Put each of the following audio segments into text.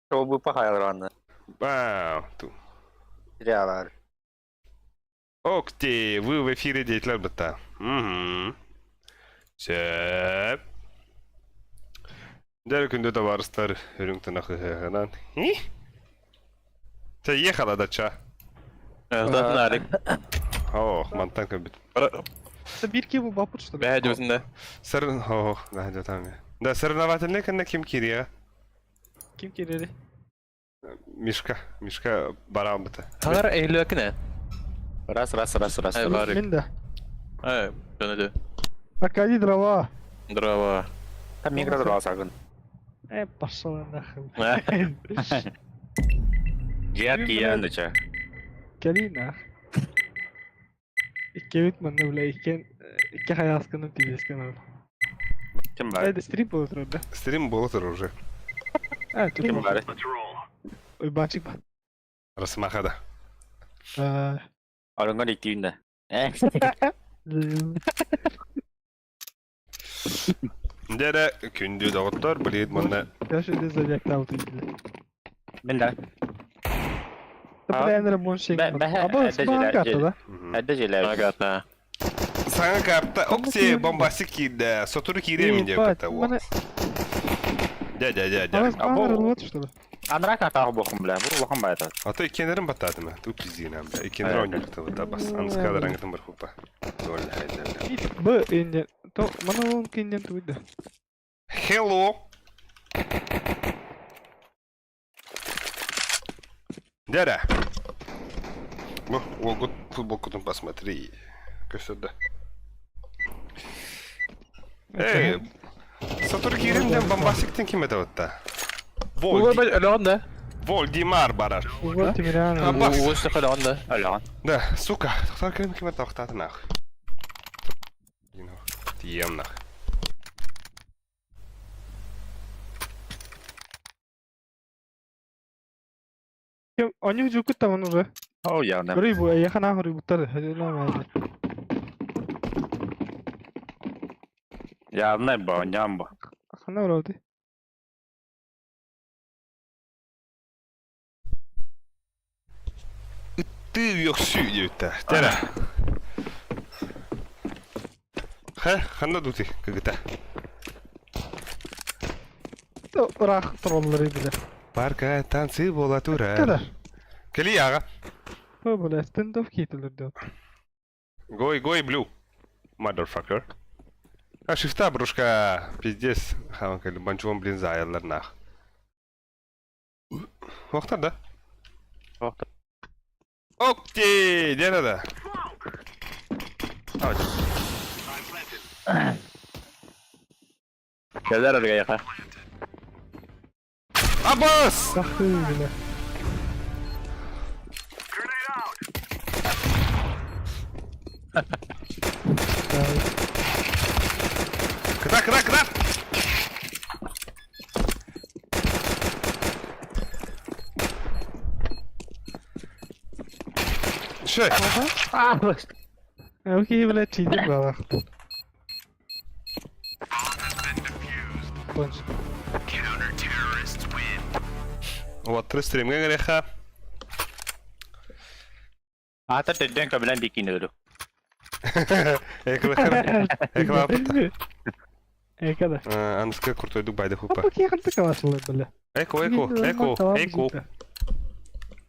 Что бы похайло Вау. сериалlar. Okey, вы в эфире деятель бата. Söp. Дәрі күнде де барыстар үріңтін ақығынан. Ты ехала дача? Да, Нарик. Ох, мантан көбіт. Это бирки был бапут, что ли? Бәді өзінде. Сырын... Ох, да, там я. Да, соревновательный кәнне кем кирия? Kim kireli? Мишка барам бата. Тағар әйлі өкіне. Раз. Ай, барик. Мен de. Ай, жөнеді. Акали дрова. Дрова. Там микро дрова сагын. Пошла нахуй. Jet giyen de ça. Kali nah. İki evit manna bile iki hayaskının tiyesken abi. Kim var? Hadi strip olur orada. Стрим был это уже. Ha, Kim tutma. var? Uyban çıkma. Расмахада. Arıngan iktiğinde. Дәрі күнде дағыттар білейді мұнда. Ya şöyle zodiac tavut izle. Ben de. Tabi beğenirim bon şey. Ben Ama ıspanak kartı da. Hadi şeyler. Агата. Саңа капта, оксе бомбасик киді, сотуру кире мен деп кітті ол. Дя. Ama ıspanak rılvat что ли? Andra kata bokum bile. Bu bokum bayat. Ата икенерін баттады ма? Туп пиздигенем бе. Икенер ойнырды бата бас. Аныз кадраңытын бір хупа. Золі хайдерді. Bu inden. To bana onun inden tuydu. Hello! Дядя! Ну, вот футбол кутом посмотри. Көсөдө. Эй! Сатур киримден бомбасиктен ким этеп атта? Уға бәл әлі ағында. Волдимар барар. Uğur Timirhan. Бас. Уға үсті қалі ағында. Öyle. Да, сука, тоқтар кирим ким этеп тоқтаты нах. Тием нах. Они жукут там уже. Oh ya ne? Рыбу, я хана рыбу тары. Нормально. Ya ne bu? Nyam bu. Хана вроде. Ты yok сүйдеуітті. Дядя. Ханна дути, кыгыта. Рах троллары бile. Парка танцы бола тура. Kadar. Кели яга. Bu böyle stand-up keytilir diyor. Гой, блю. Motherfucker. А шифта, брушка, пиздец. Хаванкали, банчуон, блин, заялар нах. Вақтар да? Вақтар. Окей, где надо? Şeyler arıyor ya. Аббас! Sakı bile. Кыда! Şey. Okey bile çiğdik baba. Konç. Вот, три стримга греха. Hatta dedden kabilen dikini dulu. Ekla apıta. Kadar. Анска крутой дубай да хупа. Ama ki yakın tıkavasılar böyle.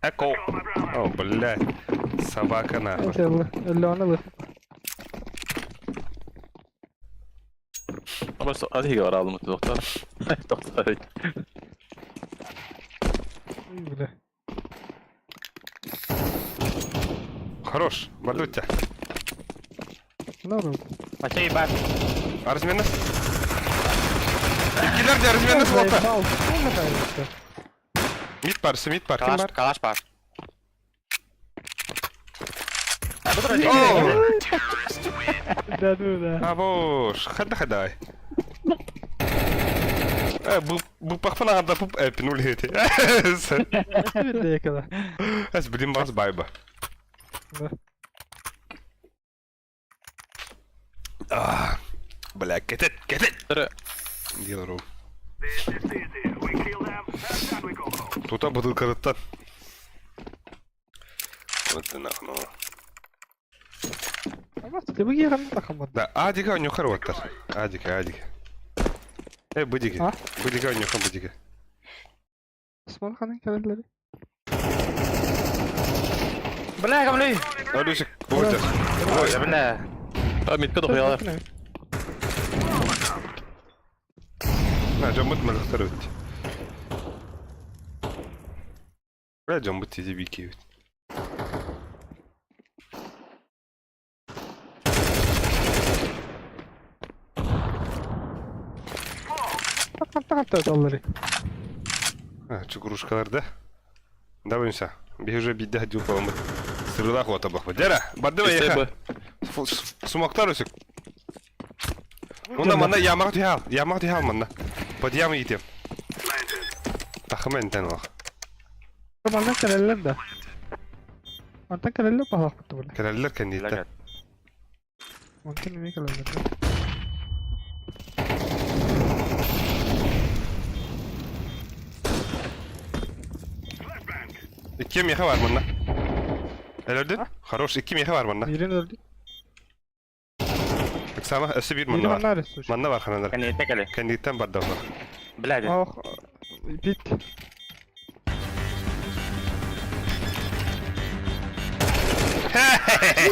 Эко. О, блядь. Собака нахуй. Öyle ona bak. Ama hadi var aldım doktor. Doktor. Bile. Хорош, Валютя. Ne oldu? Maçayı ben. Разменность? Киллер де разменность лота. Мид пар, ким бар? Kalaş var. Да. Абош, хадай. Bu bakfana anda bu epinul heti. Bir de kadar. Es bilim bas bayba. Ah, bля, get it. Tere. Deal room. Tuta bıdıl karıttan. Vıttın akno. Ama işte bu giyeğen takamadı. Da adika on yukarı vattar. Adika. Bıdiki. Ha? Bıdiki on yukarı bıdiki. Osman Han'ın kereleri. Bela kamu ni. Ödüşük. Vuracak. Ya bela. Mid ka dokuyorlar. Ha jambut malık tarıt. Ve jambut tizi bir kiyut. Takam dalları. Ha çukuruşkalarda. Да вынься. Бежи бида дюпа. Сырла хвата бахва. Дера, баддыва яха. Сумактар өсік. Онда манда ямақ түйхал манда. Под ямы етем. Тақыма інтен оқ. Romandan kereler de. Antan kereler pahalı kutu burada. Кәрәлілер кәндейті. Lagat. Mungkin ini kereler de. İki mehe var manda. El öldün? Хорош, iki mehe var manda. Birini öldü. Sama ösü bir Biri manda var. bana arası. Manda var kanalar. Kan ni tekele. Kendiyitten badda var. Bela de. Oh. Bit.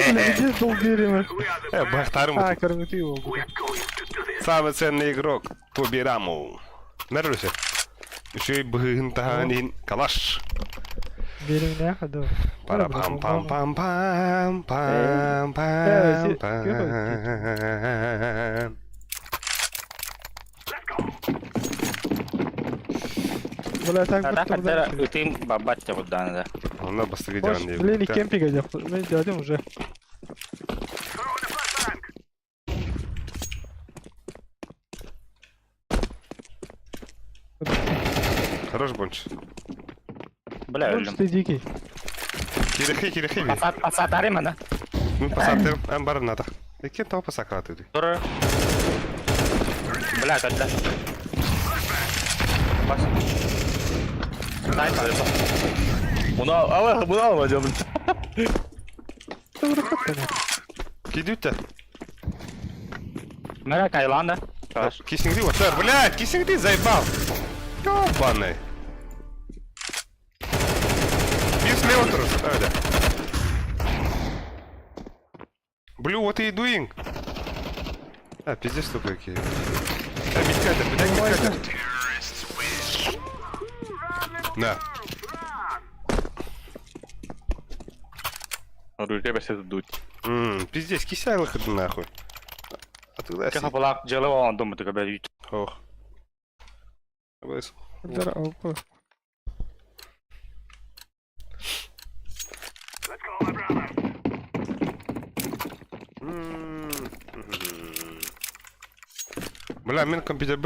Gideceğiz dol diyelim. Бахтарым. Ha kırmızı oldu. Самый ценный игрок. Тубираму. Нервлюся. Еще и бхынтаганин калаш. Benim ne kadar? Пара пам пам пам пам пам пам пам. Böyle tak Ada kutu kadar burada. utim babat çabuk dana da. Onlar bastığı Boş, can diye. Leni camping edecek. Ben geldim уже. Хорош бонч. Bela Boş öldüm. işte diki. Кирихи. Pasat arayayım mı? Ну посадим. Ам бар надо. Икен того посакаты. Dur. Bela kadar. Bas. Sniper. Bunu alma canım. Doğru kaptanı. Кидют то. Merak hayvan da. Çağır. Кисинг вот. Блядь, кисинг ты заебал. Ёбаный. Бил слева трус. Öyle. Blue, what are you doing? А, пиздец, что какие. Да, мидкатер, блядь, мидкатер. На. Ружье başladı dut. Пиздец, кисай выход нахуй. А тогда Kafa bulak jelo ondu mu tıka böyle. Ох. Выс. Bunlar avuklu. Бля, мен компьютер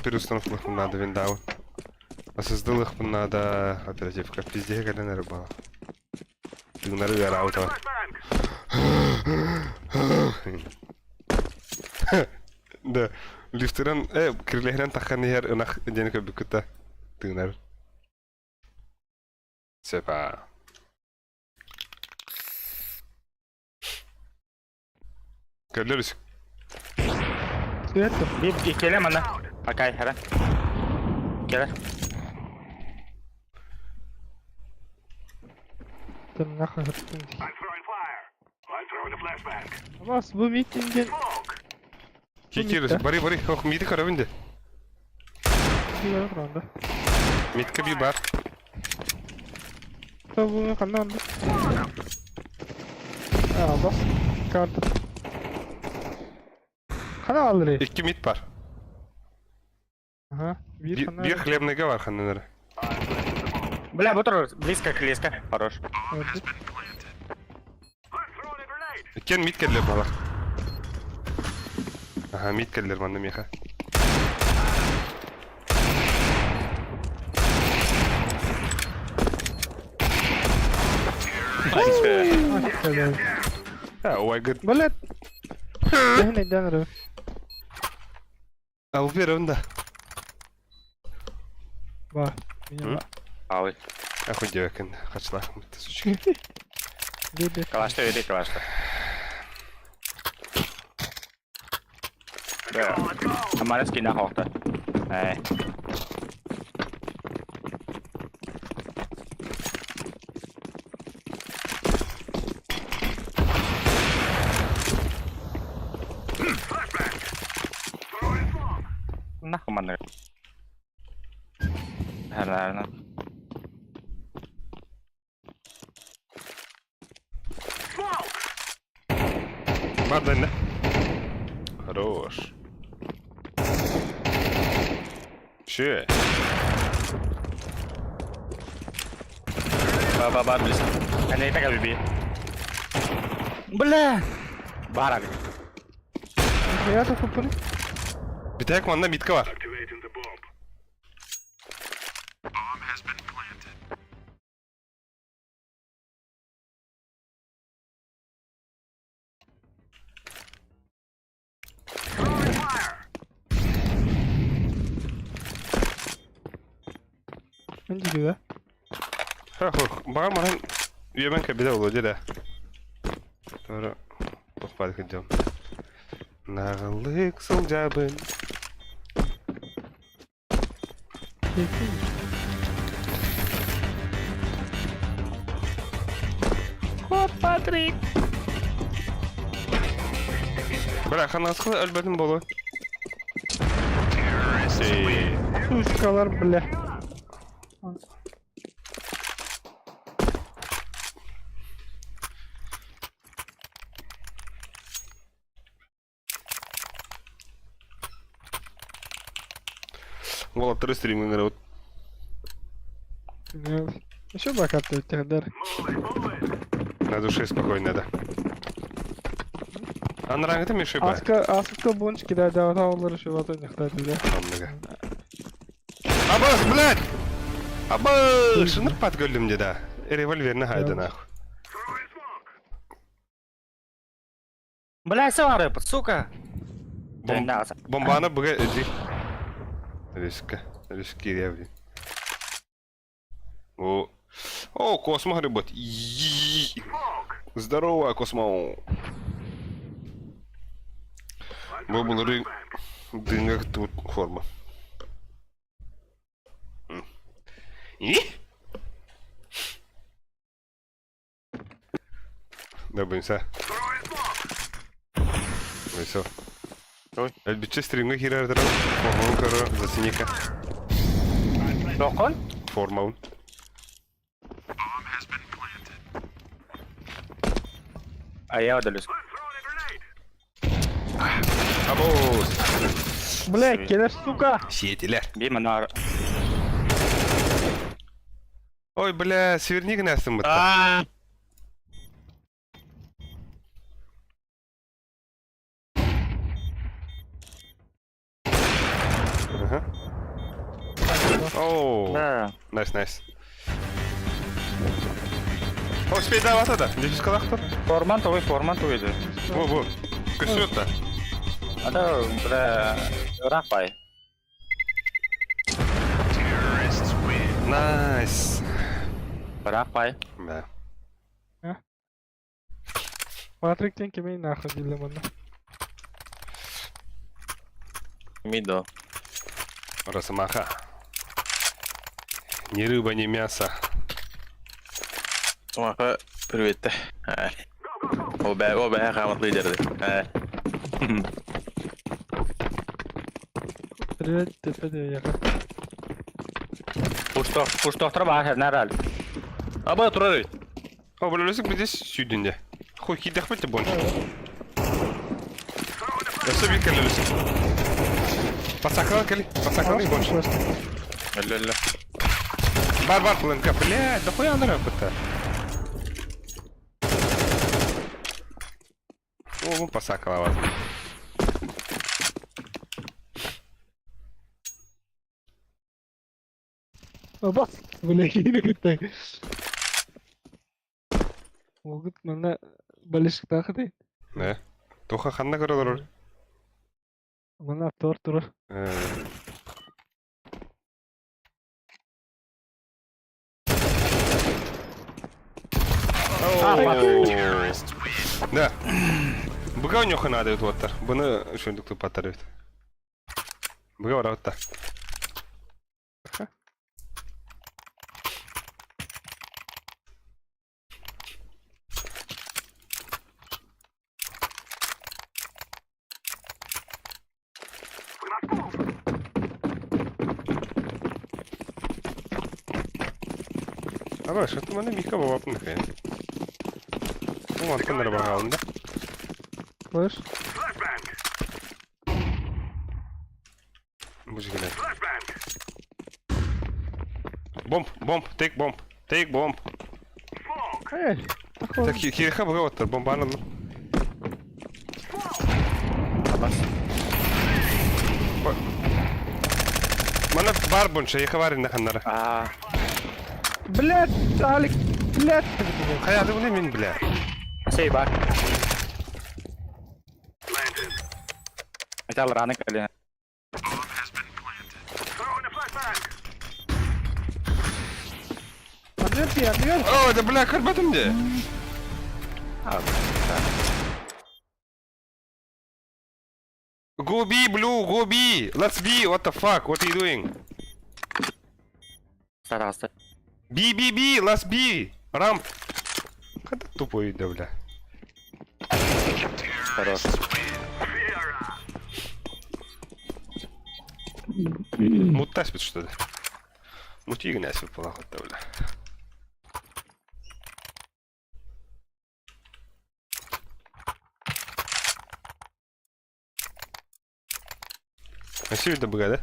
переустановку надо виндаун. А создал их надо оперативка. Пизде, когда на рыбала. Ты на рыбе раута. Да. Лифтерен, крыльяхрен таханы хер ынах денег өбүкүтта. Тыгнар. Сепа. Көллөрүс. Sürekli. Bir ikele mana. Akay hera. Ikele. Sen ne kadar Ama bu meetingin Кикирис, бари, ох, миди карабинде. bir var orada. Мидка би бар. Tavuğunu kanlandı. Aa bas. Kartı. Kana alırı. İki mid бар. Ага. Bir хлебныйга бар ханнары. Бля, бутур близко. Хорош. Öldü. Кен мид келдер бала. Ага, мид келдер манда меха. Nice be. Ah, öyle. Ha, ой, гад. Böyle. Ne denir? Al bir onda. Var. Yine Hı? var. Ой. Охуєвекін, қачла. Сучки. Бебе. Калашта öyle kалашta. Да. Амара скина хохта. Nахуй манер. Herhalde. Var da ne? Хорош. Че? Ба, близко. Они и так объебли. Бля! Барак. Я так упали. Bir tek manda bitka var. Ben gidiyor ya. Bağırmadan üyemen kabile oluyor da. Doğru. Toqpadık edeceğim. Nağıllık sılcabın. Bırak nasıl elbetim bolu. Suşkalar bile. Вол 3 стриминга вот. Еще бакап тогда. На душе спокойно, да. Анрангты мешай ба. Аска бончики да тавалары şu vatan yıktadı da. Абас, блядь! Абас! Шыныр пат гөлімде да. Револьверні хайды нахуй. Бля, савары, сука! Бомбаны бұға өді. Рискі ревли. О, космо ребят. Здорово, космо. Бұл бұл дыңғақ тут форма. И? Да, бынса. Все. Әлбетче стримге хирардырам. Формаун кары засинека. Доқон? Формаун. Я удалюсь. Абоз! Бля, келер сука! Сетилер. Беймана. Ой, бля, сверни гнастым бытта. Ага. Оу. Да. Найс. О, успей давать это. Здесь калахтор. Форман той иди. Во. Кысёт-то. Ада, бля, рапай. Найс. Рапай. Да. Патрик кемей нахуй дилеманда. Мидо. Росомаха. Ни рыба, ни мясо. Сумаха, привет. Оба қамытлы жерде. Привет, тепеде яка. Пуштоқтыр бар, нәрәл. Аба, тұрар. О, бля, лысик бы здесь сюдинде. Хуй, кидах хоть больше. Я все викали лысик. Посакрал больше. Ля-ля. Бар, планка, блядь, да хуя нравится-то. О, посакала вас. Оба, бля, кине киттай. Огут мана балишк тахты. Не. Тоха ханна көрөлөр. Мана тортур. Да. Быга у него надо вот так. Bunu şöyle tutup atar evet. Bıga var hatta. Ama şu an bana mika babam ne kadar? Bu mantıkları bana alındı. Flash. Bu şekilde. Bomb, bomb, take bomb, take bomb. Hey. Так, Кириха быга вот так, бомба alındı. Bana var bunca, yıka var indi kanlara. Aa. Блядь, Алик. Блядь. Hayatı bu ne min bile? Şey bak. Kita lerane kalian. Anlıyor. Oh, da bile kırmadım diye. Go B, blue, go B. Let's B. What the fuck? What are you doing? Старался. B, B, B. Let's B. Ramp. Когда тупой, да, бля. Хорош. Мутта спит, что ли? Мути гнязь выпала, вот, да, бля. А все это быга, да?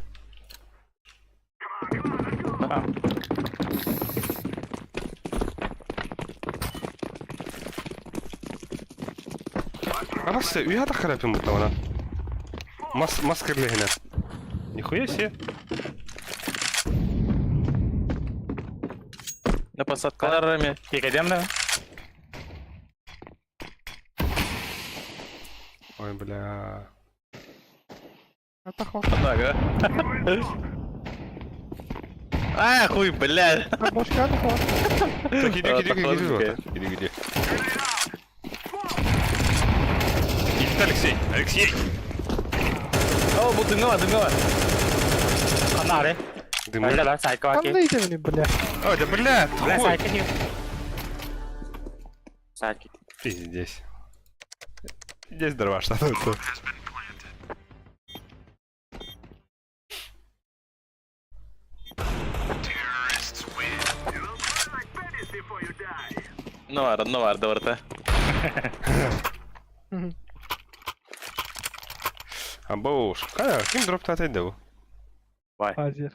А вас я так храпим будто она. Маскерли гна. Нихуя себе. На посадкаларами. Кикадем да? Ой, бля. Отохол. Однако. А, хуй, блядь. Башка отохол. Так, иди, А, иди, иди, походу, иди, вот такая. так. Иди, иди. Иди, Алексей, Алексей. О, bu dınga var. Ana đấy. Дымы. Đây là xài coi kìa. Anlayıcı benim блядь. Ой, да, бля, Đây xài хуй. cái hiêu. Xài kìa. Ты здесь. Здесь дрова, что тут? Ne vardı orada? А бош, каким дроп-то отойду? Азер.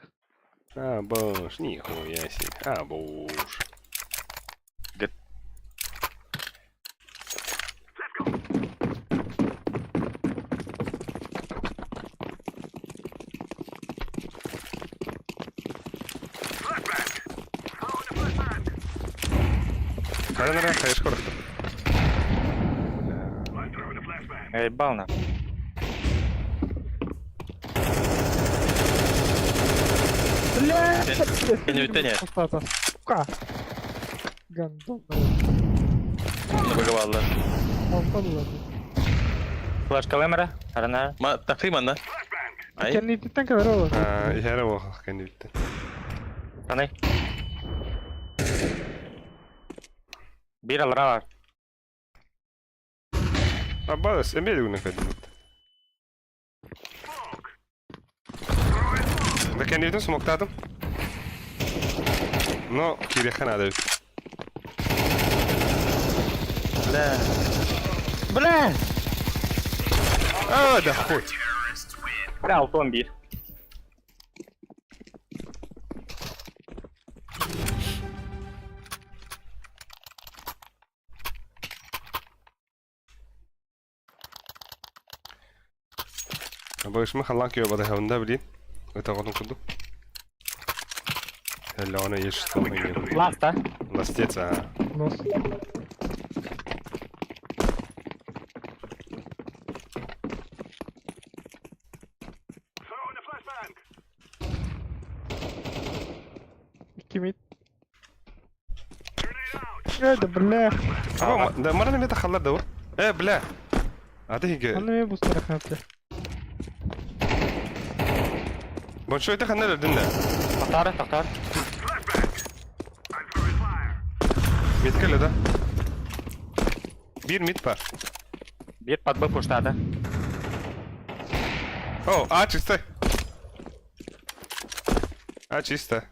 А бош, нихуя себе. А бош. Наверное, хаешь скоро. Эй, бална. Блядь. Kendini не. Пустата. Сука. Гандон. Nabagawa. Он подумал. Flash kamera. Ada nada. Takriban da. Ay. Kan ni titta kan vara. Я его kan du inte. Kan đây. Bir alra var. А бадас, эмбеди гуна кадим. Да kan du inte smokta dem? No, Kiriha надо. Bля. Bля. А, да хуй. Bля, alton bir. باش ما خلاك يبقى ده هوندا بلين وتاخدهم كله اللي انا يشتغل Last ha. ластеца Нос. İki mid. ده بالله ده مرة اللي تخلص ده ايه بلا هذه هي انا ما بوصل خانته بون شوي دخلنا لدنا تختار 100 كله ده بير 100 بار بيت بات بپشت ده اوه چیسته چیسته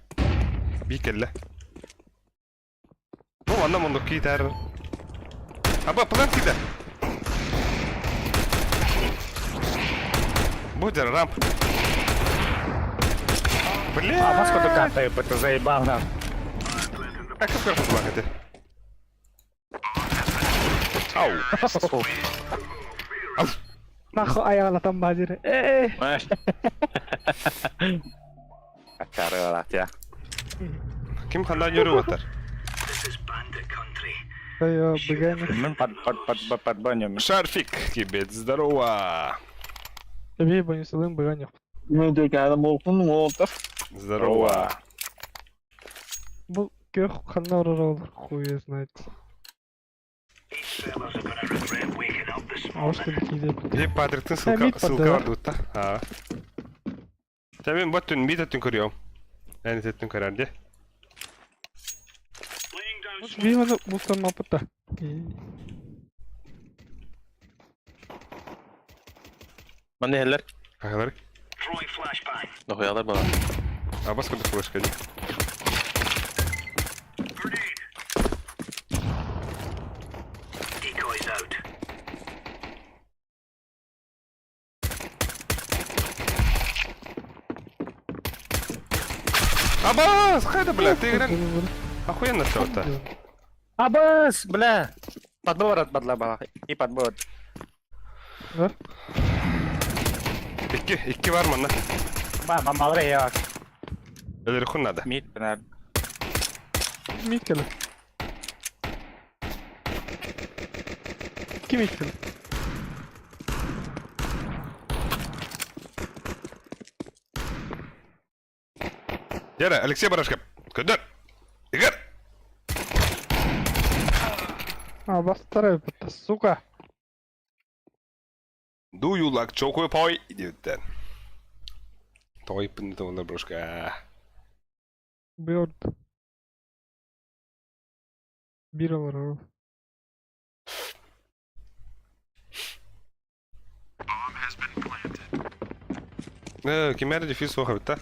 بی کله bu anda mondok gider aba plan kida будет рамп бля А маску докатаю, это заебал нам. а как я позвоню ау ناخو ayağına tam bacırı. Маш. Карла, я. kim xandan yürü otar Yo бегание. Мы под банями. шарфик кибет здорово Тебе бы не силым бегание. Ну, ты когда молкун молотов. здорово Bu gök kanlar olur. Хуй знает. Hoş geldin gidelim. Hep Patrick'in Mid sılka vardı. vardı utta. Ha. Tabii battın mid attın kuruyorum. Yani tettin karardı. Bir hadi bu son mapıta. Ben de heller. Kakalarik. Ne koyarlar bana. Ha bas kudu flash geldi. Абас! Хайда, бля, ты играл? Охуенно что-то. Абас, бля. Подборот подлабал. И подборот. İki var mı lan? Мама, малрея. Öyle kunnadı. Мид, бля. Mid gelir. Kim mid gelir? Yara, Alexey Barashka. Gönder. İgir. Ha bastara yapıtta. Suka. Do you like choco pie? Idioten. Toy pındı onlar broşka. Bird. Bir var o. Kim era difícil sorra, tá?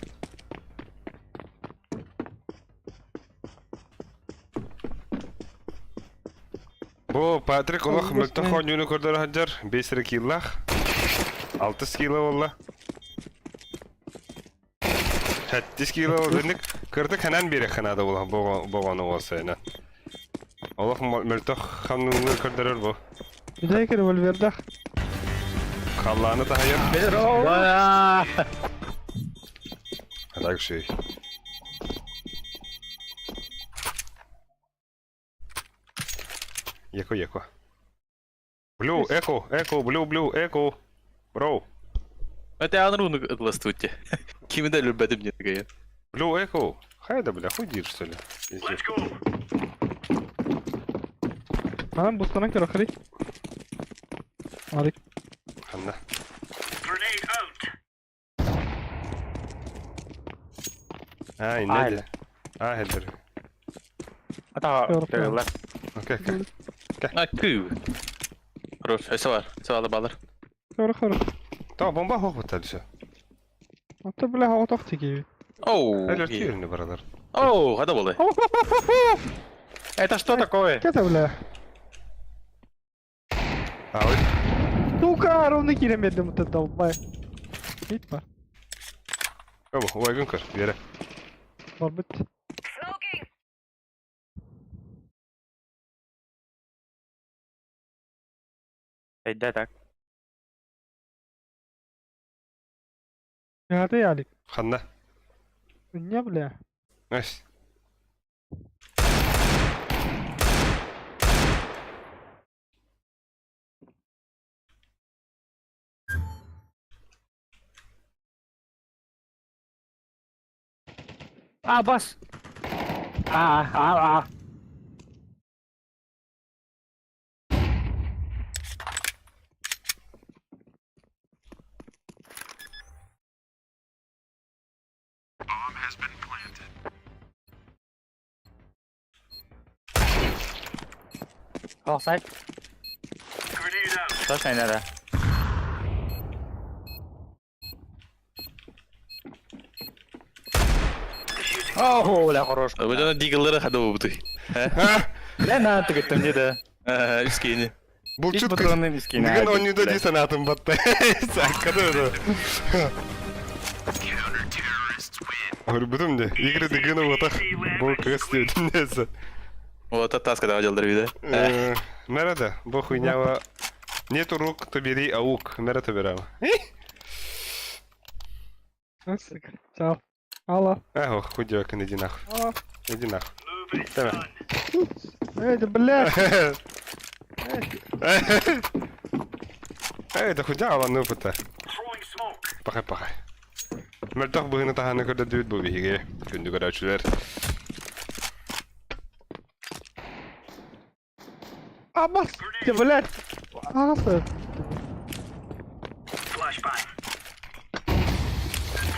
Bu Patrick Allah mültün koyunu kurdur hacer 5 killah 6 kilo valla 7 kilo oldunik kırdık hemen biri kanada ola boğanı olsa yine Allah mültün kanunu kurdurur bu Bir de kere revolverde. Kallağını da hayır Бля. Hadi şey Yeko Blue, echo, blue, echo Bro Это анруну гластуйте. Kimi de lübedim ne diye. Blue Echo. Хайда, бля, хуй что ли? Adam bu sana kere khali. Arik. Ханна. İnledi. Helder. Это Карла. Okey. Ha kıv. Хорош. Sağ balar. Kere kere. Tamam bomba hoş batar şu. Hatta bile hava taktı gibi. Оу. Helder tüyürünü buralar. Оу, hadi bolay. Это что такое? Kete bile. Abi. Suka onu giremedim mutlaka. Bay. Hit var. Ama uygun kır bir yere. Var bitti. Да, так. Nerede yani? Xanna. Ne bile? Nice. А, бас. А. Outside. That's another. О, لا хорош. Вы же на дигалерах адобты. Да на ты говоришь, мне да. Искренне. Бұл Hiç чутка... патронun riskini Деген aldım. ойнуда дейсен атым батты. Саққады. Өрбүдім де. Игры дегені отақ. Бұл кыз деудің несі. Вот от таска давай делал вида. Мереда, бұл хуйнява... Нету рук, то бери аук. Мере то берава. Чао. Алло. Ого, худёк, иди нахуй. Алло. Иди нахуй. Давай. Эй, да блядь. Эй, да худя алан опыта. Пахай. Мөлтөх бұғыны таханы көрді дөйт бұл бейге. Күнді көрәушілер. Абас. Да блядь. Ағасы.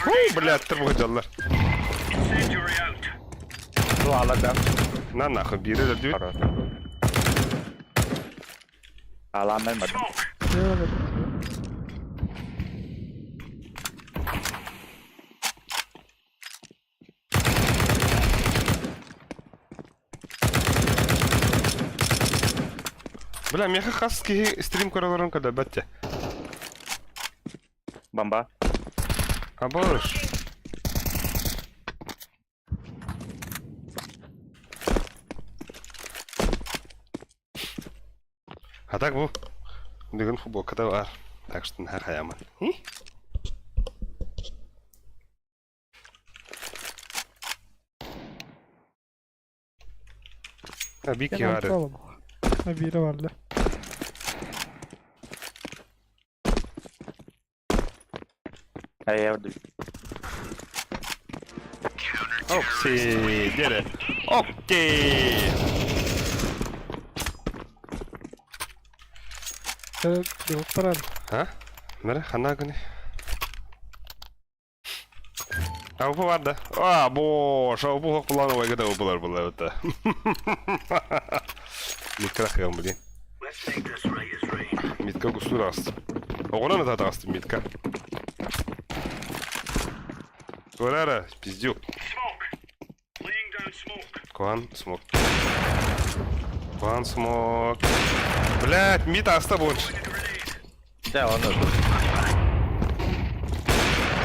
Ой, блядь, тұр бұғы жаллар. Bu alacağım. На нахуй, бері де дөйт. Хорош. Alan vermedim. Ne var? Бля, меха хас ки стрим королорон kada бәтте. Bomba. А бош. А так бұл. Деген футболкада бар. Так что нахай хаяман. Ha bir ki var. Ha biri var la. Hey öldü. Okey, did it. Okey. Yok paran. Ha? Mere, hana gani. Avupı vardı. Aa, boş. Avupı hok bulan ovaya kadar avupular bular öte. Mitka rakıyan bu değil. Mitka kusur astı. Oğlan da tadı astı Mitka. Горара, пиздюк. Кван, смок. Кван, смок. Блять, мита оставонч. Да, он öldü.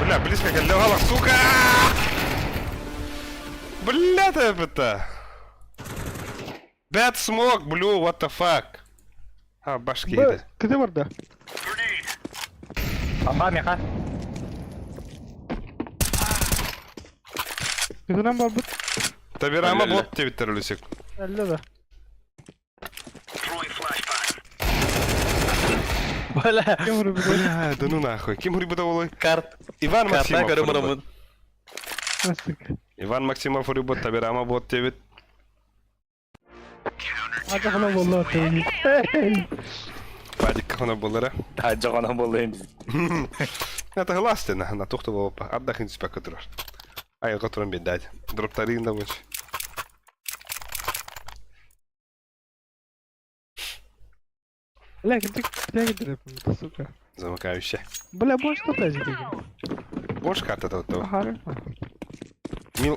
Бля, близко к левала, сука! Бля, ты это. Bad smoke, blue, what the fuck? А, башки иди. Где var da? Bomba meha. Güzel var bu. Tabi ama bot diye bitirirlisek. Elle de. Бля. Kim vuruyor bir de? Бля, да ну нахуй. Ким хурибуда олой? Карт. Иван Карта Максимов. görüm хурибут. adamın. Nasıl? Иван Максимов хурибут, tabi ama bot diye bit. Hadi hala vallahi tabii. Hey. Падик кахана болара. Hacı ona bulayım biz. Это гластина, на тухту волпа. Отдохните спа который. А я которым бедать. Дроптарин да мочь. Бля, где gidelim bu suka? Замыкающая. Бля, больше что опять gidelim? Больше карта тут. Ага.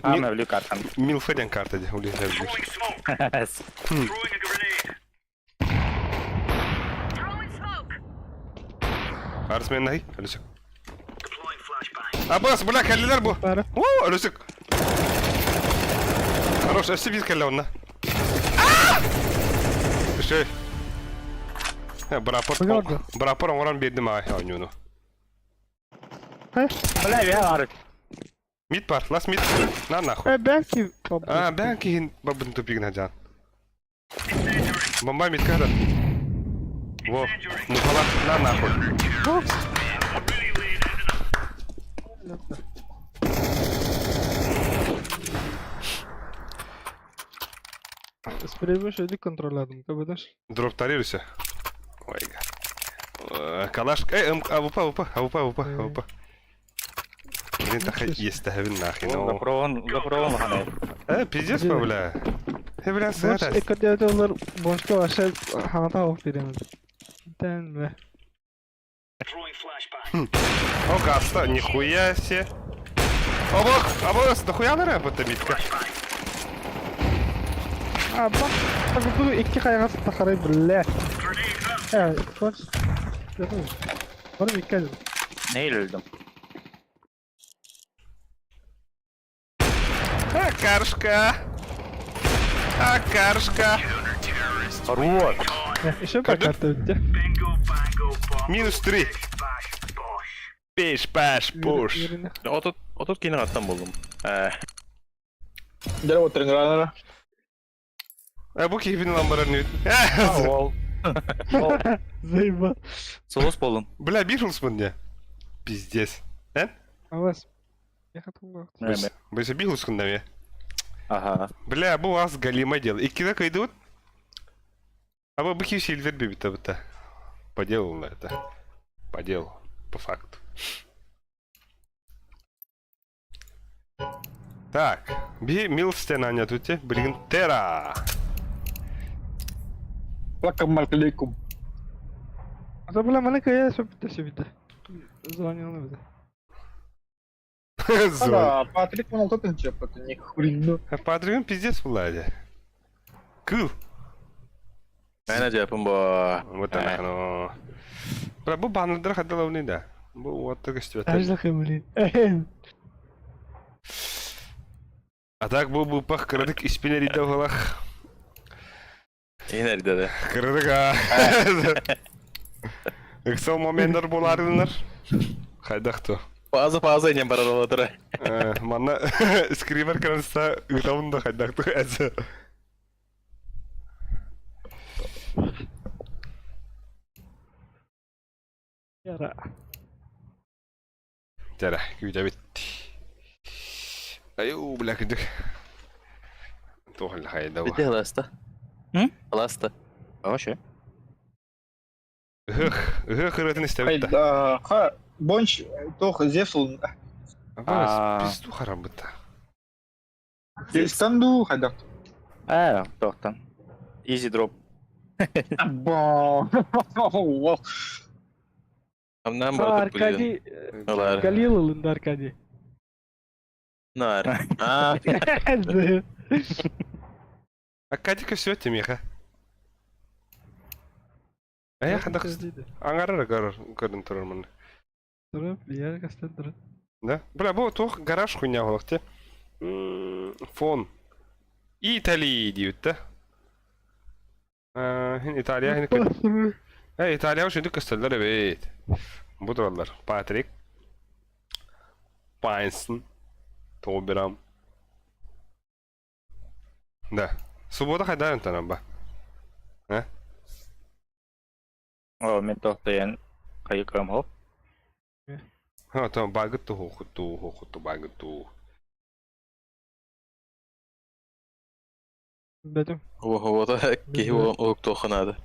Ama ölü kartan. Мил Федян карта где улетает. Арсмен нахи, Алюсик. Аббас, бля, калилер бу. Para. О, Алюсик. Хорош, SCB каллённа. Şey. Gördüm. Brapor oran verdim ha oyunu. He? Bля ya var. Mid par, last mid. Na nahуй. Belki. А, belki babın topigna can. Bomba mid kada. Во, ну hala, na nahуй. Spreyimi şöyle kontrolladım. Kapatır. Дроп тарируйся. Ой, калаш. Авупа. Блин, так есть ставим нахуй, ну. Запровон hani. Пиздец, бля. Biraz Boş sığar. ekonomide onlar boşta başa hata alıp veremez. Den ve. О, гаста, нихуя себе. А вот, нахуя она работает, битка? Bak. Bak bu iki kayası takarayım bile. Evet. Boş. Bana bir kez. Neyle öldüm? Акаршка! Акаршка! Хорош. İşe bakardı önce. Минус 3. Пиш, паш, пуш. Yerine. Otot kine attan buldum. Gel oturun granara. А bu keyfinin lambalarını... Wall. Zeyba. Solos bolun. Бля, бишелс мне. Пиздец. Avaz. Yakatım bak. Бля, бишелс кundam. Aha. Бля, bu az галима дело. İkide kaydı. Ama bu kim şey vermiyor bir По делу на это. По делу. По факту. Так. Bir Milsten'a не тут. Бригантера. Assalamualaikum. Asa bula mana kaya söpütte. Звонил bir de. Звон. Да, Патрик вон тут ничего, это не хрен. Патрик пиздец Владя. Кыл. Ben de yapım bu. Вот так оно. Бля, bu banner'dır hadi lavni da. Bu otta gösteriyor. Ajda kımli. А так bu pah kırdık ispineri de olak. Yine dedi. Kırdık ha. Excel momentler bolardılar. Haydak to. Fazla inen para oladır. Manna skriver kanısta ıdavun da haydak to. Yara. Tara, güde bitti. Ayo bıraktık. Tuhal hayda Bitti var. Hılasta. Hı? Hılasta. Hoş ya. Kırıtın istedim de. Ha, Бонч, тох Зевсул. Ama pis haram bitti. Станду, хайдак. Doğrudan. Easy drop. Бам. Amdan balık buluyor. Arkadi. Olar. Galila'nın Arkadi. Nar. А Катика все темиха. А я хадак аңарар көрдім тұрмын. Durup bir yer kastan durup. Да? Бля, бұл тоқ гараж хуйня болық те. Фон. Италия дейбіт та. Италия хені көрдім. Италия үшінді көстелдер evet. Bu durallar. Patrick. Пайнсон. Тобирам. Да. Суббота қайдайын танам ба? O men tohtayan kayıkram hop. Ha tamam bagıttı hokuttu bagıttı. Bedim. O da ki o toxunadı.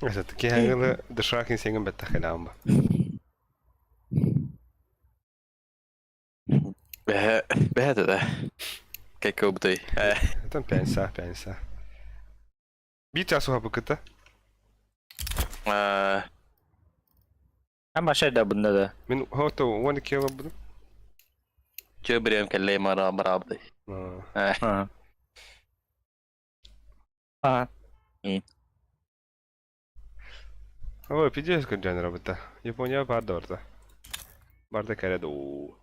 Mesela ki hangılı dışarıkin senin bette xelam ba. Be de. Kijk op de. Tam pensa. Bir çasu hapı kıta. Hem başarıda bunda da. Min hoto 1 kilo bu. Çöbreyim kelle mara beraber. Ha. Ha. Ой, пиздец, как джанр работа. Япония бардорта. Барда кареду.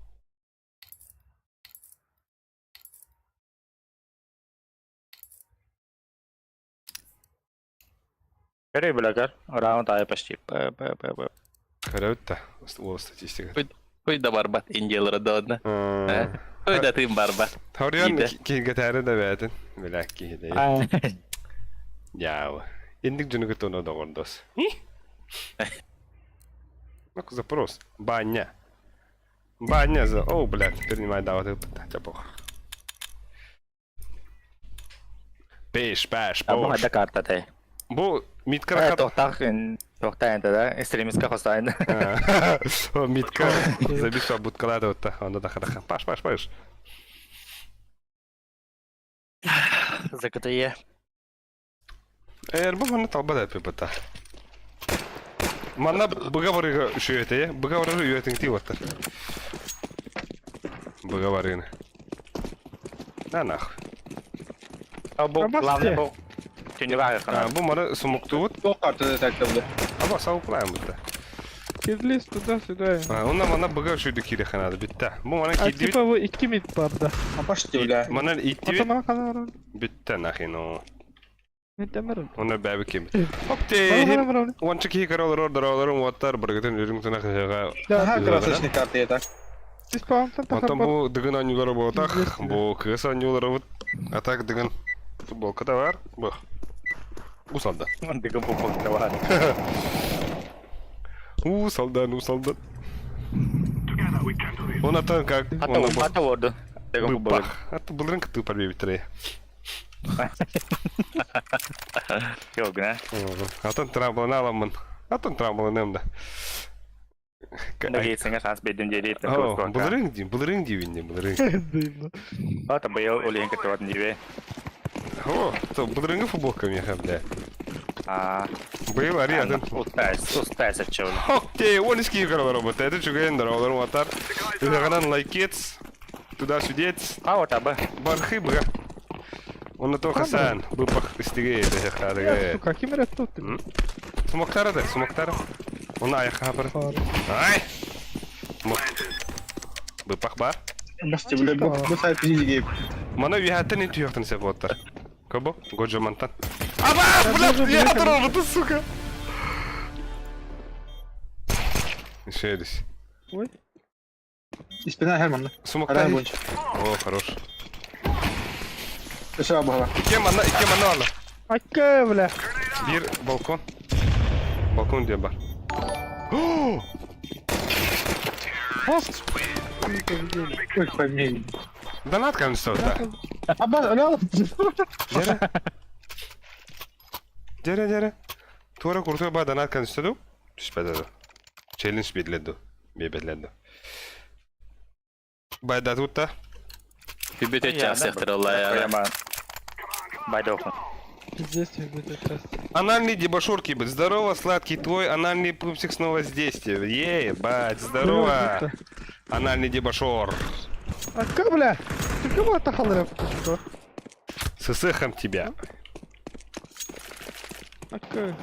Kare bırakır. Round ay pasti. Кареута. О, статистика. Koy da barbat inceleri dağına. Koy da tüm barbat. Tauriyan İyi ki gatarı da verdin. Belki hede. Яу. Инdik жunu готоно до гондос. Ну-ка запрос. Баня. Баня за... О, блядь, теперь не маю давать это пох. Пеш, Ama пош. hadi karta te. Bu mitkara Tohtayan da ekstremist kafasaydı. О, митка. Забишла будка лада вот та. Он да хараха. Паш. Закатає. Эрбу мана талбада пепата. Мана быгаварыга шүйете, быгаварыга үйетің тей оттар. Быгаварыгыны. На нахуй. Бұл Абас главный те. бұл. Түйінеге қана. Бу мана сумукту вот. Кто карты детективли? Аба сауплаем бұтта. Кирлис туда-сюда. Онна мана быгав шүйді кире ханады бітті. Бу мана А киді типа вы 2 мид бар да. А почти, бля. Мана итти бит. Атамана кана бар. Бітті нахи ну. Мен темір. Онна бәбі кем. Бара Хопте. бара. Ончы ки каралар ордарларым оттар біргітін үрің тына қыжаға. Ага, Да. красочные карты это. Сіз паунтан Потом тахар бар. бу дыгын анюлары болтақ, Известно. бу кыс анюлары вот. А так дыгын футболка да бар. Бу. Усалда. Дегім бұл бұл бар. Усалдан, усалдан. Он атан как? Ата Он бұл ата орды. Дегім бұл бұл. бах. А то был рынок ты подбей битре. Yok ne? Атан трамблан аламын. Атан трамблан эмда. Ne geçsin şans bedin dedi. О, был рынок дивинне, был рынок. Дивно. Ата бұл олен кетіп диbe. О, то был рынок футболка мне хабля. А, Был ариадын. Устайс açıyor. Окей, он из киевского работа. Это чугендер, олар матар. Уяганан лайкец. Туда-сюдец. А вот абы. Бархы быга. Он на то хасан. Быпах истигей, это хадыга. Сука, ким рет тут? Сумактара да, сумактара. Он аяқ хабар. Бар. Ай! Быпах бар. Почти, бля, bu sayı fiziği giyip. Мана вихаттан инту яқтан сеп оттар. Кабо? Годжамантан. Аба! Блядь, я оторвал, ты сука! Еще здесь. Ой. И спина Германа. Сумактар. Рай бонч. О, хорош. Еще обгала. Икем анна. Акка, бля. Бир балкон. Балкон где бар? О! Ой, пойми. Донат концов, да. Абба, ля. Дере. Туара куртуга ба донат концов. Түспеді. Челлендж бедледі. Бебедледі. Байда tutта. Бибете час яқтыр олай яра. Koyama. Bayda okun. Здесь будет часть. Анальный дебошурки, быть. Здорово, сладкий твой анальный пупсик снова здесь. Ебать, здорово. Анальный дебошор. Акка, бля. Ты кого атахал реп? С исыхом тебя. Акка.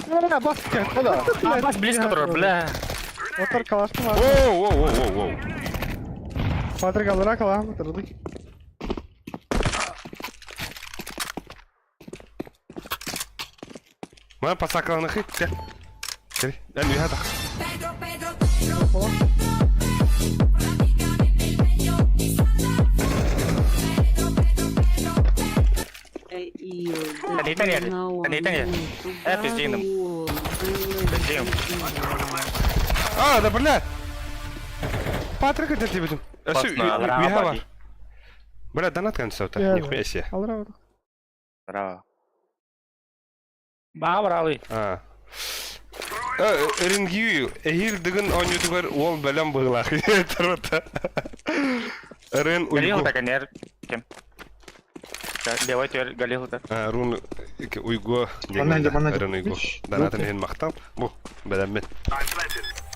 Бля, баска. Куда? А, баш близко тұрыр, бля. Отыр калашты ма? Воу. Патрик алыра калам тұрды. Мана пасакаланы хит. Кери, я не хата. А, да бля. Патрик это тебе тут. Пасна, Бля, донат концов-то. Я Нихуя себе. Алыра. Браво. Ба, бравый. Рингью, эхил дыгын он ютубер ол бәлем бұғылақ. Тұрыта. Рен Галил уйгу. так нер. Кем? Левой тер Галил так. Рун уйгу. Манайда. Рен уйгу. Донатын ен мақтал. Бұ, бәлем мен.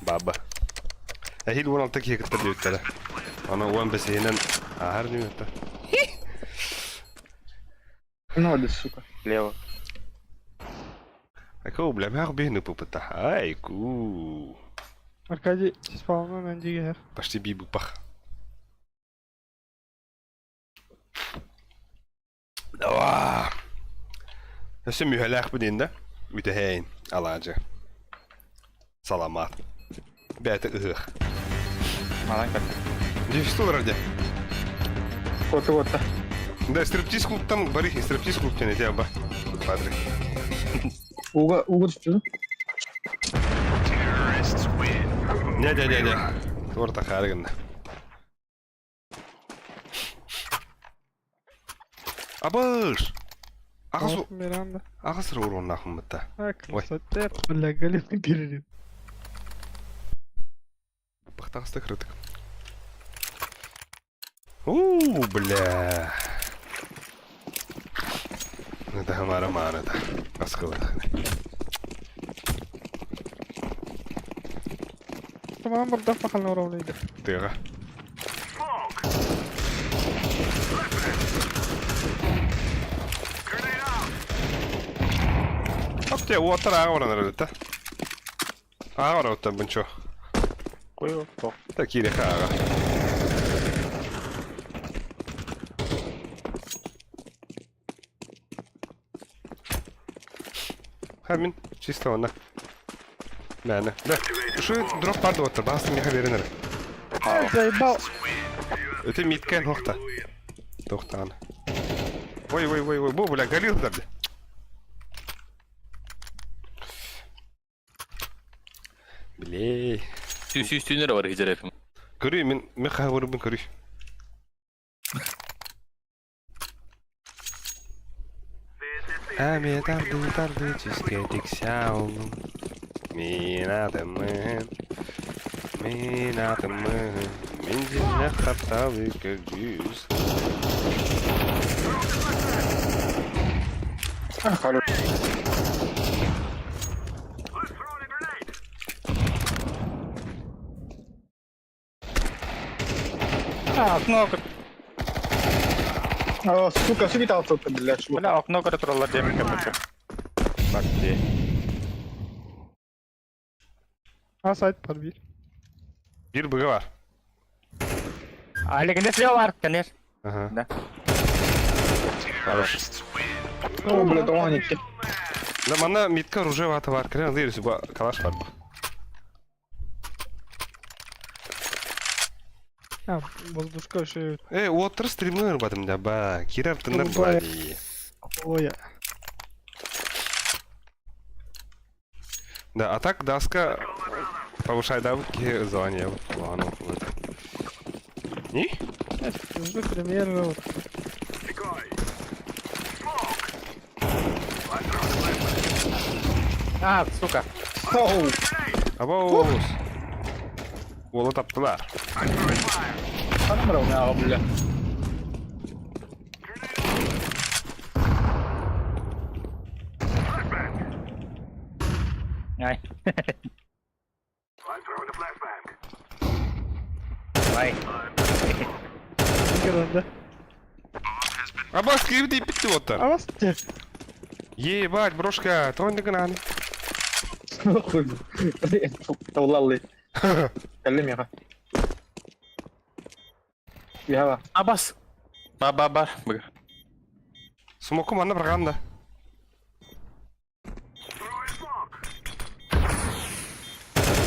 Баба. Эхил он алты кекіттір деуттері. Оны он бәсейінен ағар деуітті. Ну, вот, сука. Лево. Акау бля, мәғ бейіні пұпыта. Айку. Аркадий, спауна мен дигер. Почти би бұпақ. Дава. Ясы мүйәләқ бұден да? Үті хәйін. Аладжы. Саламат. Бәті ұғық. Малан кат. Дефисту вроде. Вот. Да, стриптиз клуб там, барихи, стриптиз клуб тяне тебя, ба. Патрик. Угод что? Дядя. Торта харган. Абаш! Ағасы... Миранда. Ағасы ұруын нахым бұтта. Ой. Саттер. Бля, галифны перерин. Бақтағысты крытык. Бля. hamaara maanada. Askılı. Tamam burada bakalım oralıydı. Tığa. Okey, uotar aagora nerede? Aagora ottaa buncho. Koju, to. Tää kiire kaaga. Hemin, чисто ona. Näin. Şu drop vardı otur. Bastım yaha verin hele. Zeyba. Öte mitken hokta. Tohtaan. Voi. Bu bula galil derdi. Bile. Üstünlere var hiç herifim. Görüyor min kahvuru bin görüyor. Ami dardı çizgedik şaulum. Min adamım. Min cinne hatalı göz. Хорош. Окно, Сука, сюда только, блядь, шлюха. бля, окно, которое ладемика пача. Так, где? Ha site var bir. Bir bığı var. Ali, кенде слева var, кенде. Aha. Да. Хорош. О, блядь, ованики. Da bana mitka ruže vata var. Kren zirisi bu kalaş var bu. Ha воздушка şey. Otur streamler badım da ba. Kirar tınlar Bu bayağı- badi. O ya. Да, а так доска повышает навыки звания. Ладно, вот. И? Нужны примеры. А, сука. Оу. Абоус. Ola taptılar. Камера у меня, блядь. Ай. Ай. Bir önde. Абас, киви ти питти отар. Ama sıçı. Ебать, брошка, то не гнани. Нахуй. Тавлалли. Калlim ya. Ya. Abbas. Ba. Bak. Смоку манна браганда.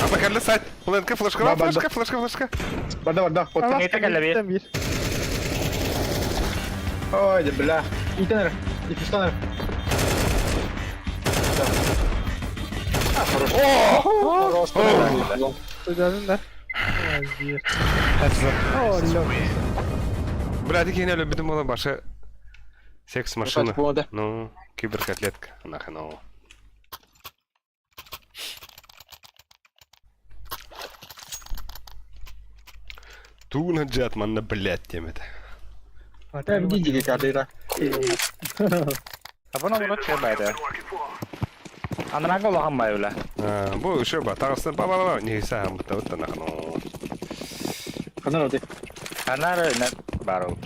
Аба келді сайт. Планка флешка, Ба, ба, ба. флешка. Бада, Ama вот. Neyse, gel bir. bir. Ой, да, бля. И тенер. И пистонер. Хорош. Хорош. Öderin de. Ay bir. Oh lol. Бля, тільки не любимо на баше. Секс машина. Вода. Ну, киберкотлетка. Нахрен. Туна джет манна, блядь, темет. Там гиги кадыра. Apa nomor şey baydı? Andan aga ulan bay öyle. Bu şey bak, tağısın baba neyse hem bu tavuk da nahno. Kanal öde. Kanar ne baro.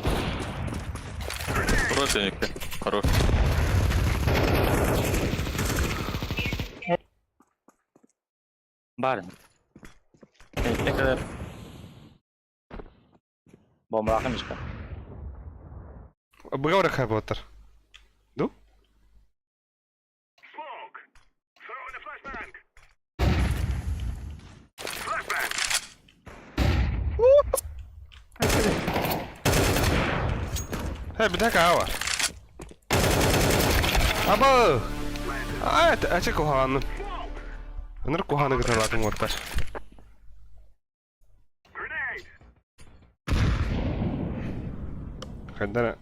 Burası dönükte. Хорош. Бар. Ne kadar? Bomba akımış kan. Бгавра хай ботар. Ду? Bir dakika var. Aba! Açık kuhanı. Onları kuhanı gıtırladım orta. Kendine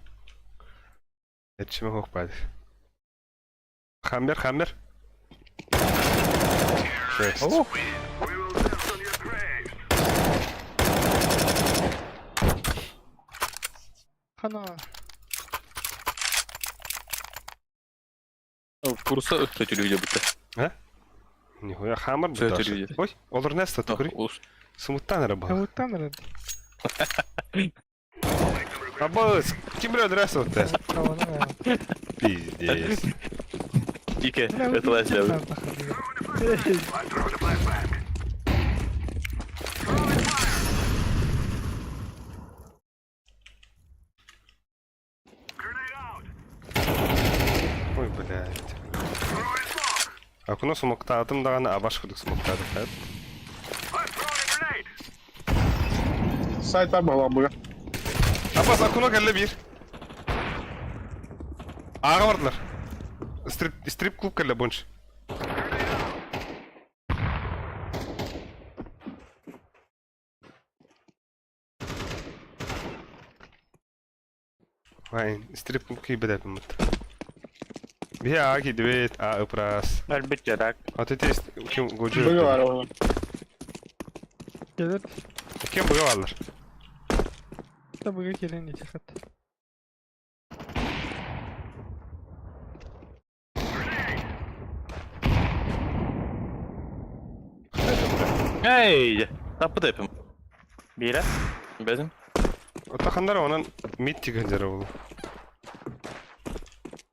yetişime hok badi. Hamber. Şöyle. Kana. Курса, кстати, люди будто. А? Нихуя хаммер Всё это будет. люди. Ой, олар nästa tukuri. Смуттан раба. Кого-то надо. Абас, ким блядь здравствуйте. Кого надо. Пиздец. Тільки, Бля, вы это лазь, там бля. находили. Ой, блядь. Акуно смоктадым даганы абаш кудук смоктадым. Сайт var baba buraya. Абас акуно geldi bir. Ağa vardılar. Strip klub geldi bunch. Vay, strip klub ki bedel mut. Bir ağa gidiyor, ağa ıpras. Elbette rak. Ateist kim gocu. Böyle var oğlum. Gelir. Kim bu varlar? Da buraya gelince kat. Ей! Tapı da yapayım. Bire. Bedim. Otakanlar onun mid tigacları oldu.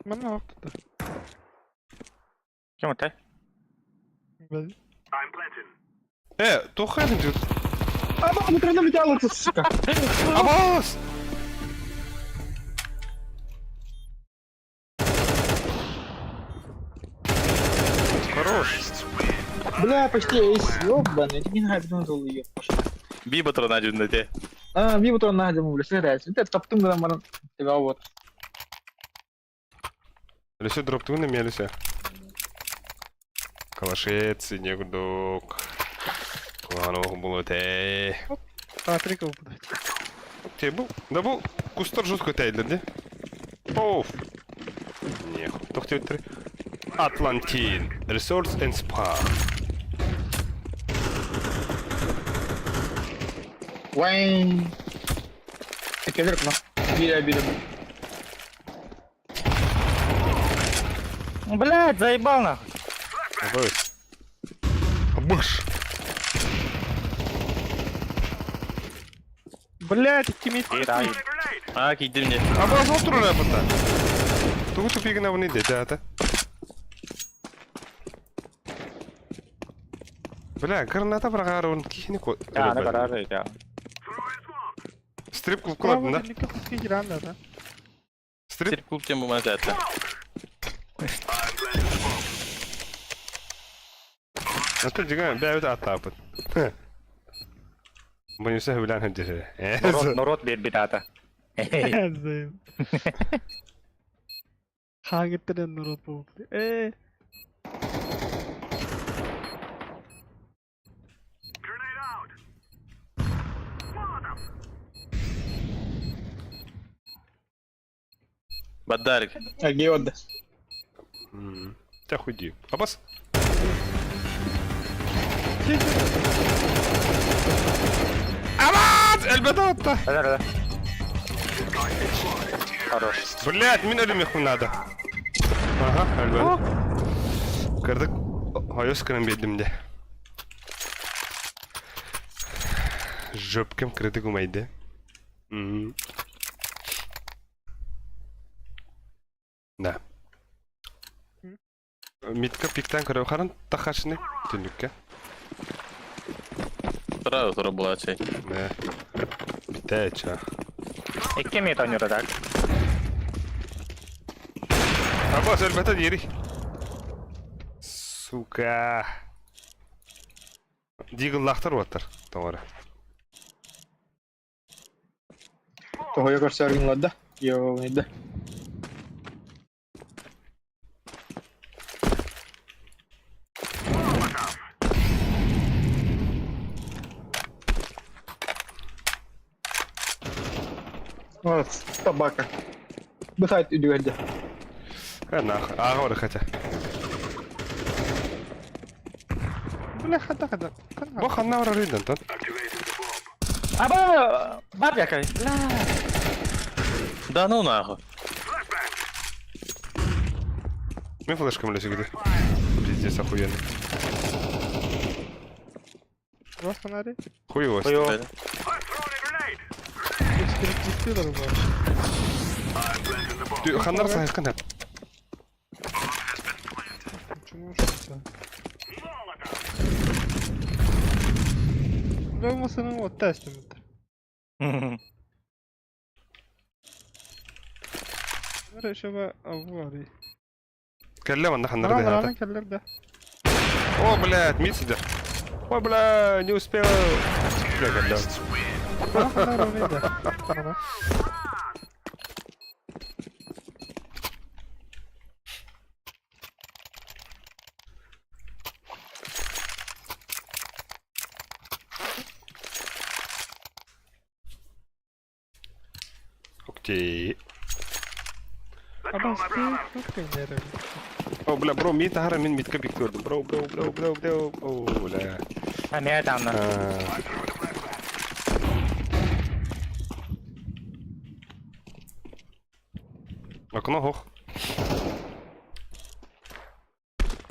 Ben ne yaptı? Kim otay? Ben. Тухайдın diyor. Ama bu tarafa bir tane alırsın suka. Абас! Хорош. Бля, почти эйс. Ёбаный, ты не нравится, он зол ее. Bir batıran acında de. Bir buton нахадим, бля, сыграется. Ты топтым когда мана. Тебя вот. Лесе дроптуны мелесе. Калашец, негудок. Кланох булоте. Патрика упадать. Те был? Да был. Кустар жутко тайдлер, де? Оф. Нех. Тохте три. Атлантин. Resorts and Spa. Вайн. Ты кедрик, но. Биля. Блядь, заебал нахуй. Абас. Абаш. Блять, тиммейт. Bir ay. Ha giydim ne? Абас отур рапорта. Тугу тупигина вни детята. Бля, граната брагара он кихни ко. Ya ne kadar ya. Стрип клуб Куда кладın da. вы никак не играли, да? Стрип. Sirp kulüp diye bu bana zaten. А ты дига бәвит атапыт. Bunu bilen hüccesi. Norot bir ata. Займ. Хагеттен нурот болду. Baddarik. Гей отда. Тебя худи. Абас. Абас! Elbette attı. Hadi. Хорош. Блять, min ölüm надо. Aha, elbette. Kırdık. Hayos kırın belimde. Жопкам кырдык умайды. Да. Митка пиктен көріп қарын тақашыны түндікке. Sıra була цей. Ne? Bitti ça. İki mi oynuyor rak? Abbas elbette yeri. Сука. Дигл-лахтар отыр. Doğru. Того я кажется аргин да. Йо, не да. Вот, собака. Бысать иди где. Нах, ağır хотя. Бля, хада. Bu xanna var araydan tan. Aba! Bab yakay. Да ну нахуй. Мне флешка млёся где. Пиздец охуенно. Var feneri. Хуёво. Böyle. Geçtirip istiyorlar bu arada. Ты хандар сахикан hep. Şunu şurada. Bu olmasının o test midir? Nereye şöyle avu var iyi. كلم عند хандар Lan ده lan هذا. keller de. О, блядь, мид сидит. Ой, бля, не успел. Бля, калям. Lan keller orayı da. Bana. Окей. Adam sıkıyor. Çok beğeniyorum. О, бля, бро, мид тахара мен мидке бик көрдüm. Бро. О, бля. Ha ne adamlar? Окно хох.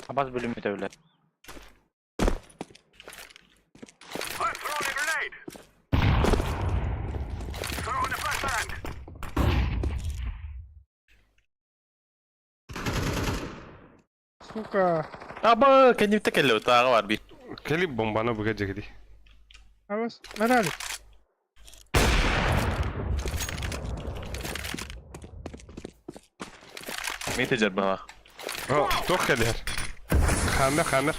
Abaz bölümü de öyle. Сука. Aba kendim tek elle utağı var bir. Kelip bombana buga jegdi. Avas. Nerede? Mete cerbe ha. О, тох келер. Хамер.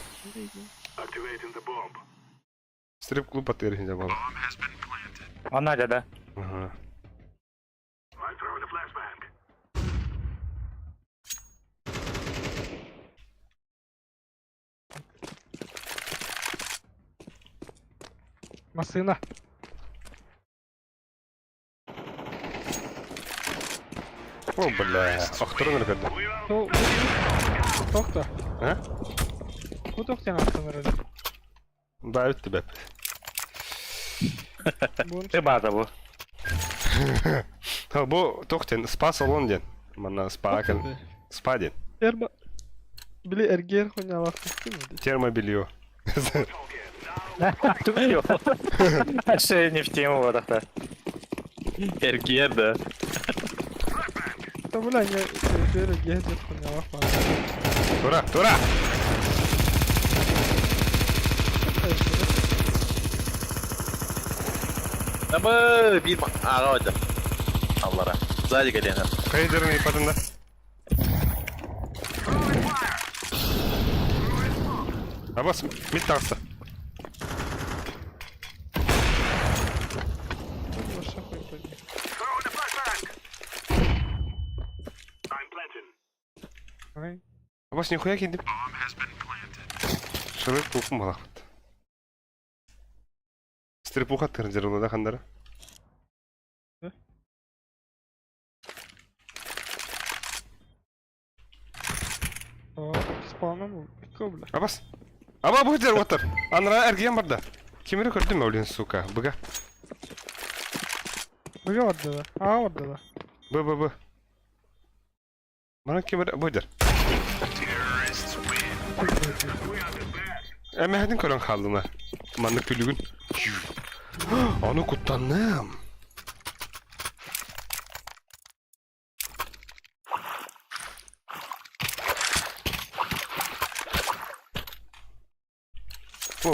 Стрип клуб атырын жабал. Onlar da da. Ага. Masına. О, бля. Ахтырын келди. Tok da. Ha? Bu tok sen attın herhalde. Баут тебе. Bunu Ne bazı bu? Ha, bu tohtен спа салон ден. Мана спа кен. Спа ден. Erba. Bile erger konya vakti değil mi? Термобелье. Tutuyor. Her şey не в тему bu arada. Erkiyer de. Tabi lan ya böyle erger konya vakti. Тура. Aba bir ağa hoca. Allah'a. Sadece gelen. Кайдерный патында. Абас, мид тағысы. Başa koy koy. Ай. Абас, нихуя келдім. Шырық бұлқым балақыт. Стрипуха тырын да қандары. Aa, spawna mı? Kabul. Абас. Аба бұл жер отыр. Аныра әрген барда. Кемері көрдім мәулен, сука. Бұға. Bugün vardı da. Aa vardı da. Б. Бана кемері бұл жер. Әмі әдін көрін қалдыңа. Манны күлігін. Оны құттанным.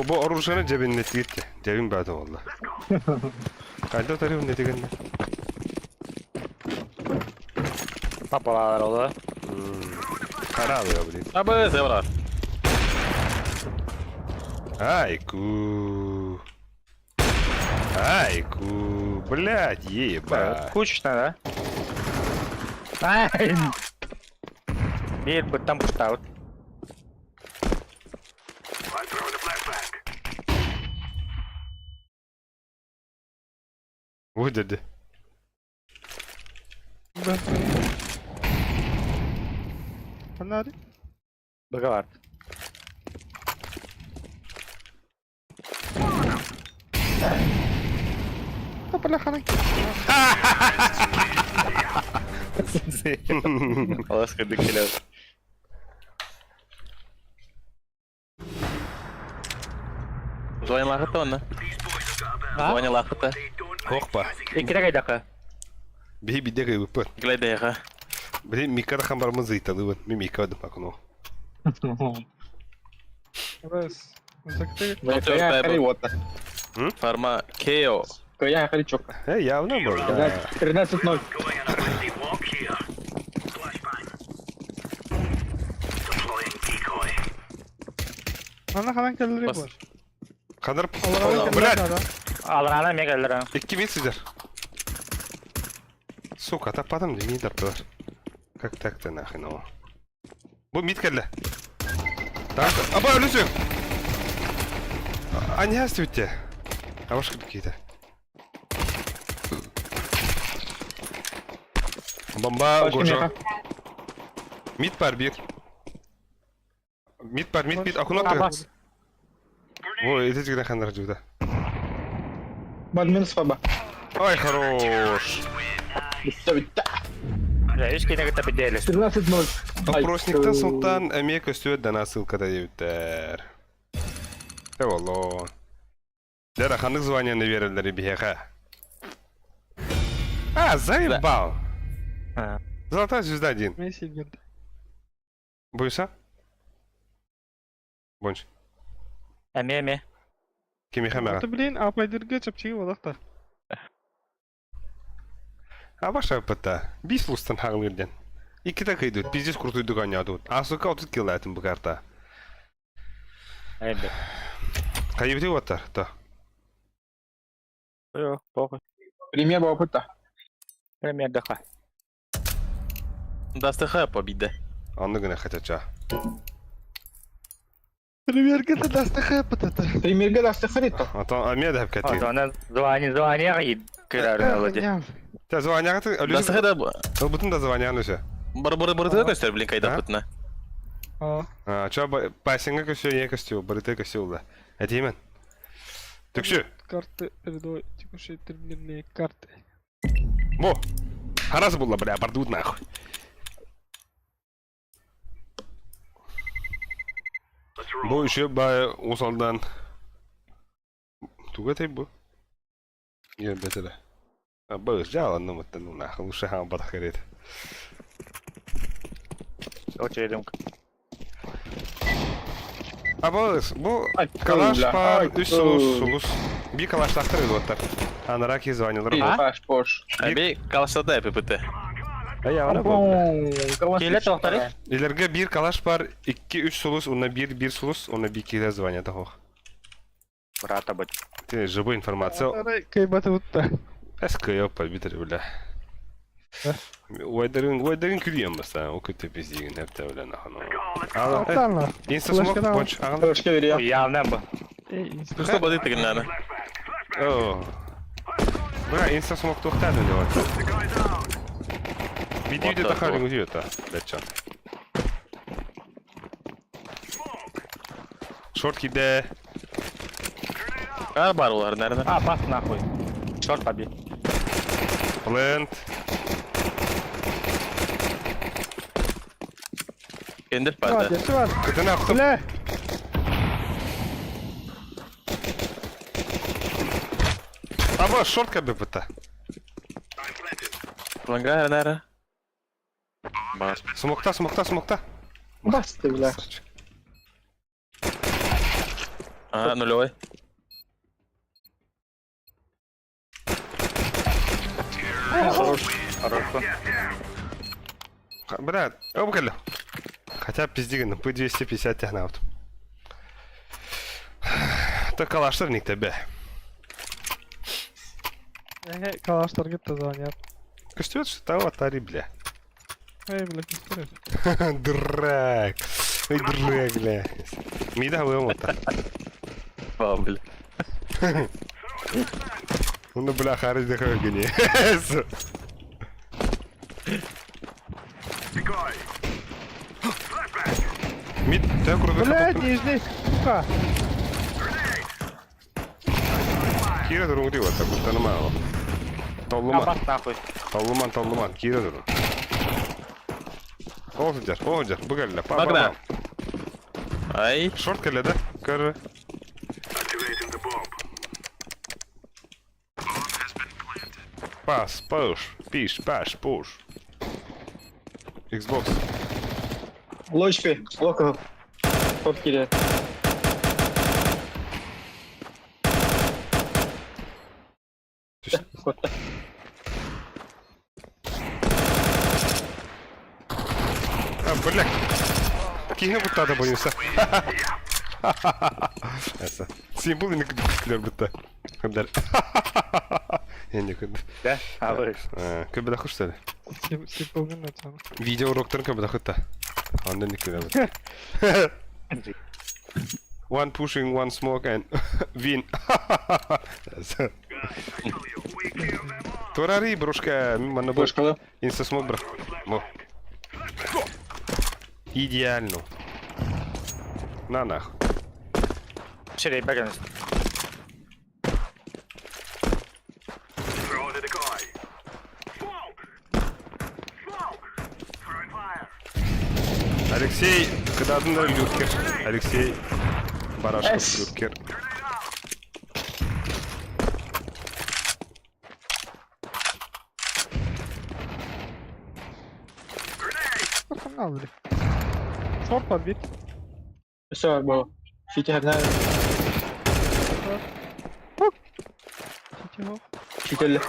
Bu оружиені жебін нетті кетті. Жебін бәді олды. Қайда тарифін не дегенде? Papalar oldu. Қара алıyor блин. Aba sevrar. Айку. Блядь, еба. Кучно, да? Ай! Bir bıttan puştavut. Вот деді. Ben Nerede? Bıgı var. Kapıla kanak. Allah sıkırdık kiler. Звоня лахыта оны. Звоня лахыта. Хокпа. İkide kaydaka. Bihi bidde kayıp pır. Глядеха. Bihi mikada kambar mızıytalı vın. Mi mikada bakın o. Раз. Закрыт. Бля, я хрень вот. Фарма Кео. Я хрень чок. He явно bu. 13-0. Ana kalan kelleri Bas. var. Kadar Allah'a Brad. kelleri Alrana mı geldiler? 2000 sizler. Сука, таппадым да, мені таппалар. Как так-то нахрен о. Бұл мид келді. Так, аба өлісің! А не астывітте. Авашқы бікейді. Бомба гожо. Мид бар бір. Мид бар, мид, акунат тұр. Ой, это жігден қандар жүгді. Бад минус фаба. Ой, хорош. Bitti. Ya hiç kine gitip bir değiliz. 13-0. Опросниктен султан әмек өстөт дана ссылкада ебіттер. Эволо. Дара ханық званияны верілдері бейеға. А, заебал. Ha. Золотая звезда 1. Messi girdi. Buysa? Bonç. Emi. Kimi xəməğə? Atı bilin apaydirge çapçığı olaq da. А ваша пыта. Бис лустан хағылырден. 2 dakika идут. Пиздец крутуйду гонядут. А сука 30 кило этим bu карта. Evet. Кайыбды оттар, то. Yok, похуй. Премьер опыта. Премьер ДХ. Дастыха победа. Анны гына хотяча. Premier gete dastaka patata. Премьер даст харита. Ата амия да O хәпкәти. zaman звание git. Kırarın olacak. Та званяга ты Дастыха да Ул бутын да званяны все. бары көстер блин кайда А? пытна. Aa. А, ча пасинга көсө, не көсө, барыты көсө да. Әтимен. Түкшү. Kartı передо текущие турнирные карты. Во. Харас булла, бля, бардут нахуй. Бу еще бай усалдан. Тугатый бу. Я бетеле. А бу жало, ну вот ну нахуй, лучше хам подхарит. Очередим. А бу Ай, калаш бля, пар ай, үс сулус. Би калаш тахтыр идоттар. Анараки звонил. Паш, пош. Abi kalışta pipete. Ya ona bu. Kile tohtarı. Илерге бир калаш пар, 2-3 сулус, уна бир сулус, уна би киле звонят ахох. Брата быт. Ты живая информация. Aray kıybatı utta. Eski yok biter bile. Вайдерин külüyorum mesela, o kötü pizdiğin hep de öyle nahano. Al, Atanla. insta smoke, punch, al. Трошки веря. Явно bu. Что бады ты гнана? О. Бля, insta smoke тухтады у него. Видео где-то харин где-то, дачан. Шортки де. Kar barlar nerede? А, пас нахуй. Шорт побей. Plant. Kendir Var perde. desi var. Kıtını yaptım. Bile. Ama short kabe pıta. Langar nerede? Bas. Смокта. Басты, бля. Ага, нулевой. Хорош. Бля, обгали. Хотя пиздиган, по 250 тягнавт. Так калаштар ник тебе. Kalaşlar gitti zanyat. Костюет, что того атари, бля. Hey bile küstürür. Драк. Ой, драк, бля. Мида вымота. Бабля. Ну, бля, хариш да хагани. Мид, ты круто. Блядь, нижний. Сука. Кира durun diyor, tak kurtarma o. А, Tavluman, пас нахуй. tavluman. Kira durun. Olacak. Bu geldi. Bak da. Ay. Short geldi. Kır. Пас, пуш, пиш, паш, пуш. Xbox. Лочки, локо. Фоткили. Бля. Киһи буттада боюнса. Эса. Син бул иник күлөр бутта. Кымдар. Энди күн. Да? Алырız. Көбөдө куштар. Сеп болгон атам. Видео уроктарын көбөдө кытта. Андан ник күлөр. One pushing, one smoke and win. Торари, брушка, мана бош. Бошкала. Инста смок, бро. Мо. Идеально. На нах. Şuraya bakınız. Алексей, когда ты на люкер? Алексей, Барашков люкер. Bakın al biri. Short var bir. Все, было. Фити одна. City yok. Фитили.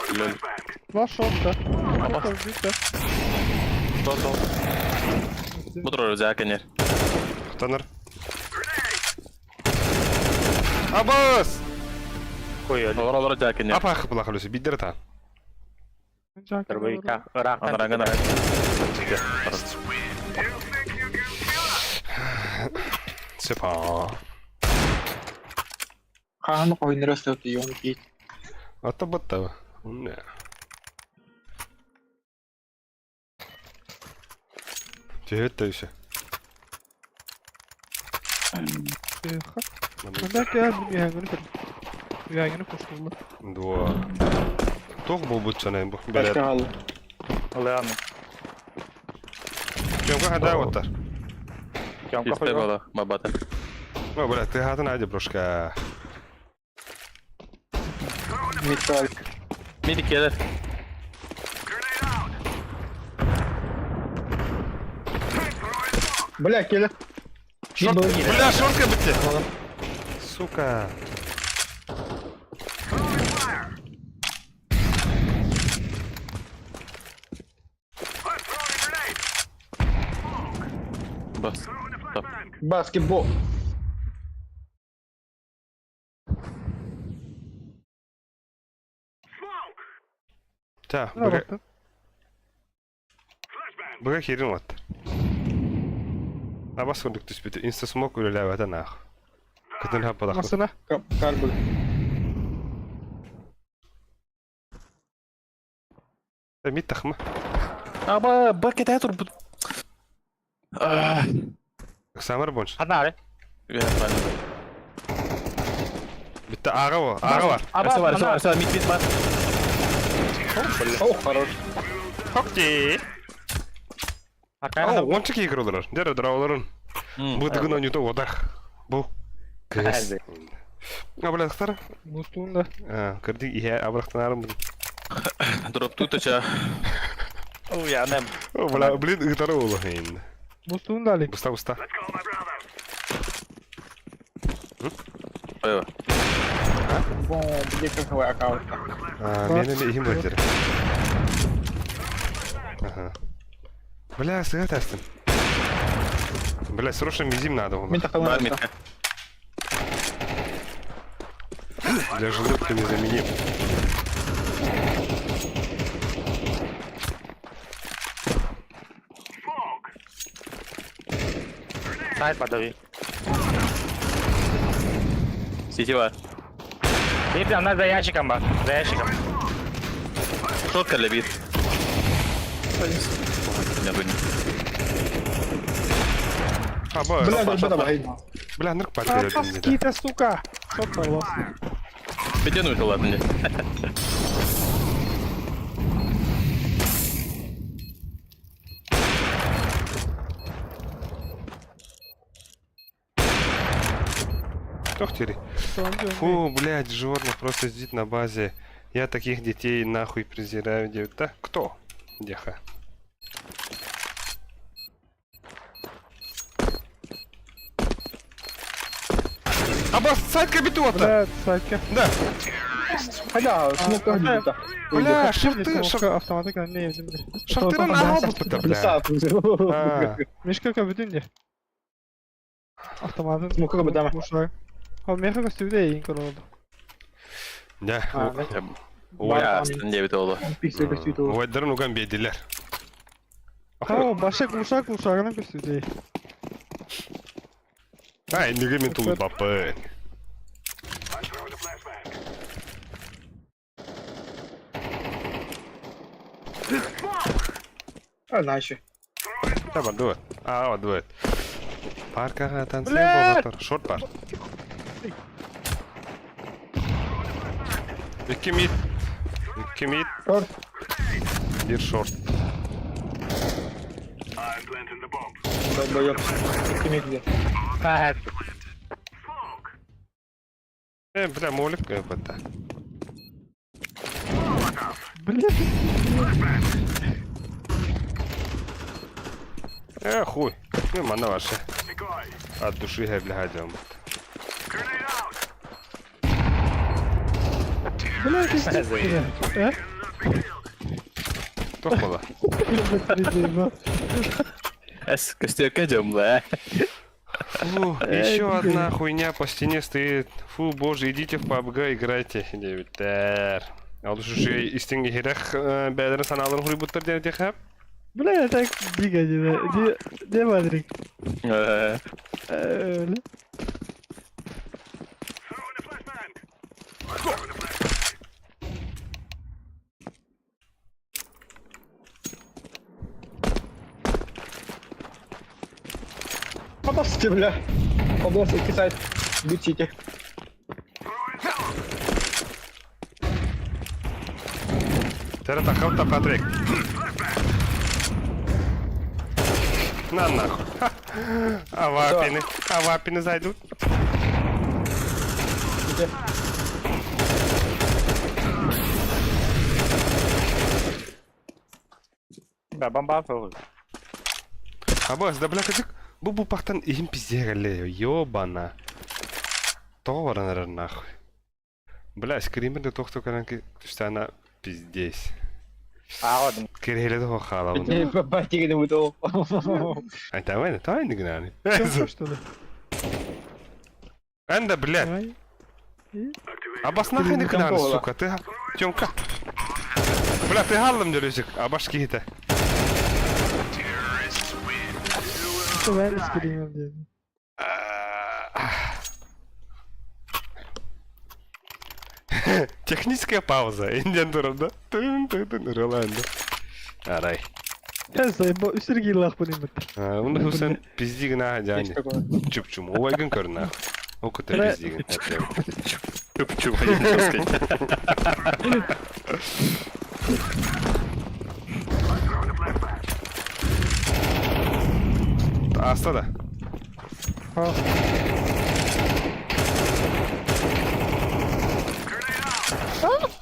Var short da. Short var bir de. Сол. Бутур өзәкенер. Таныр. Абас! Koyuyor. Олар өзәкенер. Апа хып була халысы, биддер та. Kırbayı Irak'tan. Анарагана. Сепа. Хану койны растет, и он пить. Ата бата. Не. Тегет еще. Bak ya bir yangını kır. Bir yangını koşuldu. Два. Тох был бы цена, бу. Белет. Башкал. Alıyorum. Кем ка хада ватар. Кем Исте koyuyor? бала, бабата. Ну, блядь, ты хата найди, брошка. Металл. Миди келер. Бля, келе. Шорт, бля, шортка бітті. Сука. Бас. Стоп. Баскетбол. Та, Ne baktın? бага херин ват. Абас кондук түспүтү. Инста смок үлеләвәтә нах. Кытын хаппадак. Masına. Карбы. Мит тахма. Аба, бакет әтур. Самар бонш. Hadi abi. Битте ага во, ага бар. Арса бар, арса бар, мид бар. О, хорош. Хокти. Arkaya О, ончы кейкер олар. Дер драуларын. Бу дигин ойнуто одах. Бу. Кыз. Hadi. Абылактар. Musluğun da. Кырдик ihe абылактарым. Дроп тут ача. Uyandım. О, бля, блин, ыгтары олу хейн. Musluğun da alayım. Уста, уста. Ойба. Бом, где какой аккаунт? Менен ихим өтер. Ага. Бля, сыга тастым. Бля, срочно мизим надо. Мен Бар тахалан. мидка. Для желудка незаменим. Sahip adavi. Сити бар. Bir tane daha yaşıkan bak. Yaşıkan. Шот кәлі бит. Не были. Аба, Бля, да, давай. бля, нырк Aa, пальцы pas kite suka. Short var bas. Беден выжил, ладно мне. Тох тери. Şu an diyorum. Фу, блядь, животное просто сидит на базе Я таких детей нахуй презираю, девять. Да? Кто? Деха. Аббас, сайт кабитуата! Бля, сайка. Да. Hala, смока где-то. Бля, шифты, Автоматика не едем. шахтыран ага опыта, бля. А, Мишка кабитин де. Автоматын. Смока кабитама. Ушар. Ал меха көстүбүдө эйин көрөдү. да. Ya sen diye bir de oldu. Пиксель көстүйтө. Ойдарын уган бедилер. Ха, башак ушагынан көстүбүдө. Ай, неге мен тулы бапы. Одна еще. Tamam, duet. Aa, duet. Parka tansiyon bolator. Short var. 2 mid. 2 mid. Short. 1 short. Долбоёб. Кимик где? Бля, молик это. Бля. Хуй. Ну, мана ваша. От души хеблядем. Бля, ты. Кто хола? Es gösteriyor cümle. Фу, еще одна хуйня по стене стоит. Фу, боже, идите в PUBG, играйте. Девитер. Ал уже из стенги херах бедрен саналарын хуй буттар дene техап. Бля, так дига де мадрик. Öyle. Попасти, бля. Область, сайт. Бутите. Тера такав тапатрек. На нахуй. А вапины зайдут. Где? Да, бомба был. Аббас, да бля, кадык. Bu paktan ihim pizze geliyor. Yobana. Товарнар нахуй. Бля, скример тохто канки тустана пиздец. Ладно. Кирилл до хала. Ты попасть не буду. А давай не гнали. Чё, что ли? Анда, блядь. Давай. Аббас нахуй не гнали, сука. Ты Тёмка. Бля, ты галлам дөрүсүк. Аббас кийте. Что ben iskileyim diye. Техническая пауза. Индиан турында. Тын Роландо. Арай. Ben sayın üstüne gir lak bunu mı? Унда хусан пиздигна жани. Чупчум. Овайгын көрнө. Окута пиздигин. Çup Аста да. Ha.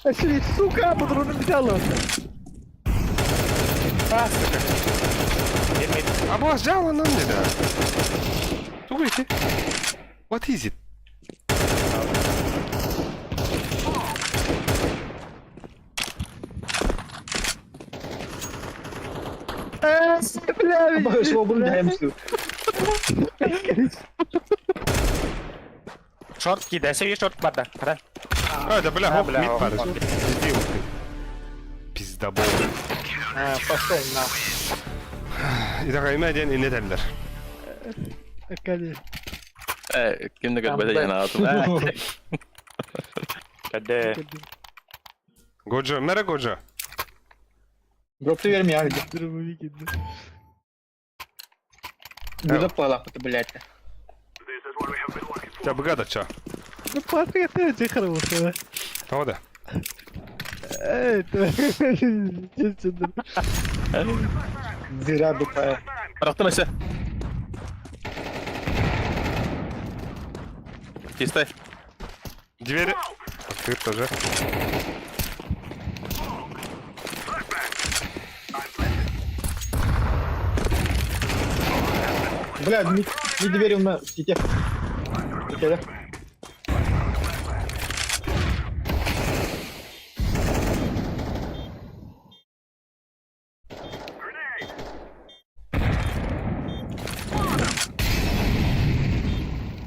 Эшли, сука, патроны взяла. Аббас жала нам не да. Тугайте. What is it? Бля, Боже, свободу даемся. Шорт кидайся, и шорт бада. Кара. Да бля, хоп, бля, мид хоп, пару. хоп. Пиздил ты. Пиздабол. Пошел на. И такая имея не тендер. Акали. Kimde galiba yanağım. Каде. Годжо, мера Годжо. Дропты верми, где? Дробовик иди. Буду пала, блядь. Тебя богато чё? Ну, патрик, ты очень хороший, да? О, да. Это... Честно. Зря дупая. Bıraktım ese. Чистай. Двери. Открыт тоже. Бля, не доверил на сети. Окей, да?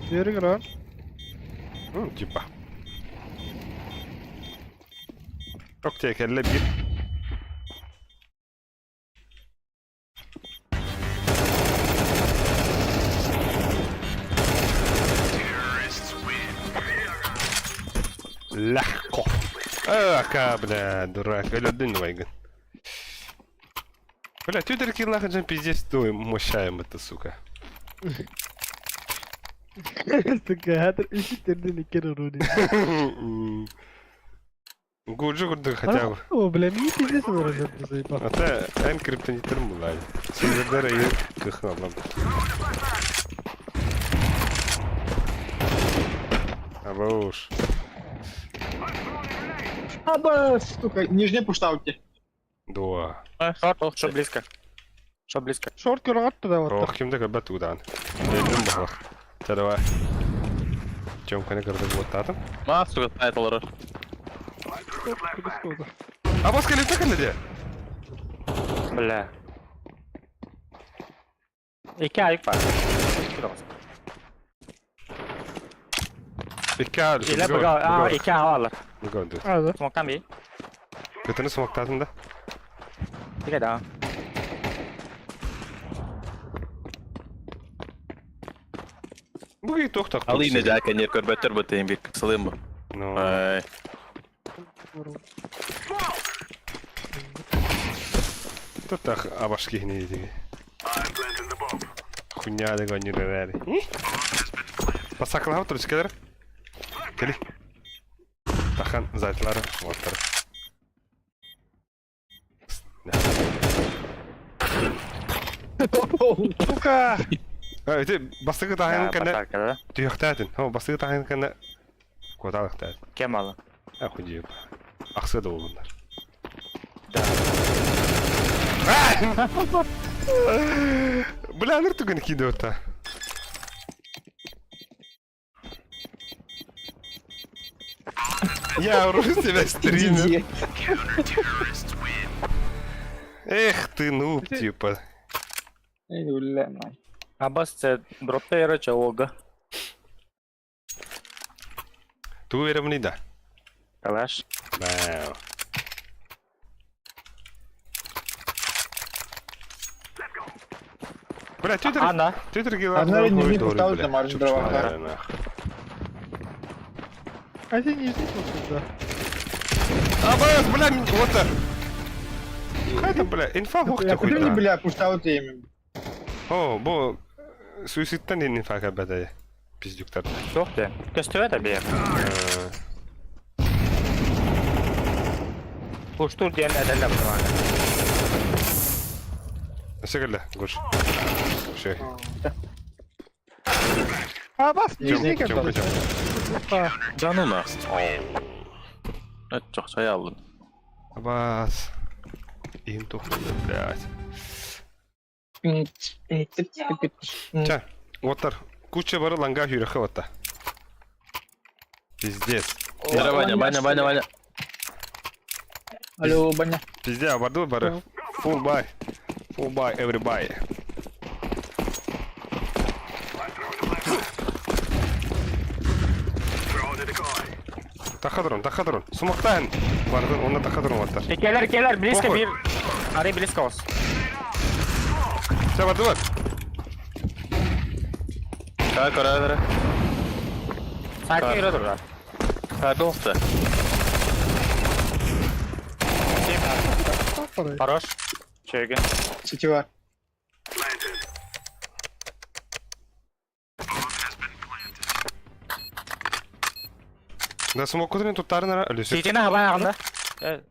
Diğeri gir lan. Типа. Çok tekerle bir. Легко. Бля, дурак, один вайган. Бля, ты такие лахаджан пиздец, ты мощаем это, сука. Sıkı hatta işittirdin iki runi. Гуджу гуджу хотя бы. O bile mi pizdes mi orada bize bak. Ата en криптонитер булай. Сильвердер и кахналам. Абауш. Аба, сука, нижняя пуштауки. Дуа. Short, Что близко? Что близко? Short gör attı da var. Ох, kimde kadar udan. Geldim bak. Tadava. Чем kana kadar вот татам. Ma suga taytları. А бас келе такан де. Бля. İki ayık var. İkal. İle bıga. Aa iki havalı. Bıga dur. Hadi. Smoke'tan bir. Kötünü smoke'tadın da. Bir daha. Bu iyi tok tak. Al yine de kanyer körbetler batayım bir kısalayım mı? No. Ay. Тут так абашки не иди. Хуйня да гоню рери. Пасаклау турчкалар. Кели. Тахан зайтлары моттар. Сука. Эти бастыгы тахын кана Batarkada. түйөктәтин. Хо бастыгы тахын кана коталыктат. Kim alın? Ахуй. Аксы да болдулар. Бля, ныртуган кидота. Я вру себя стример. Эх ты, нуб, типа. Эй, бля, май. Abbas це дропта yarıca olga. Ту верим да. Калаш. Вау. Бля, Ана. Твиттер гила. Одна не пыталась на маржин дрова. А sen yüzük olsun da. Абас, бля, вот так. Какая-то, бля, инфа Я вухта купил, хуйта. бля, пуштауки ими. О, бо суицидтан инфа кабада. Пиздюктар. Yok de. Göstere de bir. Kuştur diyen ederler bunu hala. Сыграли, Гош. Şey. Ha bas Тёмка, yüzük Тёмка, yapalım. Тёмка. Canına. Evet çok şey aldın. Абас. Им тухнули, блядь. Ча, оттар. Куча бары ланга хюрехе отта. Пиздец. Yere banya. Алло, баня. Пиздец, абарду бары. Full buy. Full buy, every buy. Тахадрон. Сумактан. Барды, онна тахадрон оттар. Keler близко Похуй. bir. Araya близко olsun. Все, барды бар. Kaya kararları. Sakin yürü dur lan. Kaya olsa. Bak parayı. Хорош. Çögün. Сетева. Да смокудрин туттарына үлесек. CT'ne haber yakında. Evet.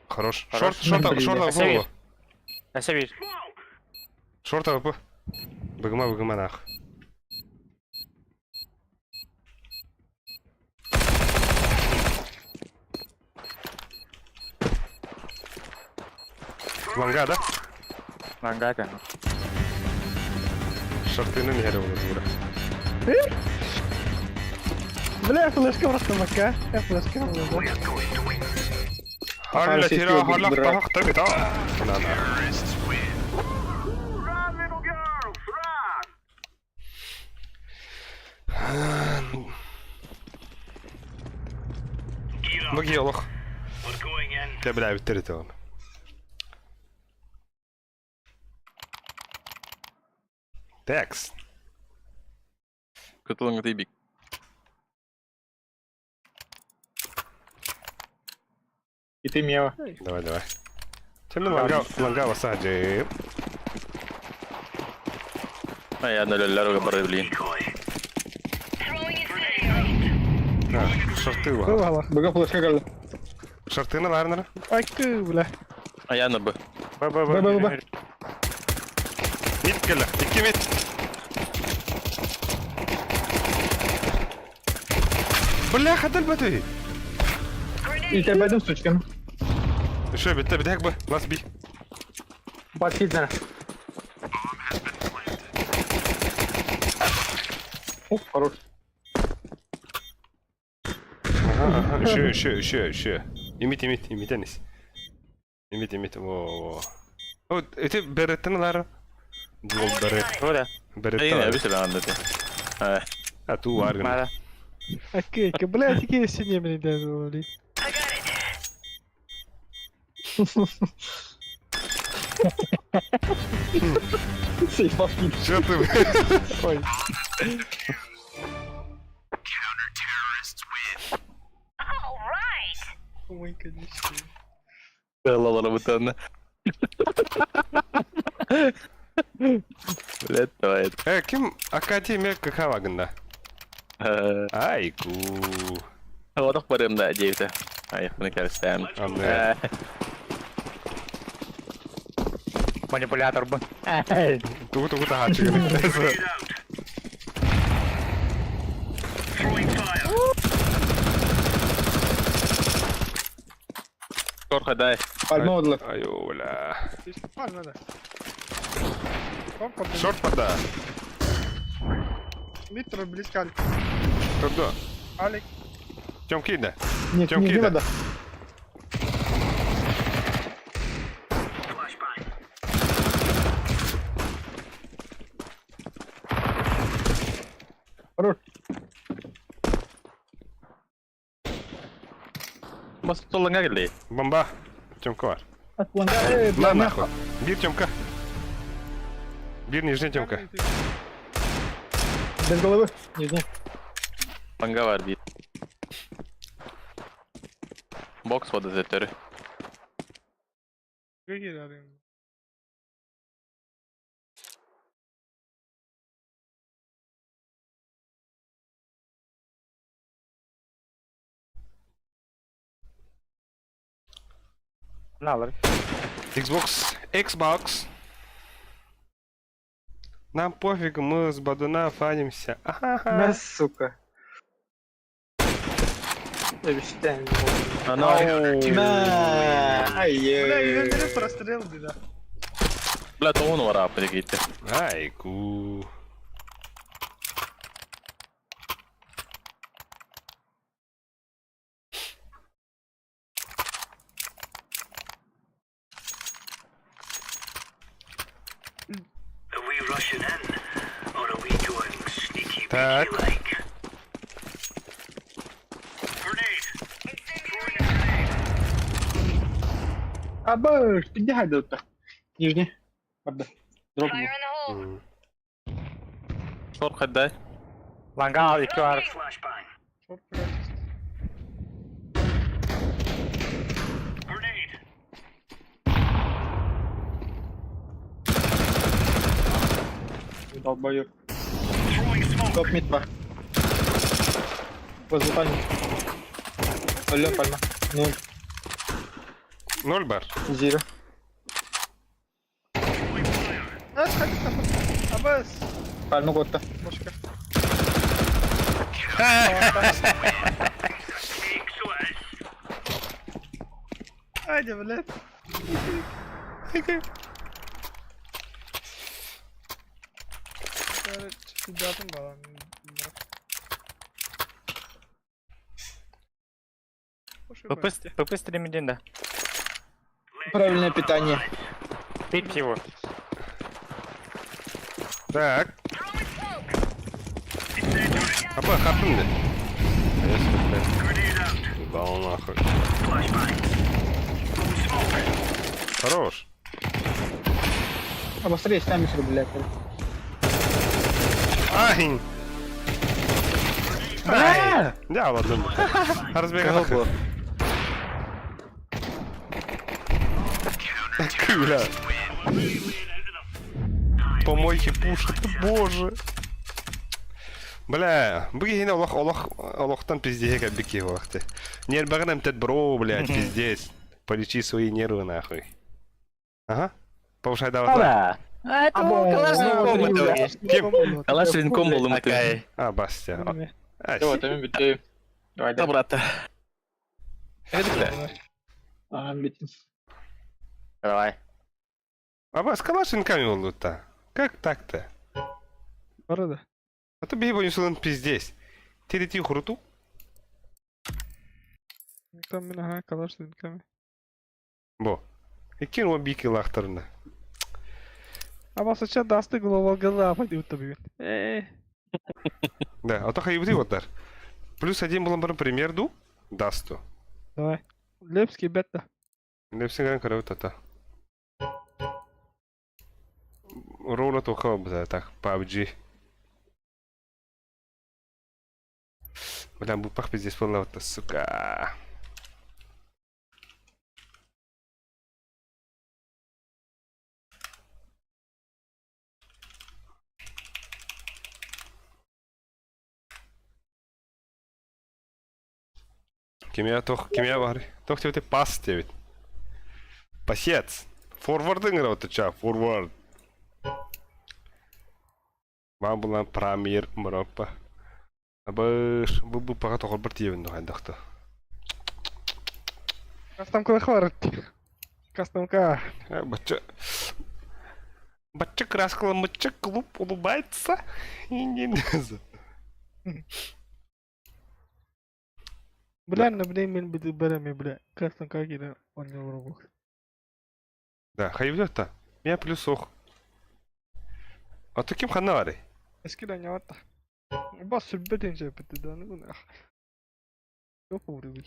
Хорош. Хорош. Шорта, Эсэ во. Эсэ bir. Шорта ВП. Быгыма нах. Ланга, да? Langga. شرطين نهرب ولا بلا فلاش كاميرا مكة فلاش كاميرا هلا ترى هلا اختبت لا لا بقي يلا تبع بالتليفون تاكس Ketulung tibik. Itu Mia. давай كم لنقا وصح جيب Ay, ano lalaro ka pa rin. شرطي هو واحد هو Baga flash kagala. شرطينا العرنا أكو بلا Ay, ano ba? Ba. 100 كله 2 متر بالله خد البتوي Ita badum switch kan. شوي بدي هيك بس بي Bat hit na. Oh, хорош. شو يميت انس يميت او انت بريتنا دار دول بريت Udah. Ay, بريت habis lang ano din. تو وارغن Mana? أكيد بلا تكي السنية من دولي Say fucking. شو طيب Oh my goodness. Wala wala betul na. Ulit to. ايه كم اكاديمي كاوا قلنا ايكو Watak pa rin na James. Ay, nagkalistan. Manipulator ba? تو تحت شو Score ka dahil. Palma والله. ايوه ولا قال ماذا؟ فقط شورت بدا متر بالإسكال تردو عليك كم كده Нет, Чем не кида? надо. Хорош. Mas tulong nga gali. بمبا كم كوار Отклоняй. لا ناخذ بير تمكه بير نيجي تمكه Без головы. Не знаю. Mangga var bir. Box var da zetleri. Какие дары? Nalar. Xbox нам пофиг, мы с Бадуна фанимся. Да, сука. Обещаем. Ano? На. Ай, Бля, я не прострел, да. Wala to ko wala pa dikit. Айку. Are we rushing in, or are we going sneaky Так. peeky like? Grenade! Абаш, піднягай до так. Нижнє. Правда. Дробно. Score ka dahil. Langga al 2 var. Flashbang. Çok güzel. Grenade! Долбоёб. Throwing smoke! Топ мид бар. Возле пальмы. Алло, пальма. 0. 0 бар. 0. Aç hadi kapat. Abbas. Пальма готта. Başka. Take so it is. Hadi bile. Сидятым балам. ПП стримидин, да. Правильное питание. Пить его. Так. Апа, хапнул ли? Ебал нахуй. Хорош. Обострее сами сюда, блядь. Ай! Ай! Да, ладно. Разбегай. Бля. Помойки пушат, боже. Бля, быги хина Аллахтан пиздец, как бики вахты. Нербагнам тет бро, блядь, пиздец. Полечи свои нервы нахуй. Ага. Повышай давай. Да. А это Калашником это. Кем? Калашником был мы. А, Бастя. А, Давай, там битый. Давай, Да, давай. брата. Битый. Давай. А бас калашниками лута. Как так-то? Барада. А то бей его не пиздец. Терети хруту. Там меня калаш динками. Бо. И кинул бики лахтарна. А вас сейчас даст ты голову глаза пойдет тобі. Да, а то хайбри вот дар. Плюс один был пример ду. Дасту. Давай. Лепский бета. Не все гран корот это. Рола только бля так PUBG. Бля, бупах пиздец полновато, сука. Кемия var. Тох тебе пас тебе. Пасец. Форвардың рауты ча, форвард. Вам была прамир мропа. Абыш, бұл паға тоқыр бір тиевін дұғайдақты. Кастамка хварит. Кастамка. Бача краскала мыча, клуб улыбается. И не неза. Бля, на бля, мен биді бәрәме, бля. Кастамка кері он не вұру. Да, хайвлёта. Меня плюс ох. А то кем ханари? Eskiden yavatta. Bas sülbeten şey bitti de ne bu ne? Yok vuruyor.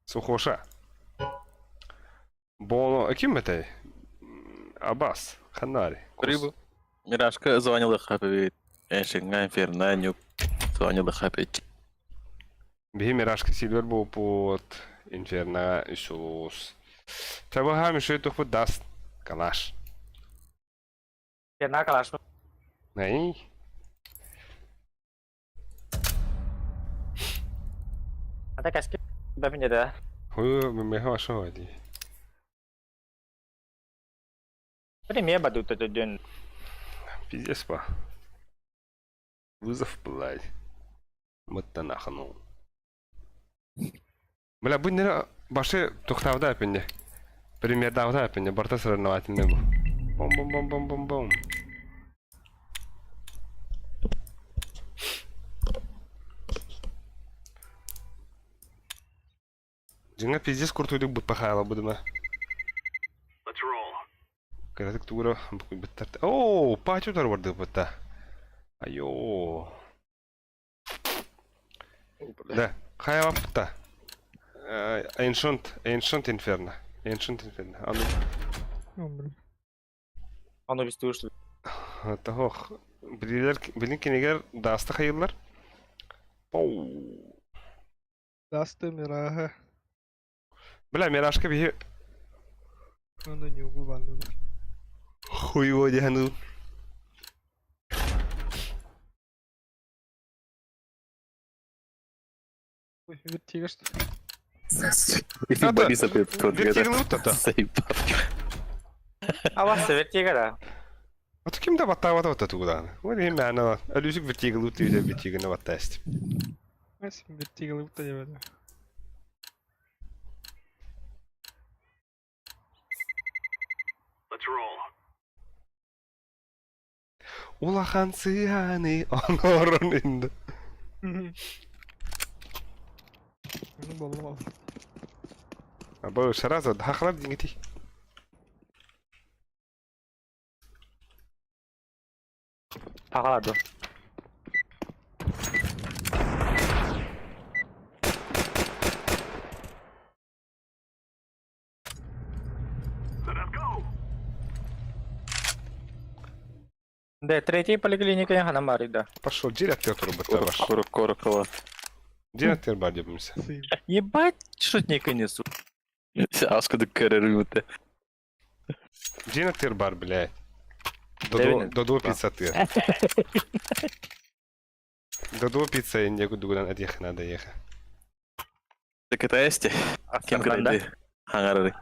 Сухоша. Боно, а кем это? Абас, ханари. Рыбу. Мирашка звонила хапи. Эшинга инферна нюк. Звонила хапи. Бихи мирашка сильвер был под инферна Иисус. Треба хами что это хоть даст. Калаш. Jedna kalaš. Nej. Ada kaski. Babin ada. Хуй, мы хорошо вроде. Ini mie badu tu dun. Пиздец па. Вызов, блядь. Мытта нахну. Бля, будь не баши тухтавда пенде. Пример давда пенде, борта соревновательный был. Бом-бом-бом-бом-бом-бом. Джинга пиздец куртуйдук бы пахала будема. Let's roll. Когда ты тура букуй биттерт. О, пачутар варды битта. Айо. Да, хая вапта. Ancient Inferno. Ancient Inferno. Ану. Onu biz tuyuştuk. Того. Bilin kinegер даста хайылар. Оу. Dastı miraha. Бля, мирашка бихи. Onu ne bu bandı. Хуй води хану. Вертигаш. Если Борис опять Вертигнут это. Ama severtiye kadar. А то кем да ватава да туда. Вот и мяна. Алюсик вертигнут и вертигна ватест. Nasıl vertigalı bu da yemedim. Let's roll. Улахан сыяны онорун инде. Болмал. Абы шараза хахлар диңити. Пагалады. Да, третьей поликлиникой ханамари, да. Пошел директор турбата ваш. Корокова. Директор бар дебимся. Ебать, шутника несу. Аскады кәрірімді. Директор бар, блядь. Дэвин. Додо пицца ты. Додо пицца и некуда гудан отъехать надо ехать. Так это есте? Кем Амстердамда. кірді? Хаңарары.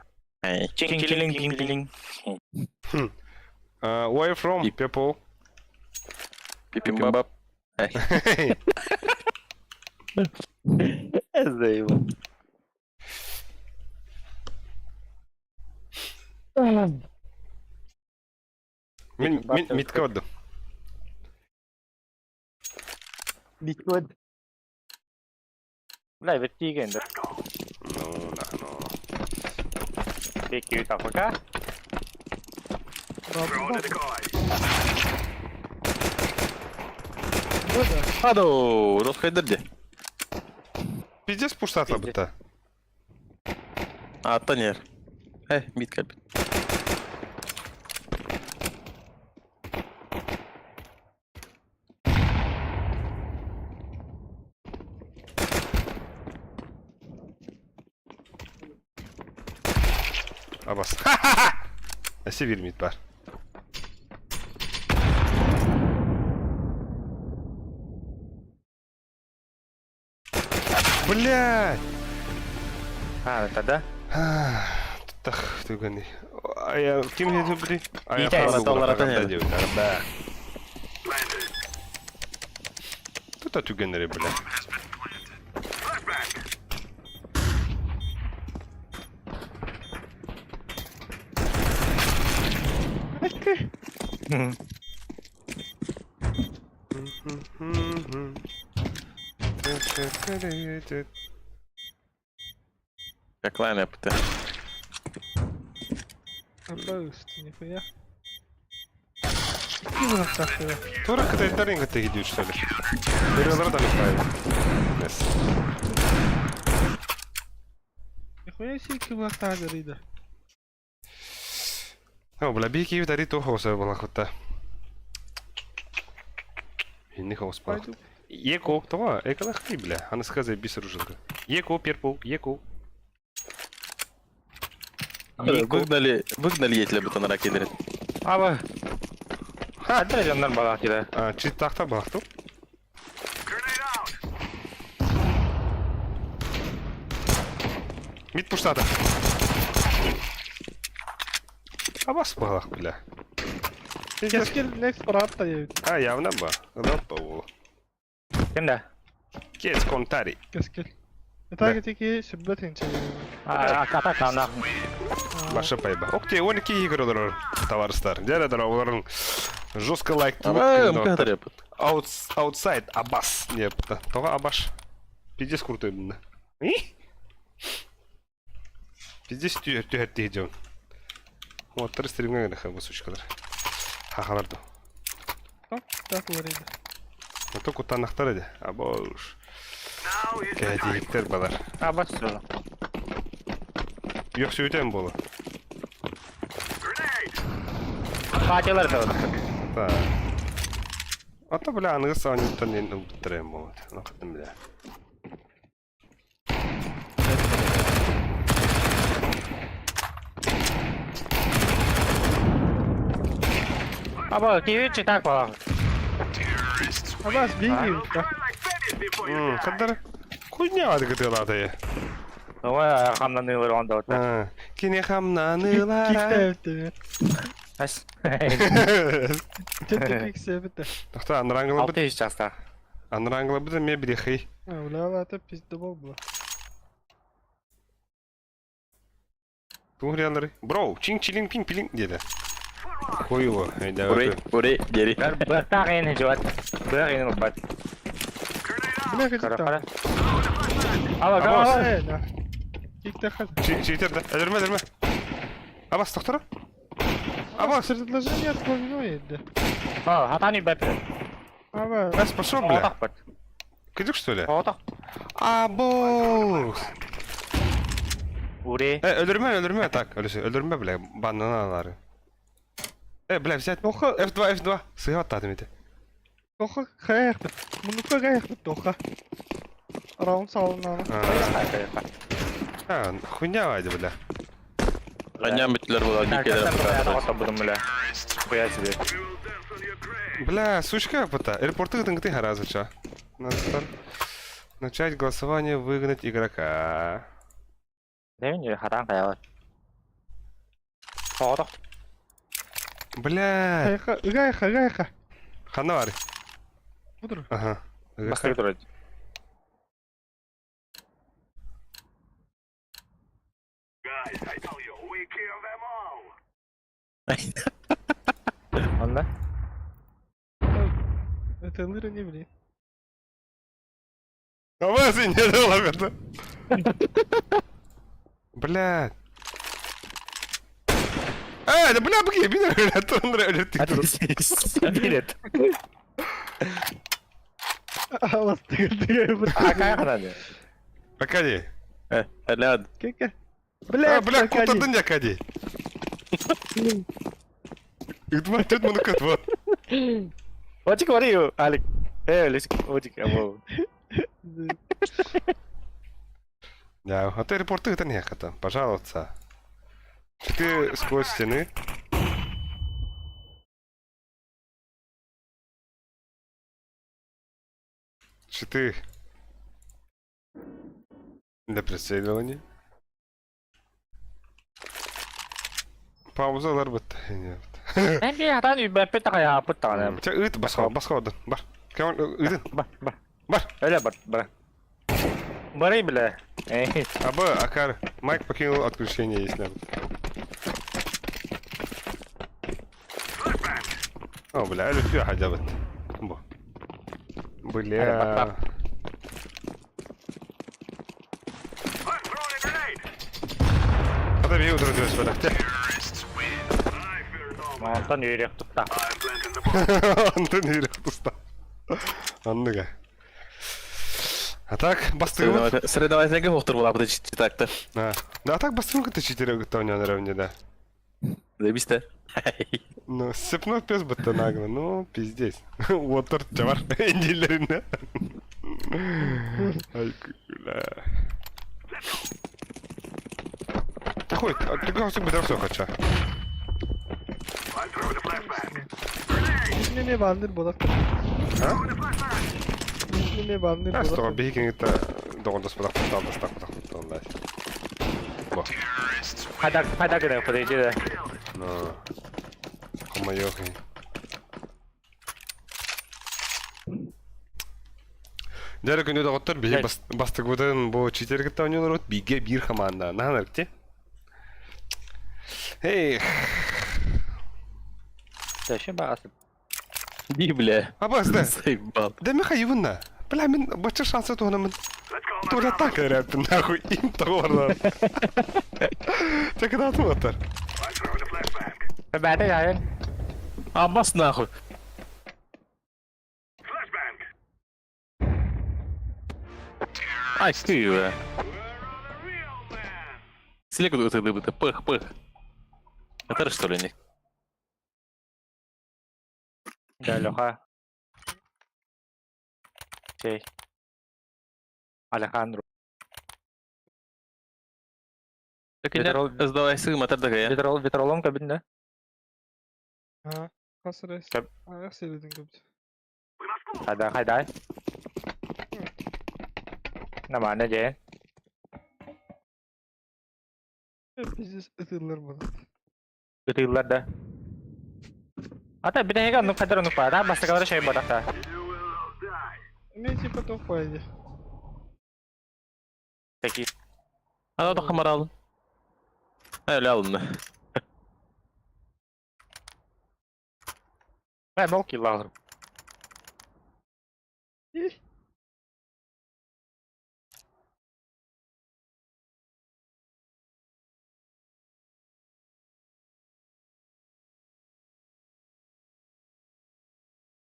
Чилинг-чилинг-чилинг. Where from, people? Пипимбап. Заебал. Митка отду. Bitcoin. Lại vật chi kìa. Ну, нахну. Để cứu tao có cá. Адо, розхайдырде. Пиздец пуштатла быта. Аттанер. Мит кәлбет. Абас. Север мит бар. Блядь! Это да? Так, ты гони. А я кем я люблю? А я Витя, фразу Доллар буду отоняли. когда делать, да. Тут ты генери, бля. Как лайн эпте. Обоюсь, нихуя. Кивно так я. Тура когда даринга ты идешь, что ли? Переворотали правильно. Нихуя себе кивно так рида. О, бля, бики дари то хоса была хота. И не хос пах. Еко, това, екала хай, бля. Она сказа бисер ужинка. Еко, перпул, еко. Выгнали етля бутан ракидерет. Aba. Ha, televizyondan bağlı ki de. Чит тахта бахту. Мид пуштата. Абас балах, бля. Кескил next паратта я. Явно ба. Рапа ол. Kimde? Кец контари. Кескил. Это тики шиббет инче. Atak kandan. Баша пайба. Окей, он ки игры товарстар. Дядя оларын жестко лайк. Мкатар епт. Outside Абас. Нет, това Абаш. Пиздец крутой, да. Пиздец тюхетти идем. Вот, 300 ремня нахай сучкалар. Хахаларду. Так варида. Но только та нахтаради. Абош. Кәдиктер балар. Abas söyle. Yok söyleyeceğim bolu. Fatihler de var. Та. Ата бля, аныс анютан ен ұлттырайым болады. Нақыттым бля. Aba, kiwi çıtak var. Абас биги. Қаддар. Хуйня ады кытылады я. Ой, arkamdan neyler onda orta. Кене хамнанылара. Кикте. As. Кикте бите. Тахта анрангла бит. 600 жаста. Анрангла бит ме брехи. Улавата пизда болбу. Туғриялары. Бро, чинь чилин пин пилин деді. Кой его, айда. Ури, гери. Быхта кайын жуат. Быхта кайын бат. Бля, Кара качет кара. там. Ала Абас. кара. Кикте хат. Читерді, әлірме. Абас, тоқтыры? Абас. Предложение отклонено еді. О, хатани бэпэ. Аба. Бәс, пошел, бля. Отак бат. Кедік, что ли? Отак. Абос. Ури. Өлірме, так, өлірме, бля, бананалары. Бля, взять. Тоха, F2. Сыйға аттадым еді. тоха қаяқ бит. Мұныққа қаяқ бит, тоха. Раунд салынаны. Хуйня вайды, бля. Ганям битлер була, дикелер Отак будем, бля. Хуя себе. Бля, сучка, пота. Аэропорты ты хараза, ча. Начать голосование, выгнать игрока. Девин хатан кая. Отак. Бля. Қаяқа. Ханавари. Бұдыр. Ага. Басты турат. Guys, I tell you, we kill them all. Онда. Это лыра не блин. Абас, не дала это. Бля. Да бля, бги, бина, Билет. Алас тыгай бит. Кая хатан. Акади. Ляд. Кеке. Бля, Бля, кутадың я Акади. Үтмә төт моны көт вот. Очик варию, Алик. Лисик, очик, амо. Да, а ты аэропорты это не хата, пожалуйста. Ты сквозь стены. Ты для преследования. Паузалар бит. Мен би хатан бэпэ кая путтаган. Ча ыт басқа одан. Бар. Кем ыдын. Бар. Öyle бар. Барай, бля. Абы, Акар, Майк покинул отключение, если надо. О, бля, әлі фия хадябыт. Бо. Бля. I'm throwing a grenade. Хада бей удырдырыз бәләкте. I fear no man. Монтан үйрек тутта. I'm planting the bomb. Антон үйрек тұста. Анныға. А так, бастырым. Соревновательный мухтар була буде так-то. Да, а так бастырым кіті читері гыттауня на равне, да. Заебись-то. Ну, сыпнув пес бітті нагло, ну, пиздец. Отыр, чавар, әндейлеріне. Ай, бля. Такой, ты говорил, бы все хочу. I'm throwing a flashbang. Ne bandır bolak. Ne bandır Я стого bolak. бейкинг это доғындас бұдақ бұдақ бұдақ. Бо. Хайда кыдай подойди. Ну. Хомайохи. Дәрі күнде доғыттар бей бастық бұдан бұл читергітті ойнелер өт бейге бір хаманда. Нағын әрікте? Эй. Зачем багасы? Ди, бля. Абас, да. Заебал. Дәмі хайывынна. Бля, мен бачы шансы туғына мен. Let's call Туғына так әрәппін, нахуй. Им тоғырдан. Чекіда атым оттар. I'm throwing a flashbang. Бәді яйын. Аббас нахуй. Flashbang. Ай, ты, бля. We're a real man. Селек это дыбыты. Пых. Это что ли не? Да, Леха. Чей. Алехандро. Такелер, сдавайся, мотор такая. Ветролом кабинде. Ha, kasır es. Tabii. Ayak seyredin kapıda. Hayda. Ne var ne diye? Biz ıtırlar bana. Yıllar da. Hatta bir de hemen kadar onu para. Basta kadar şey bana. You will die. Ne tip atok paydı? Peki. Hadi o da kamera alın. Öyle alın da. Ben bol kill alırım.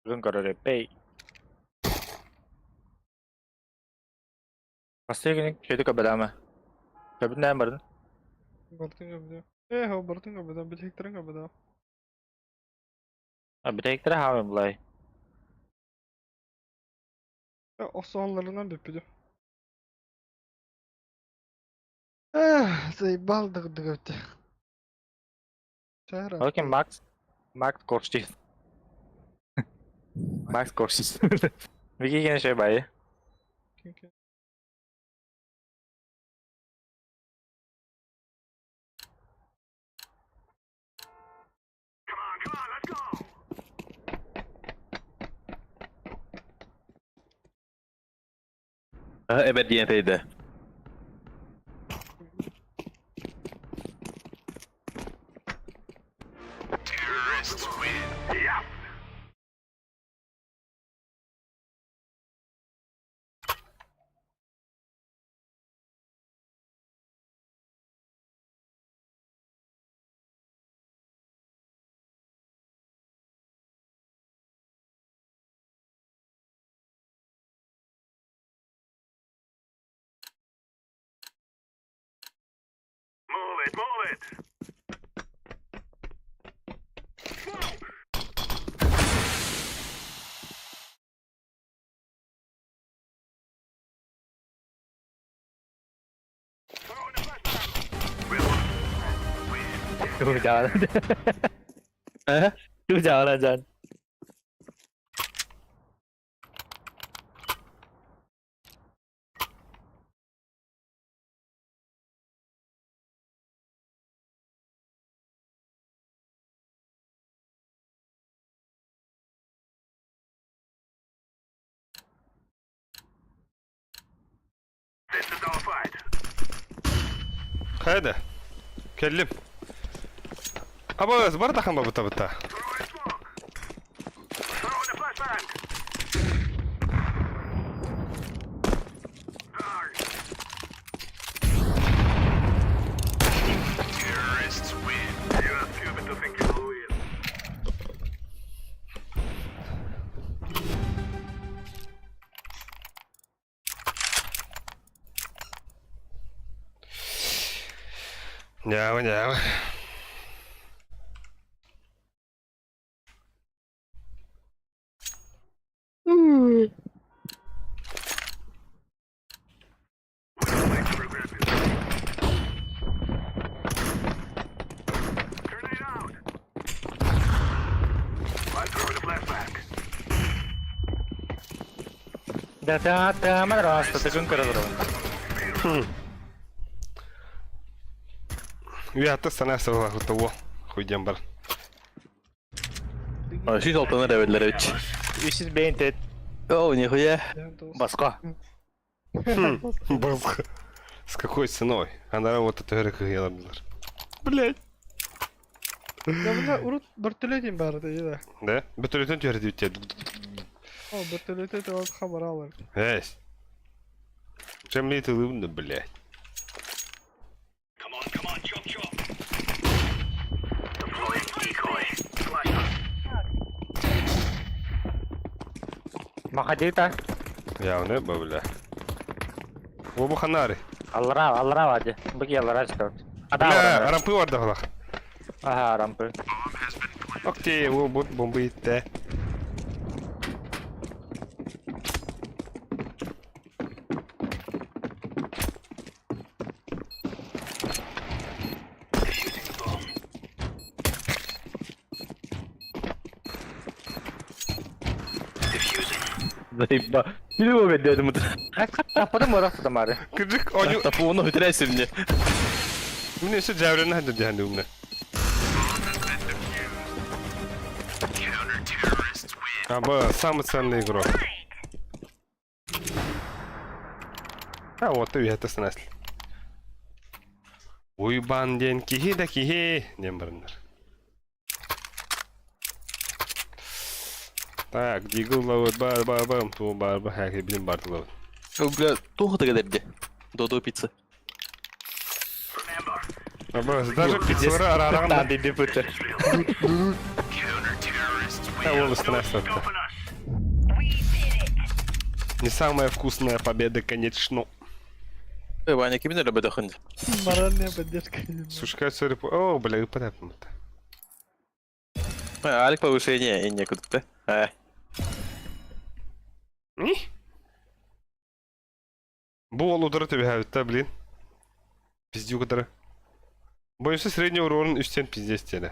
Đừng có rồi bê. Pasti gini şeyde kabada ama. Kabin ne var? Бартын кабда. Хо бартын кабда, билектирин кабда. Bir tek tane havim bulay. Осоолларынан беппиди. Заебал дыгдыгыпты. Шара. Okey Max koştu. Max koştu. Bir gene şey bayı. Ebediyeteydi. Move it! Dur jangan. Dur jangan Jan. This is our fight. Haydi. Kellim. Aba barda hamba bıta bıta. Throw in smoke. Throw in the flashbang. Terrorists win. You are stupid to think you'll win. Nyawa nyawa. We'll make the regret this. Grenade out. I throw in the flashbang. Datang mana rasa tegun karo karo. Uyattı sana sabah hutuvo. Koyacağım bal. Şu saltanı revelere hiç. 300 beinted. О, нихуя. Басқа. Баска. С какой ценой? Она вот это говорила. Блять. Ya bunlar urut börtüleydim bari de ya. Да? Bütün töredi bitti. O börtüleydi de o haber alır. Эй. Чем мне это лыбно, блять? Come on, chop chop. Deploying decoy. Flashbang. Makadita. Ya ne bu bля? O bu xanari. Allara aja. Bagi allara çıkart. Ada Bля, orang. arampı var da hala. Aha rampı. Okey, o bu bomba gitti. Заебал. Не могу делать ему. Tapadım orası da mari. Kırık onu. Tapu onu bitiresin мне. Bu neyse cevreni hadi cehennemle. Або самый ценный игрок. А вот и это снесли. Уйбан ден кихи да кихи. Дем барындар. Так, Дигл ловит, бар, то бар, хэки, блин, бар ловит. Бля, тухо-то гадерде. Додо пицца. Даже пиццера арараган. Там биби путер. Он остановился. Не самая вкусная победа, конечно. Ваня, кем не любит охотить? Моральная поддержка. Слушай, кажется, о, бля, и понятно. Алик повышение и некуда. Бұл удары тебе хәвітті, блин. Пиздюк удары. Бойынша средний урон үстен пиздес теді.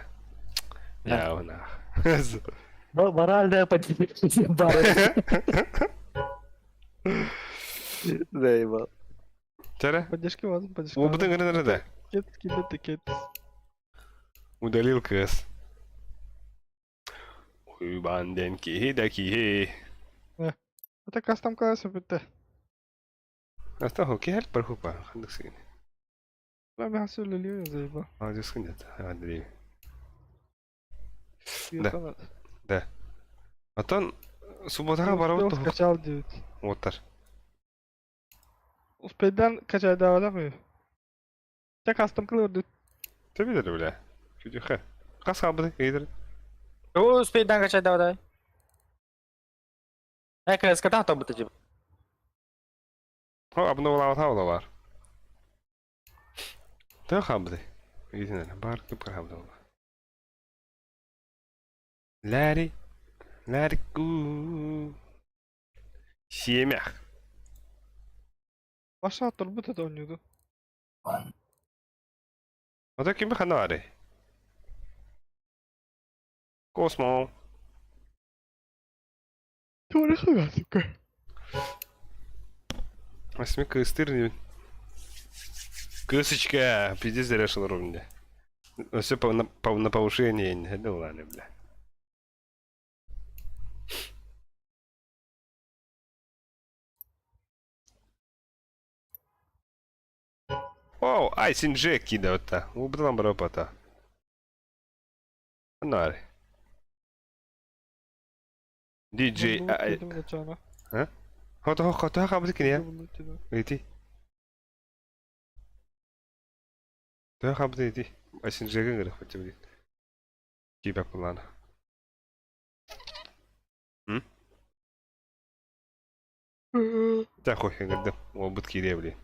Я ona. Моральная поддержка. Заебал. Тәрі? Поддержки важно, поддержки. О, бұдың ғыры нұрыда. Кет. Удалил кыз. Уйбанден кихи да кихи. Это кастом класс, бітті. Астаху кихәл бір хупа. Қандық сүйін. Ben bir hasıl ölüyor ya zayıfa. Ağzı sıkın yat. Hadi. Yırtana. Да. Атан субботаға барып Успел скачал 9. Оттар. Успейден качай давada mı? Tek custom kılırdı. Tabii de öyle. Çocuk ha. Kas kaldı. İyidir. О, спейдан качать давай. КС катал там будто типа. Ha, abone olamaz var. Daha kaldı. İyidir. Bar kıp kaldı. Larry. Larry ku. Семях. Başa attır bu da oynuyordu. O da kimi kanarı? Kosmo. Tuvalet хватит. Асми кыстыр. Кысочка. Пиздец зарешил ровно. Все на повышение. Да ладно, бля. Оу, Айсин Джек кидает-то. Убрал бропата. Нари. Диджей. Ha? Kota kabul kini ya. Iti. Daha kabul iti. Aysin Jek'e göre хотя бы. Gibi kullanı. Hı? Да хуй, я говорю, убытки ревли.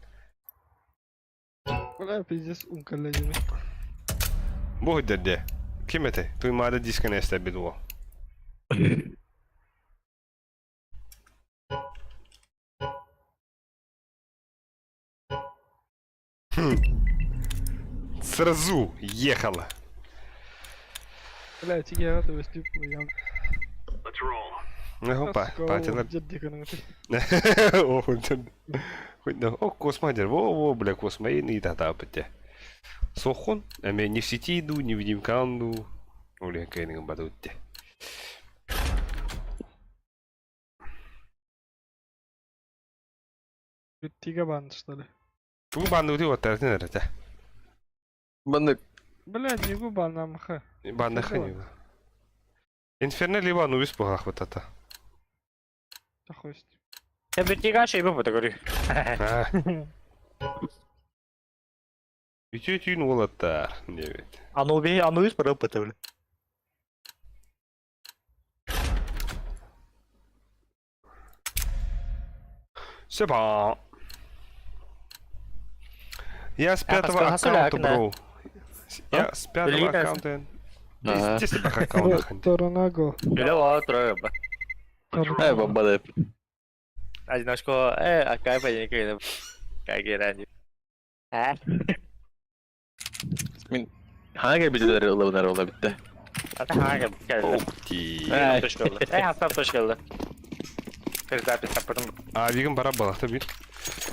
Bana pizdes un kallecimi. Bu hüddede. Kim ete? Duymada diskine estebil o. Сразу ехала. Блять, я это вести я. Let's roll. Опа, патинер. Ciddi kanıtı. Ох, хоть да. О, космодер. Во, бля, космо и не тогда опять. Сохон, а меня не в сети иду, не в димканду. Бля, кайнга бадутте. Bittiğe banmışları. Ту банду ты вот так не это. Баннык. Блять, не губа нам ха. Банда ханю. Инферно либо ну без похах вот это. Такой есть. Я бы тига şey bu da görüyor. Ha. Bütün olatlar. Evet. Anubis para pata bile. C'est bon. Я с parce пятого que Hassel аккаунта, Акна. бро. Я с пятого Лидер. аккаунта. Ага. Здесь тебя аккаунт. Toronago. Öyle var oturuyor bak. Бомба. Одиночку, акай пойдем кайда. Кайги ранее. Min hangi bilgileri olabilir bitti? Hatta hangi geldi? Окей. Hoş geldi. Hastam hoş geldi. Kız da bir sapırdım. Abigim para balıkta bir.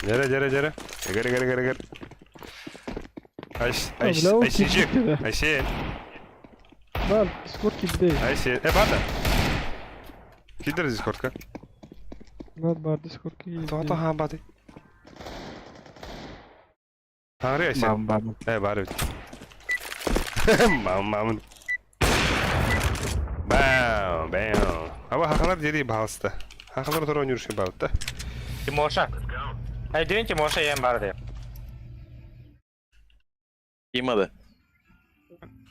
Gere. Gere. Ayşecek. Ayşe. Lan Discord gitti. Ayşe. Bada. Gider Discord'a. Lan bar Discord gitti. Tohto ha bada. Tanrı Ayşe. Bam. Bari. Mam. Bam. Aba hakalar deri bağısta. Hakalar oturan yürüyüşü bağıtta. Тимоша. Ай, дүйін Тимоша ең бар деп. Kim adı?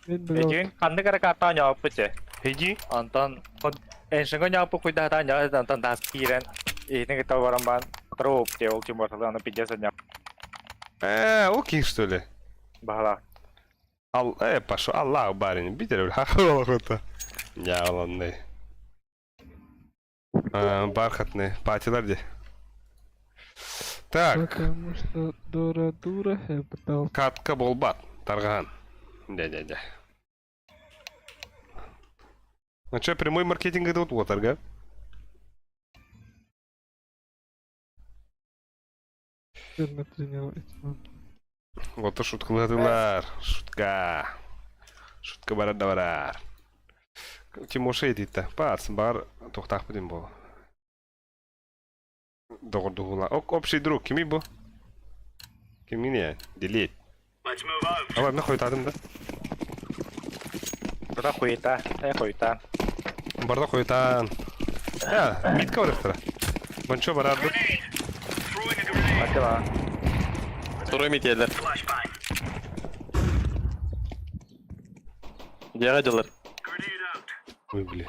Ben böyle Дүйін қанды кәрі карта nyawып бітсе. Heci? Антон, эншіңгі nyawып құйда хата nyawып, Антон тас кирен. Итің кітау барам бан. Труп те ол Тимошалы, аны пидеса nyawып. O kim что ли? Бағала. Пошел, Аллах барин, битер хакал охота. Я ладно. Бархатный, патилар де. Так, потому что дура я пытался. катка болбат, тарган. Дядя. Ну что, прямой маркетинг это вот торга? Тренировать. Вот то шуткалар, шутка барадавар. Тимоша едита, пац бар, тохтах будем бол. Догордугула. Общий друг, кими бу? Кими не? Делет. Let's move out. Ава, мен койтадым да. Бұда құйта, құйта. Барда койтан. Митка барыктыра. Бончо барады. Throwing a grenade. Атыла. Второй метелер. Flashbang. Diğer diyorlar. Grenade out. Ой, бля.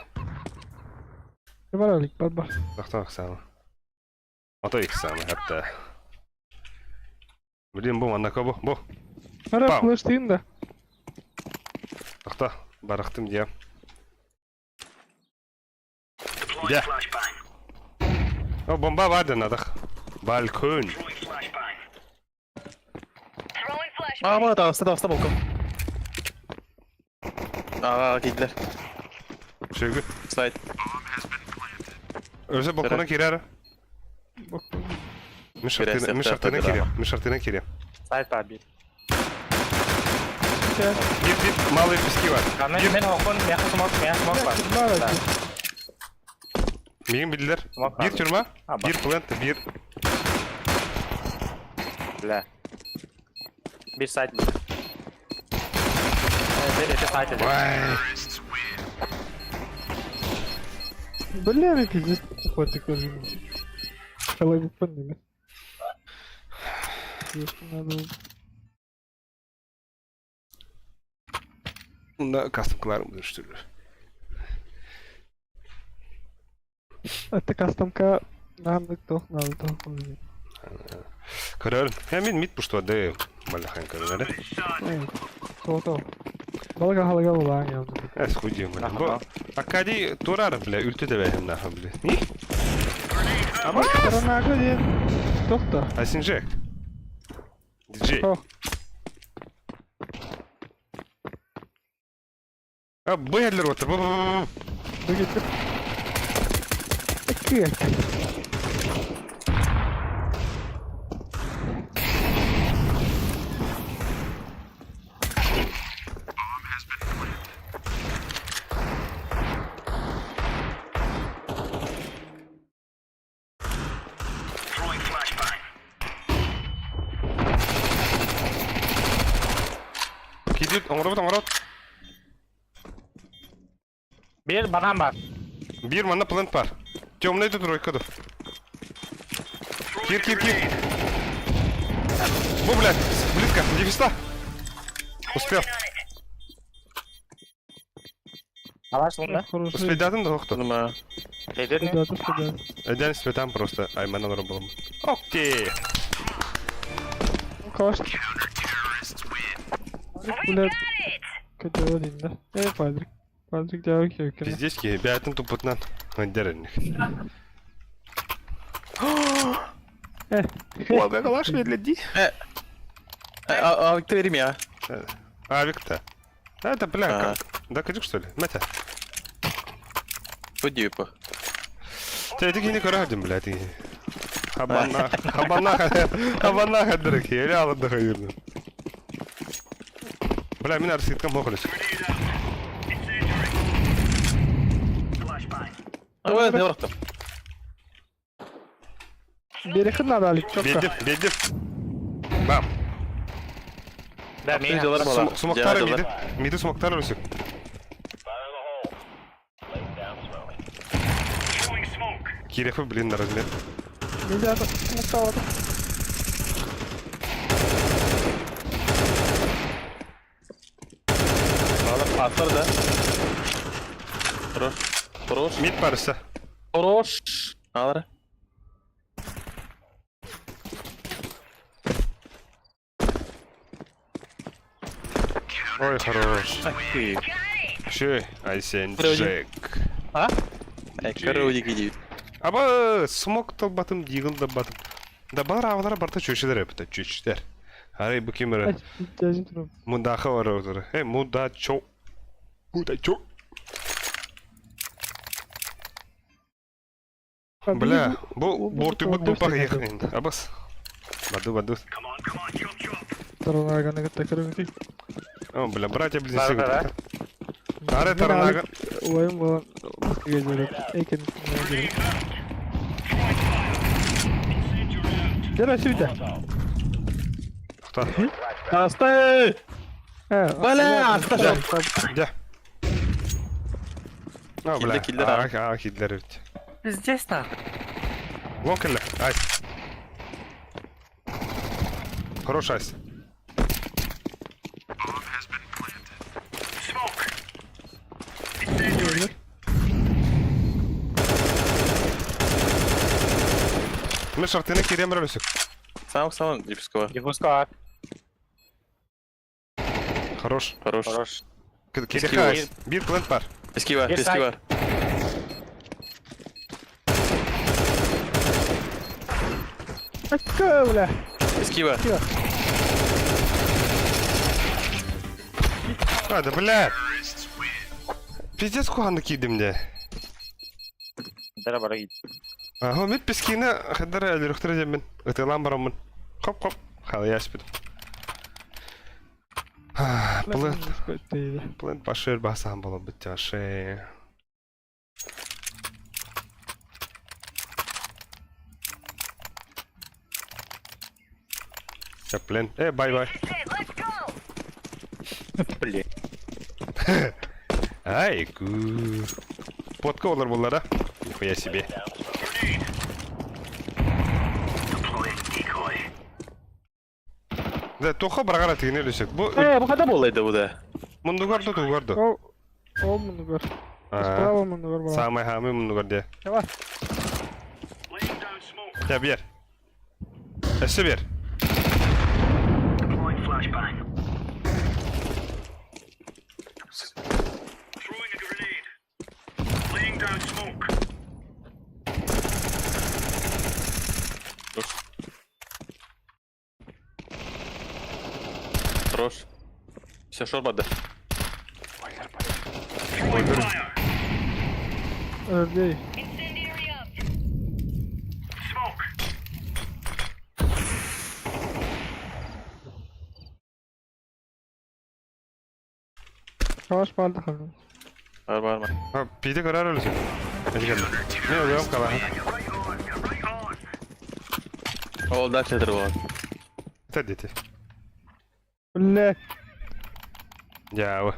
Ne var alik bak. Тахтак сама. Ото их сама, hatta. Блин, бу маннака бу. Hala Bam. flashlayın da. Тахта, барактым дия. Deploying Yeah. flashbang. О, бомба vardı надах. Balkon. Throwing flashbang. Ama da balkon. Gittiler. Şöyle. Side. Öze balkona girer. Girer, Мишартина киря. Мишартина киря. Сайт таби. Bir малый пески var. Мен оқын, мияқы смок бар. Var alik. Мигин bildiler. Smoke Bir var. türma, Ha, bak. bir plant, bir... Бля. Bir сайт bir. Bir сайт еді. Vay. Бля, мне пиздец котик уже. Шалай бы поняли. Если надо. Bunda custom kılarım dönüştürülür. Это кастомка. Нам кто надо то. Körür. Hem mit pushtu ade. Malahan körür. Кто-то. Долго халага уlan ya. Es хуйдим. Bu akadi turar bile ültü de benim naham bile. Ni? Ama сторона где? Кто-то. Asinjek. DJ. О, Bu yerler otur. Bu. бегите. Какие? Throwing flashbang. Gidip omurot. Bir banam var. Bir mana plant var. Темный тут тройка. Кир. Бу, блядь, близко, 900. Успел. Алаш bunu. Хороший. Успейдадым да оқты. Numa. Nedir ne? Куда-то. Эден светам просто. Аймана норм болом. Окей. Каш. Блядь. Kötü olayım da. Patrick. Patrick cevap köküne. Пиздец ki, бәтін тупытнан. Өндерін. О, бәк алаш ведледи. Victor vereyim ya. Авик-то. Это, бля, Ага. как? Да, кадик, что ли? Мэтя. Пойди по. Ты эти не корадим, блядь. Хабанах отдырок. Я реал отдыхаю. Бля, меня рассыткам мохлюсь. Flashbang. Evet ne bıraktım. Berik'in adı alik. Çok Бедим. Бам. Ben miyim? Videolarım var. Смоктары миды. Миды смоктары русик. Кирефы, блин, на размер. Нельзя смоктовать. Alır, atlar da. Хорош. Хорош. Мид парса. Хорош. Alır. Ой, хорош. Ай, Şey, Aysen Buraya Jack. Ha? Ай, короче, гидит. Аба, смок то батым, дигл да батым. Да бар авалара барта чөшелер эпте, чөчтер. Харай бу кемер. Жазын тұрып. Мудаха бар отыр. Мудачо. Мудачо. Бля, бу борты бу поехал. Абас. Баду. Тарана гана такырып. О, бля, братья-близнецы. Бар-бар, Аре таранага. Oyun bu. Geceler. Eken. Дера сюда. Кто? Asтай! Бля, Где? О, бля. Килдер, Килдер. Здесь нахуй. Вон килля. Ай. Хорош айс. Мы шартыны кирем рөлөсүк. Сам, Липского. Диффузка. Хорош. Хорош. Кирека айс. Бир плент бар. Eski var, Yes, eski I- var. Akka bля. Eski var. А, да бля. Пиздец куханды кийдим де. Дара бара гит. Ага, мет пескине хадара электро жемин. Ытылам барамын. Хоп. Халы яспит. Плент башыр басам болуп битти ашы. Я плен. Бай. Блин. Ай, ку. Потка олар булар, а? Нихуя себе. Да, тоха брагара тигине өлөсөк. Бу Bu kadar mı olaydı bu da? мундугарды тугарды. О, мунугар. Справа мунугар бар. Самый хамы мундугарды. Давай. Я бер. Эсе бер. Deploying flashbang. Throwing a grenade. Laying down smoke. Хорош. Все, шорбады. Throwing fire. Öldü. Smoke. Savaş bardı kaldı. Var. Ha, pide karar өлөсөк. Эже келди. Не, уям кала. Right on. O da çadır var. Тадите. Bля. Жаба.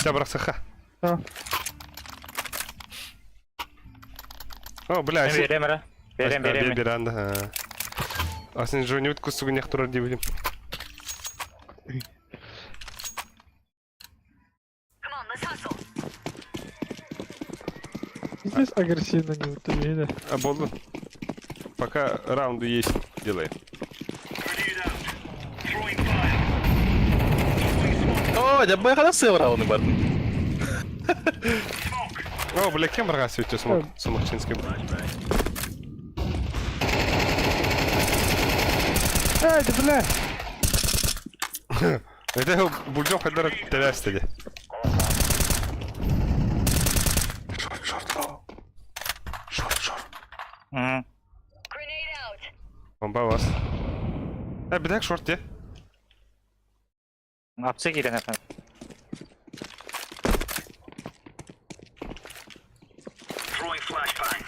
Ja, браксаха. Tamam. О, бля, Ben vereyim ara. Vereyim. Bir anda. Aslında Johnnywood kusugu nekturar diye bileyim. Здесь агрессивно не утомили. А, болду. Пока раунду есть, делаем. Grenade out. Throwing fire. O, ya bu kadar sıvır onu var. О, бля, кем брагасы өте смокчинским. Эй, ты бля. Это бульдон хадара тевяс dedi. Short. Hı. Bomba var. Bir dakika short diye. Hapse giren efendim. Throwing flashbang.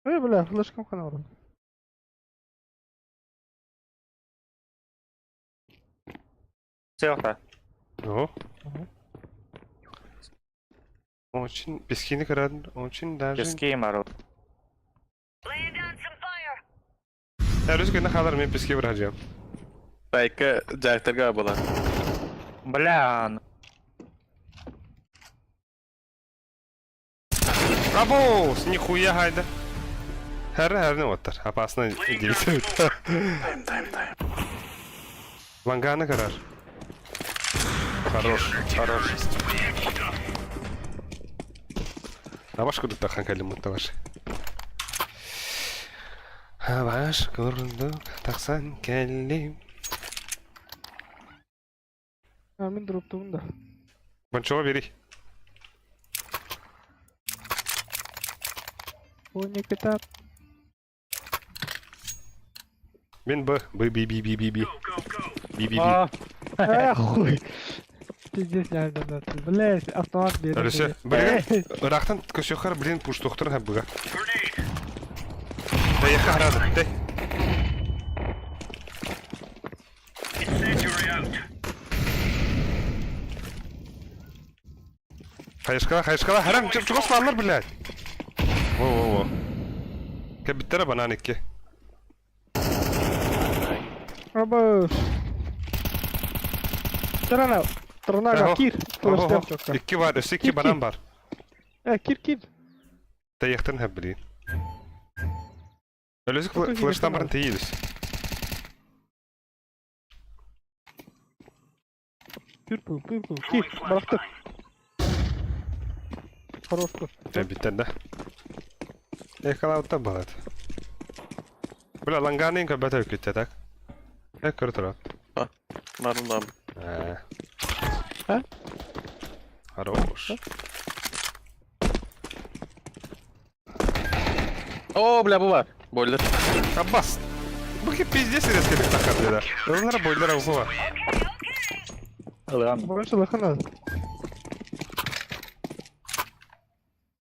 Эй, бля, флешком канал. Все yok da. О. Очень пескini kıradın. Очень даже. Пески мару. Laying down some fire. Әріс күні қалар мен песке бір ажам. Пайка жақтарға бола. Блян. Абоус, нихуя хайда. Әрі оттар. Апасына делесі өтті. Ланганы кырар. Хорош. Аваш күрдік таққан кәлім мұтта баш. Аваш күрдік тақсан кәлім. Мен дроптумун да. Банчоға бери. О, не кітап. Мен Б. Би. Хуй. Пиздец, неожиданно. Блядь, автомат берем. Өлесі. Білген, ұрақтан көсеқар білен пуш доқтырын әбіға. Дайыққа қарады. Дай. Incendiary out. Хайышқала. Харам, жүгіс балылар, біләд. Во. Кәбіттері банан екке. Абош. Тырнага, кир. Флэштем чокка. Екке бар, өсі екке банан бар. Кир. Дайықтың әб білейін. Өлесі флэштан барын тейіліс. Пирпл. Кир, бырақты. Хорош көз. Кәбіттен да. Екалауытта балады. Бұл аланғанын көбәті өкетті, так? Көрі тұрады. Марулам. Хорош. О, бля, bu var. Boiler. Аббас! Bu ki пиздец резкелік тақар деді. Олар бойлар ауғы бар. Алған. Больше лохана.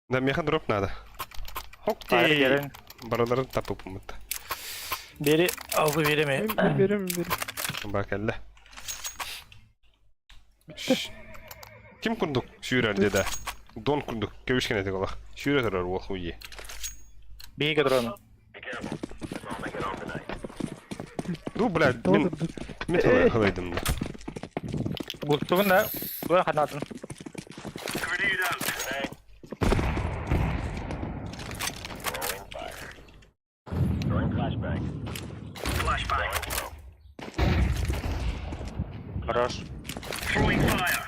Да, механ дроп надо. Хокти! Gelin. Бараларын тапып ұмытты. Biri aldı veremi. Берем. Бак әлі. Ким күндік сүйрер деді? Дон күндік. Көвішкен әтік олақ. Сүйрер тұрар ол хуйе. Bir kadron. Ду, блядь, мен қалайдым да. Gultuğun da bu kanatın. Grenade out. Flashbang. Хорош. Throwing fire.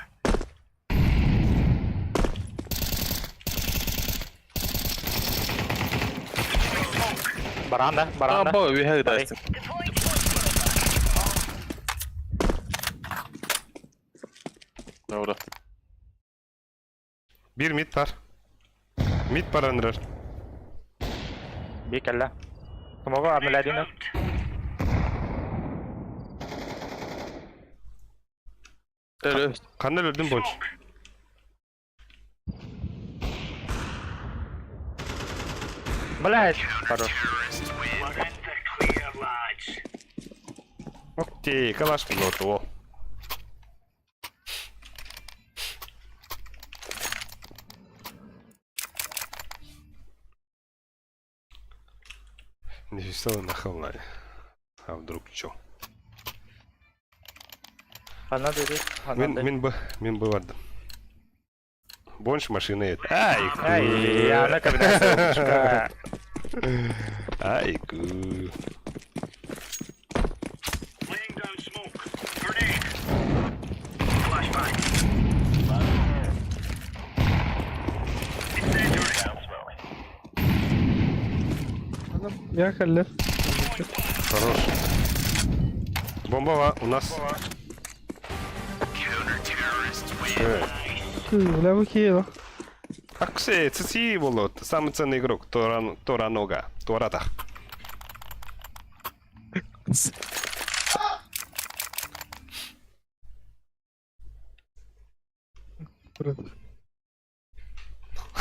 Baranda. Abo, vi har det. Doğru. Bir mid var. Mid var anırır. Bir kelle. Smoke amiladiğini. Evet. Kandan öldüm bonç. Блядь. Хорош. Wasn't the clear, lads. Окей, калаш пилоту, о. Не весело нахал, Надя. А вдруг чё? Ana dedi. Мен бы vardım. Bonç машина это. Айку. Ай, я на кабинете. Айку. Laying down smoke. Grenade. Flashbang. Incendiary. Я халлер. Хорош. Бомба у нас. Бля, выкинула. Аксе, цици болот. Самый ценный игрок. Тора нога. Тората.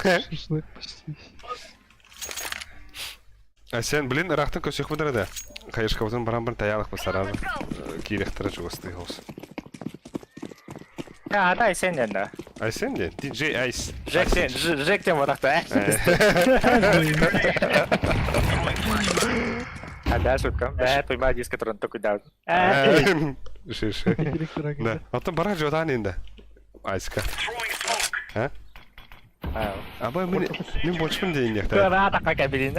Шашлык почти. А сен, блин, рахтын көсек бұдырады. Қайышқабызын баран-бір таялық бұсаразы. Кейлектірі жүгісті ғылсы. Ya, дай sen de. Aysen de DJ Ice. Jack'ten varak da. Ada suka. Prima diska tronto cuidado. Şey. Директора Да. gibi. Hatta bara jodan indi. Ayska. Throwing smoke. Ha? Ama min boçmun deyin yakta. Kera tak pakai bilin.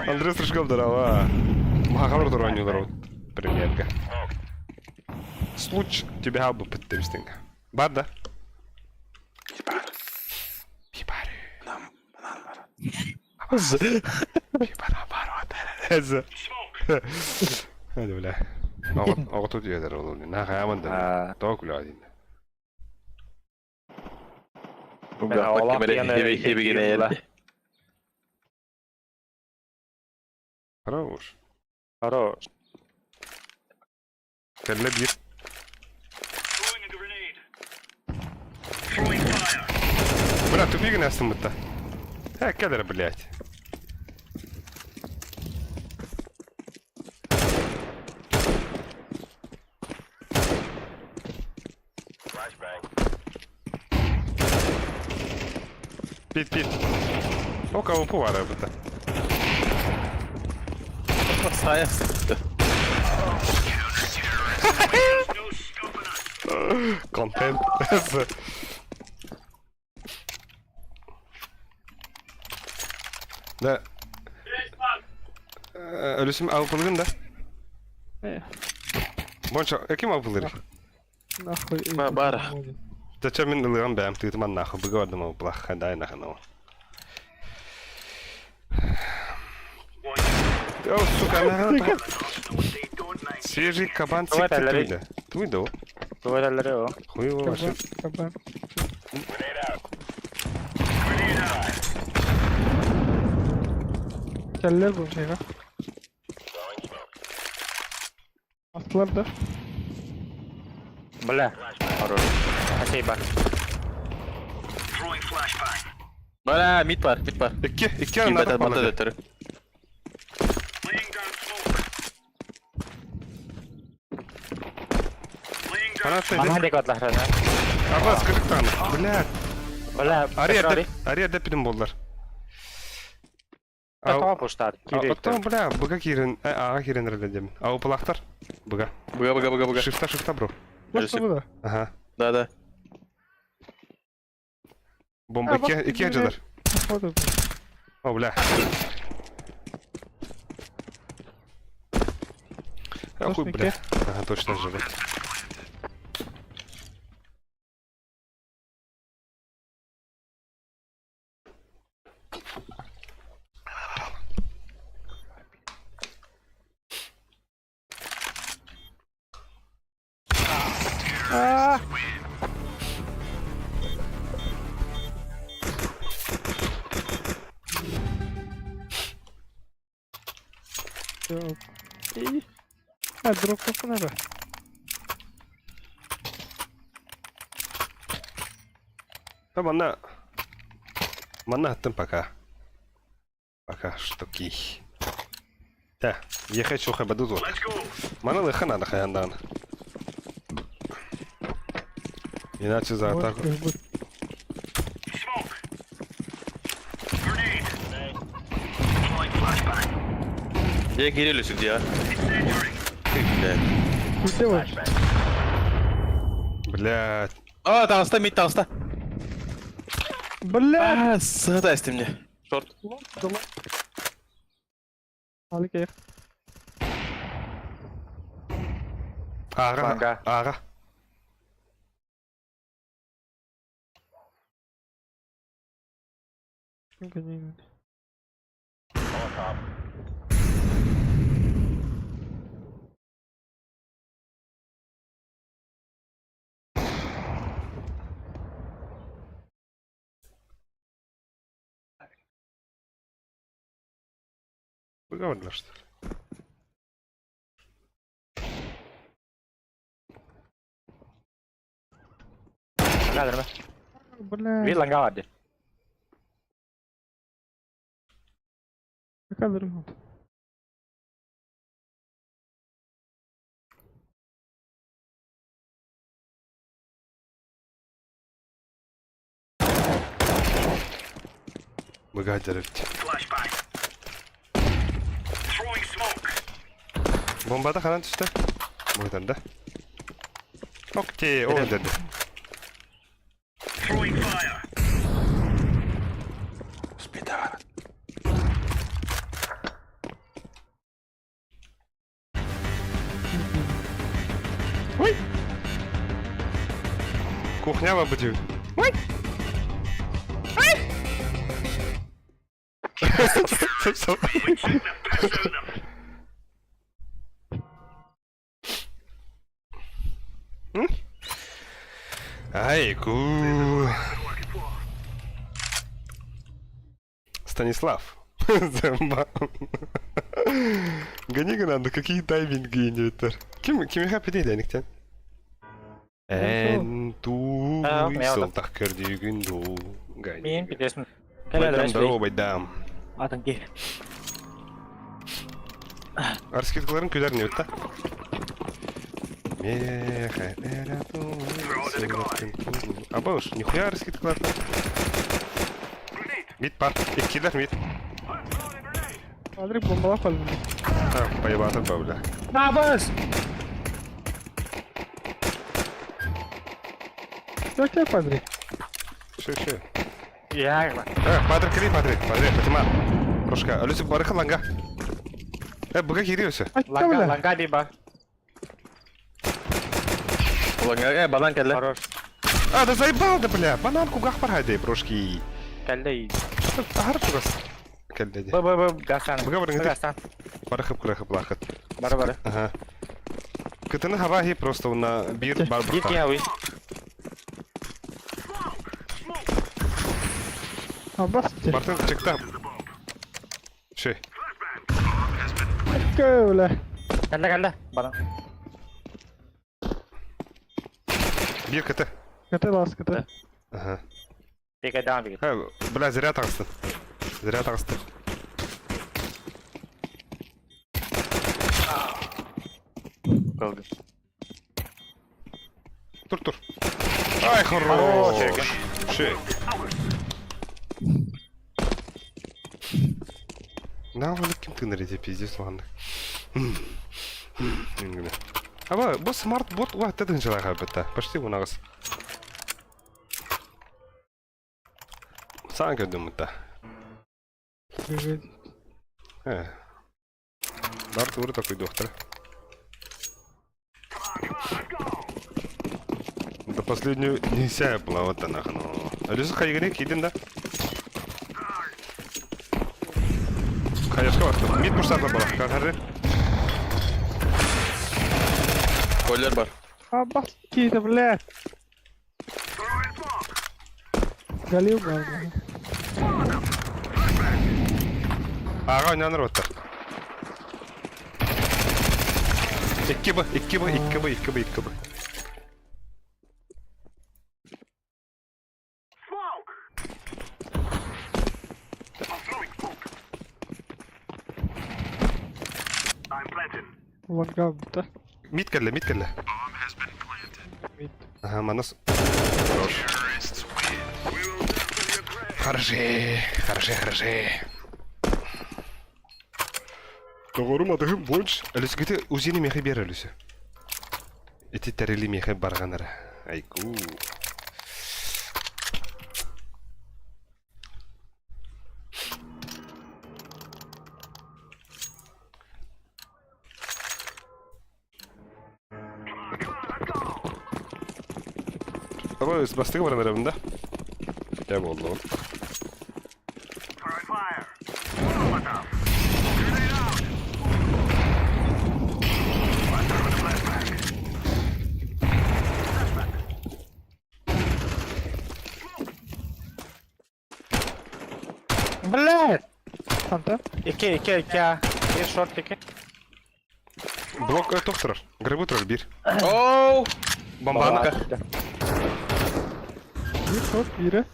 Андрей слишком здорово. Махалар дурань премьерка. Случай тебя бы подтемстинг. Бада. Бибар. Бибар бар. Эзэ. Hadi bile. Ağıtı diyorlar oğlum. Ne kıyamanda. Doğru adin. Bu bak kemere hebi gene yerdi. Хорош. Хорош. Kelle bir. Throwing a grenade. Throwing fire. Bırak tüpü güneşsin mutta. He kadar блядь. Bit. O kavupu var burada. Sahaya sıktı. No scoping us. Content. Da. Ölüsüm avpılığın da. Bonça, kim avpılır? Нахуй. Бара. Taça min ılığın bəyəm tığıtıman naxı bığı vardım avpılaq. Hədəy naxı o. О, сука, наверное, They don't mind. свежий кабан Давай, цик Талерей. твида. Твида, о. Tuvaletleri o. Хуй его вообще. Кабан. Keller bu şeyler. Astılar da. Bela. Хорош. Спасибо. Throwing flashbang. Bana mid var. İki yana Kimde da batı bana. dötürü. Laying down smoke. Laying down Bana Mana söyle. dia kuat lah sana. Abbas 40 tane. Блядь. Bela. Ария депидим болдар. Какого пуштат? Оттан бля, быга кирен, ага кирен реледем. Ау палахтар. Быга. Быга. Шифта, бро. Başta bu da. Ага. Да. Бомба Ha, bak, iki biri- acılar. O da. О, бля. Хуй, Точно, бля. Ага, точно живет. Yok. İyi. Ha drop kapı ne be? Да, манна attım пока. Пока штуки. Да, ехать шуха бадузу. Let's go. Мана лыха надо хаяндан. Иначе за атаку. Вот, Smoke. Grenade. Deploying flashbang. Где Кирилл сидит, а? Incendiary. Блядь. Где var? Блядь. Aa dansta mid dansta. Bля! Aa sığ da istim ne? Short. Dolan. Al gel. Ага. Ага. Гони. Выговорила, что ли? Kadar mı? Bля. Bir langa vardı. Ne kadar mı? Богатырь. Flashbang. Throwing smoke. Bombada kalan düştü. Buradan da. Okey, o dedi. Throwing fire. Спидар. Ой! Кухня буде. Ой! Ой! Айку. Станислав. Зэмба. Гони надо, какие тайминги индивидуар. Ким хапи değil enikten? En tu sıltaq kördüğün du. Мен бидесмін. Байдам здорово, байдам. Атын ке. Арскеткаларын көйлерін өтті. Абауш, нихуя арскеткаларды. Мид бар, еккелер мид. Адрик бомбалап қалдым. Поебатыр бауля. Набыз! Yok yok Aдрик. Ше. Я. Падрик, бітіма. Прошка, өлісі барықы ланға. Бұға кері өсі. Açta bile. Ланга диба. Ланга, банан келді. Хорош. Да заебал, да, бля. Бананку гах пархайды, прошки. Кәлді ей. Ағыр тұрас. Кәлді де. Бы, Гасан. Бұға барыңыз де. Гасан. Барықып лақыт. Бары. Ага. Кытыны хавахи просто уна бир бар Гит бұрқа. яуи. Abbas ki. Бартын çıktı. Şey. Böyle. Кәлді. Бары. Bir kıtı. Kötü bas kötü. Aha. Текай devam bir git. Ha, bля, zirya tağыстın. Kıldı. Dur. Ay, хорош. Şey. Ne yapalım kim tınır ediyor pizdiz lan. Ama bu smart bot var dedin şeyler elbette. Почти bu nağız. Sana gördüm mutta. He. Дарт уже такой доктор. До последнюю нельзя было вот она, но. Алиса хайгане кидин да? Hayashka baktım. Mid muşlarla bana. Kararı. Koller бар. Abbas ki de bile. Geliyor galiba. Ağa oynanır otta. İki bu. Smoke. I'm throwing smoke. I'm planting. One gabda. Mid kelle. Bomb has been planted. Aha, manas. Terrorists win. We will definitely agree. Хороши. Doğrumadığım bonç. Әлісі көте өзені мехе бер әлісі. Эти тәрелі мехе барғанары. Айку. Ama bastığı var arabında. Ya bu oldu. Throwing fire. Molotov. Grenade out. I'm throwing a flashbang. Блядь! Santa. İki. Bir short iki. Блок тоқтырар. Грибы тұрар бір. Оу! Бомбаны. Bir çok biri.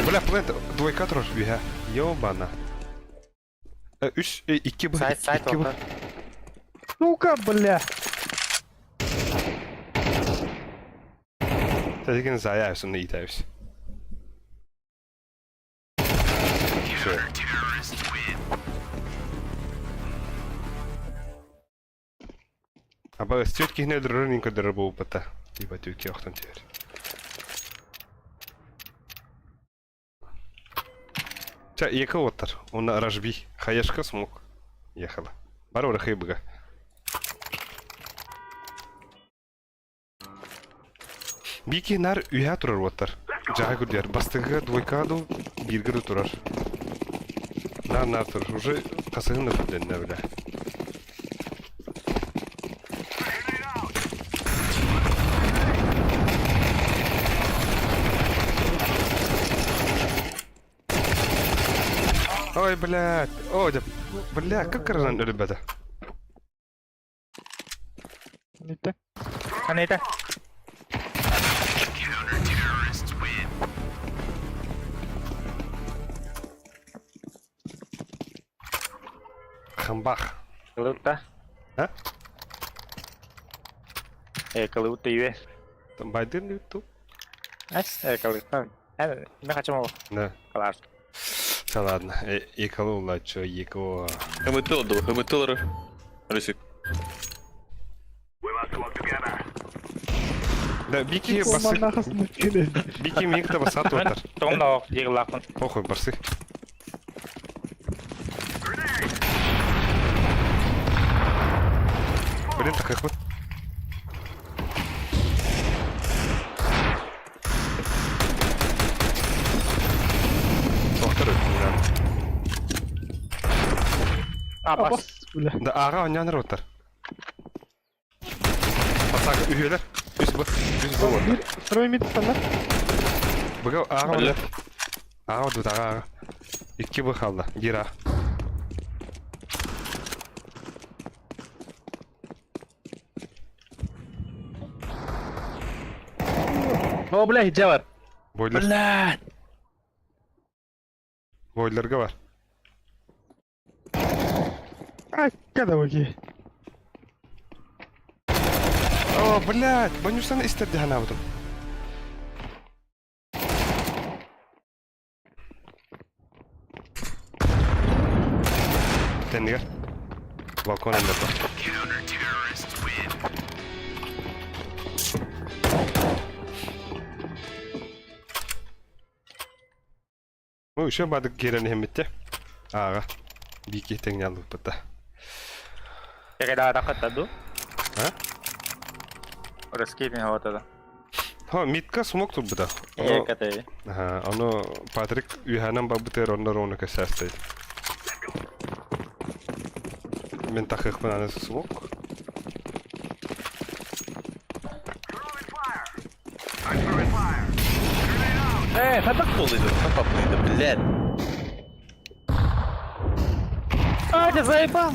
Бля, плент, двойка тұрар. Биха. Ёбана. Үш, iki bu. Сайт iki bu. orta. Сука, бля. Sen gene zayarsın, iyi tabii. Аба стётки не дрорин кадр бу пата. Типа тюки охтан тер. Та екі отыр. Оны ражби. Хаяшка смог. Ехала. Бар ора хейбга. Бики нар үйә турар отыр. Жага күрдер. Бастыгы двойкаду биргірі турар. Нар турар. Уже қасығын өтуден не біле. Ой, блядь. Ой, да. Бля, как каран ребята? Нетті. Қане еті? Хамбах. Қылыутта. А? Қылыутта үйе. Там Байден YouTube. Әс, қылыутта. Мен қачам ол. Да. Қалар. Все, ладно. Екалула, чё, еко. ХМТЛ до ХМТЛ. Рысик. We must work together. Да, Бики Оман басы. нахасына келеді. Бики мигта басат Мен отыр. тоғымда оқ жегі лақпын. Похуй, барсы. Блин, так как вот. Тоқтар өтті. Абас. Бля. Да, аға ойнаныр отыр. Басақ үйелер. Үз бұ. Үз бұ отыр. Bir второй мид станда. Бұға аға Бля. ойнар. Аға өтті, аға. Икки бұ қалды. Бір аға. О, блядь, Джавар. Бойлер. Блядь. Бойлерге бар. Ай, kada bakayım. О, блядь, бонюстан истерди хана бутун. Теннигер. Балкон энде бар. Ну, еще бадык керен хемметте. Ага. Бики теңнялы быта. Теге да қаттаду. А? Раскидин хаватада. Ха, митка смок тут быта. Екате. Ага, оно Патрик үйханан бабытер оннор оны кәсәстейді. Мен тақиқпен аны смок. I'm throwing fire. Хадак болдыйды. Хапаплıydı, блядь. А, ты заебал.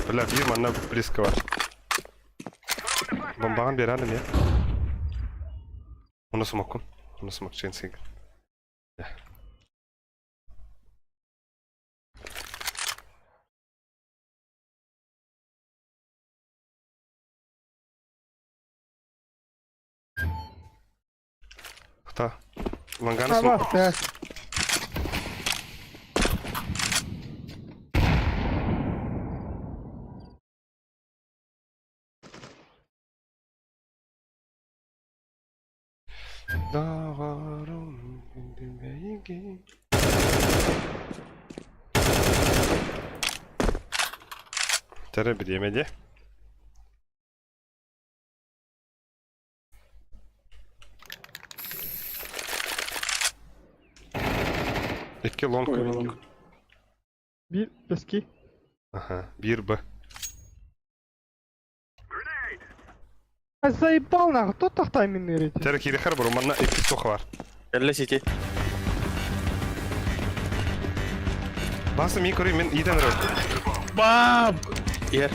Бля, bir manna близко var. Бомбаған бер әлім, я. Оны смоккун. Оны смок чейін сегір. Хта. Ланганы смок. Bak be. Dağarım gündüğü. Tere bir yemedi. İki long koyalım. Bir eski. Aha, bir B. Ay заебал нахуй, кто так тайминг верите? Tere kiri her bir manna iki soğuk var. Кәллә сети. Basım iyi koruyayım ben iyiden rol. Бам! Ер.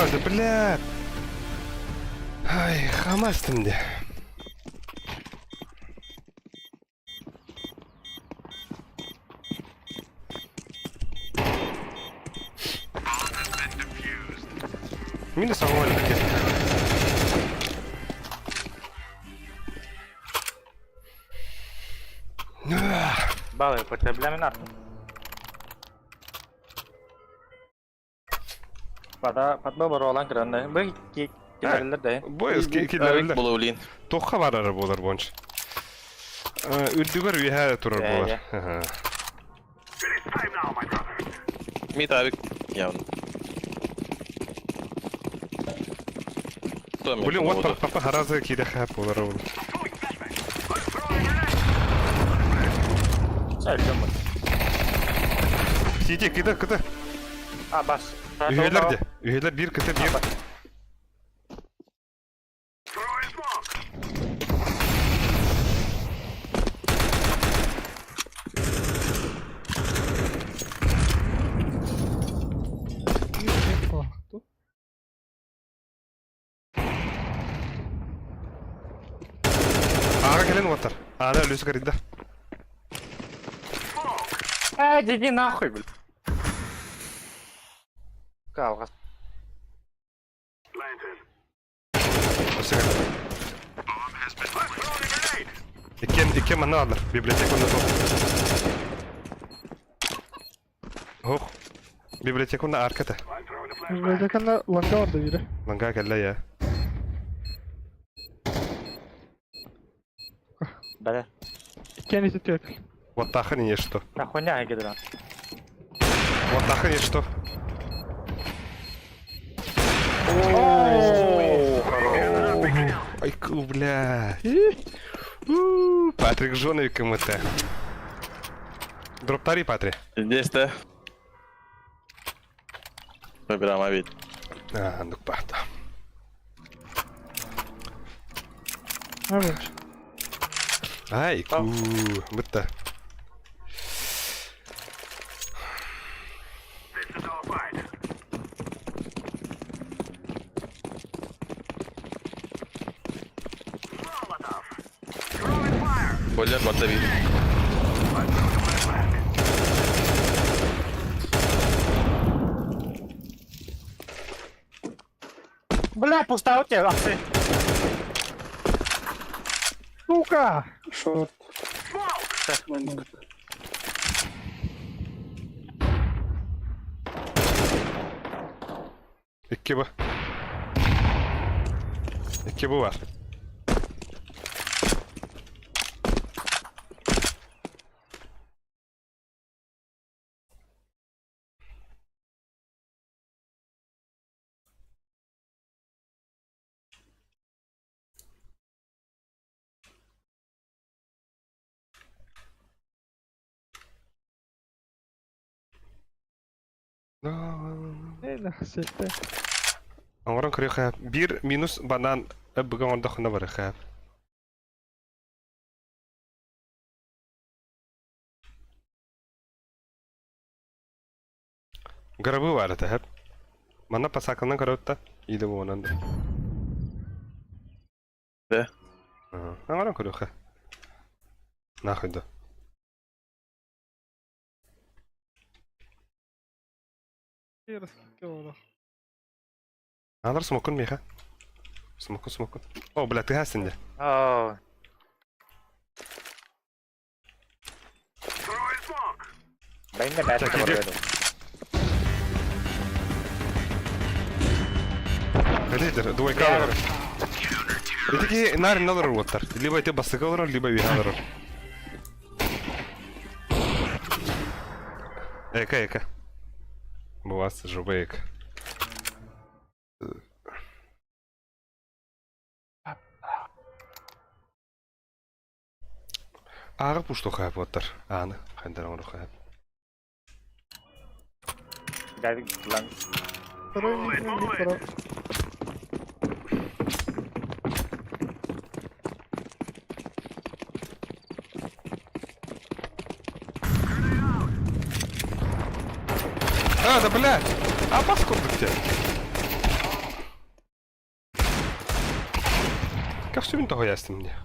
да, блядь. Ай, хамастым де. Минус огонь, блядь. Балы, потребляем нахуй. Под бабар olan kırandı. Bu kilerler de. Bu eski killerler. Bolu olin. Toqqa barar bolar bonç. Üddügar üye turar bolar. Mit abi. Yavrum. Блин, вот папа хараза киде хап bolar oğlum. Sayılıyor mu? Siti kıda kıda. Ha bas. Üyeler de. Üyeler bir kıta bir. Ağa gelen watar. Ağa ölüsü garida. Иди нахуй, блин. Калга. İki mana alır. Bibliotek onda top. Hoh. Bibliotek onda arkada. Bibliotekanda langa vardı biri. Langa gelle ya. Бля. Kendisi tepil. Вот так не что. Нахуйня гидран. Вот так не что. Ай, ку, бля. Патрик Жоновик МТ. Дроптари, Патри. Здесь да. Выбираем авид. А, ну пахта. Evet. Ай, ку, быта. Boiler botta bir. Бля, пустая у тебя, ахты. Сука! Шорт. İki bu. İki bu var. Ne hasette. Аңгыран кырый хәп. Bir minus банан бүгән анда хына бар хәп. Гарабы бар это хәп. Мана пасакылдан каратта. Иде бу онан. Да. Аңгыран кырый хәп. Нахуй да. Alır smokun Miha. Smokun. Oh, blad det här sen det. Aa. Ben de Çekil. bakıyorum. Лидер, двойка алыр. Эти нарин алыр воттар. Либо эти басык алыр, либо виха алыр. Эка. У вас жубейк. Ağır puştu xayb otur. Anı, xəndər onu xayb. Geldik lan. Para. А, да блядь! А паскуд ты? Как все того ясно мне?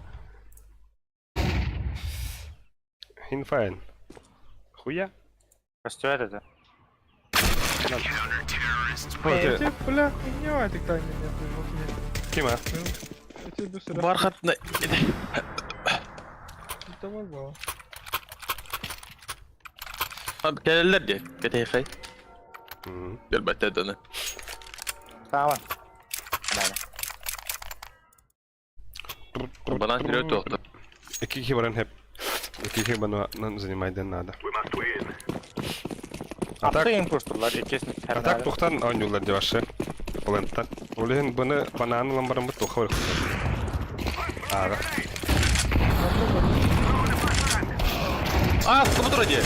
Инфайн. Хуя? Костю это. Эти, бля, хуйня, ты кто-нибудь нет. Кима. Я тебе иду сюда. Бархатный. Это было. Gelirler diye. Keteyfey. Elbette dönü. Tamam. Nada. Bana giriyor tuhtu. Iki kişi var hep. İki kişi bana занимает надо. We must win. Атака импульсурлар икесин. Атак тухтан ойнулар деп ашы. Планттан. Олен буны бананы ламбарын бут тухар. Ага. Aa, sıkı diye.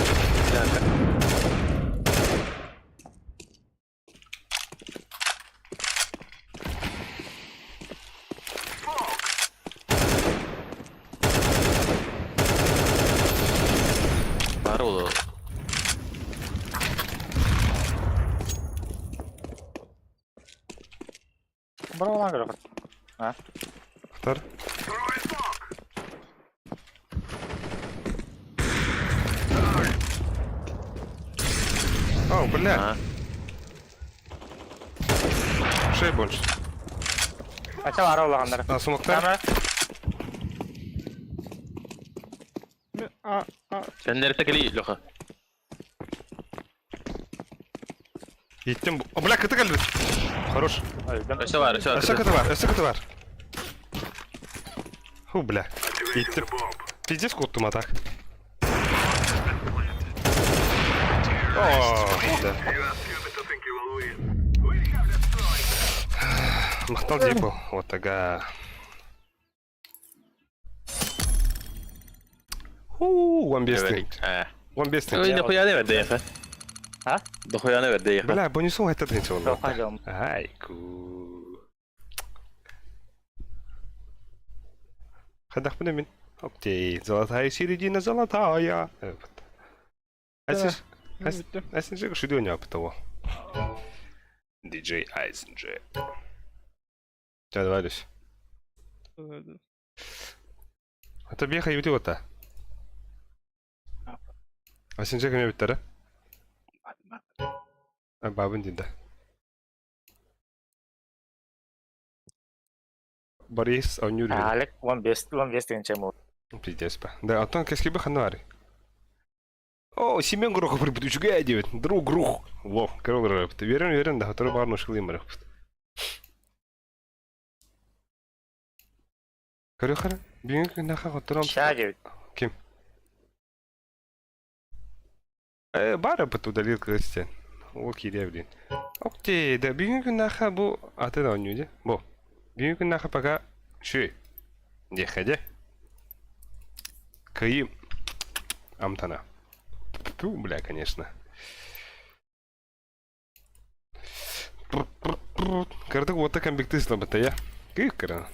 Var oldu. Бара olan göre. Ha? Хтар. О, бля. Ha. Şey больше. Ача бара olanlar. А сумоктар. Tamam. Sen nerede geliyor loha? Gittim. O bля kıtı geldi. Хорош. Öldüm. Aşağı var, aşağı. Aşağı kıtı var. Aşağı kıtı var. Ху, бля. Gittim. Пиздец куттум атак. О, да. You are stupid to think you will win. We have destroyed. Махтал дипл. Вот тага. One besting. Ha. One besting. Öyle de koyan verdi ya. Ha? Da koyan verdi ya. Бля, бонусом это тренчил. Пойдем. Айку. Ходах подымин. Окей, золотая середина, золотая. Айсенджи, что у него того? Диджей Айсенджи. Сейчас давай. Это беха и вот та. Айсенджи ко мне битара. А бабын динда. Борис, он не любит. Алек, one best in чему. Пиздец, па. Да, Антон, qu'est-ce qu'il ханвари? О, Семен Грохов прибудет, чугай, девять. Друг, грух. Во, корол рэп. Ты верен, да, который барну шилим рэп. Корюхара, бинг наха, котором... Шаги. Ким? Бара поту удалил крестьян. О, кирия, блин. Окей, да, бинг наха, бу... А ты на нюде? Бо. Бинг наха пока... Ши. Не ходя. Каим. Амтана. Ту, бля, конечно. Карту вот такая бигтысла батая. Кикара.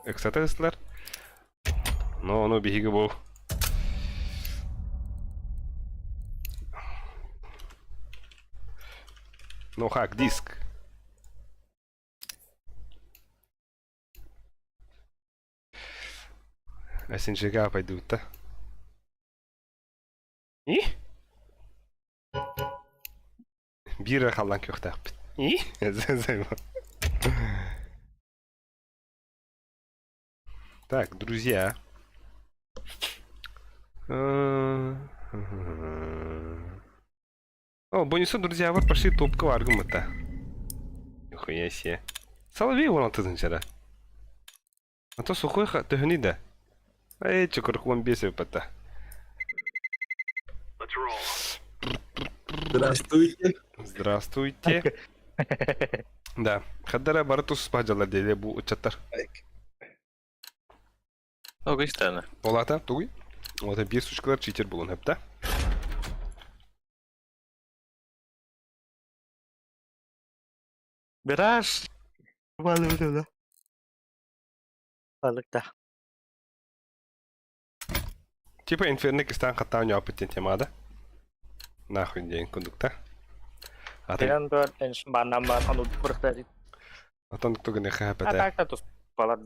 Эксатеслер. Но, ну, беги губу. Ну, хак, диск. А синжига пойдут-то. И? Бира халлан көхтәп. И? Так, друзья. О, бонусы, друзья, вот пошли топка аргумента. Нихуя себе. Соловей вон ты значит. А то сухой ты гнида. Эй, чё, вам бесит пота. Let's roll. Здравствуйте. Здравствуйте. Да, хаддара баратус спаджала дели бу учаттар. O kaç tane? Олата, тугуй. Олата bir suçkalar cheater bulun hep de. Biraz. Balık da. Balık da. Типа инферник стан хата у него опытен темада. Нахуй день кондукта. А ты... Dengan tuh ens banam banget untuk bertadi. А то кто не хапет. Atak tuh balat.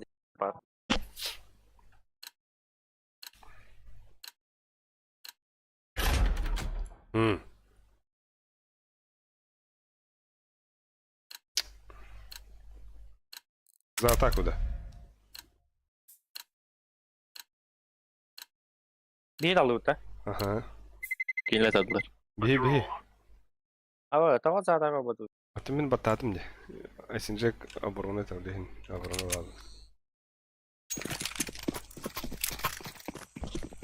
Hmm. За атаку да. Değil alıyor. Ага. Keyinletediler. Bihi. Ama tamam zaten kapadı. Аты мен баттадым де. Айсинжек оборона тәулейін. Оборона lazım.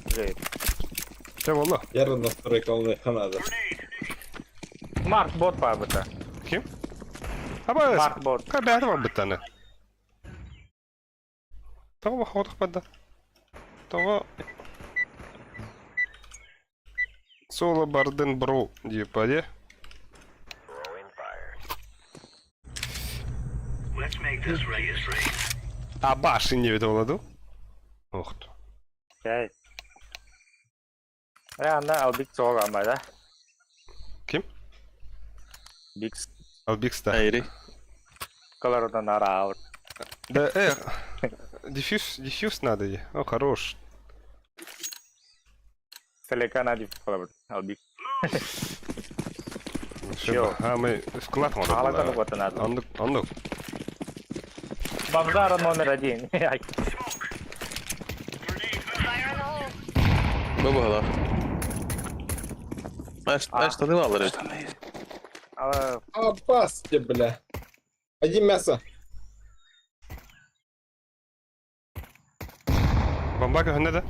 Güzel. Sen valla. Yarın настройка надо. Mark bot var burada. Kim? Ama Mark bot. Kabehati var bir tane. Tamam bak olduk bende. Tamam. Solo bardın bro diye payı. Let's make this race rain. A başı nie wiadomo oldu. Oht. Şey. Realde Albix soğuk almaydı. Kim? Bix. Albix'ta. Hayri. Colorado нара. Да, дефьюз надо. О, хорош. Seleka nadi Colorado. Albix. Все, а мы вклад надо. Hala kadar kuatı nadi. Андук. Бамзара номер один. Ай. Баба hala. Знаешь, штаны алыр. Ama Опас тебе, бля. Один мясо. Бомбака ne de?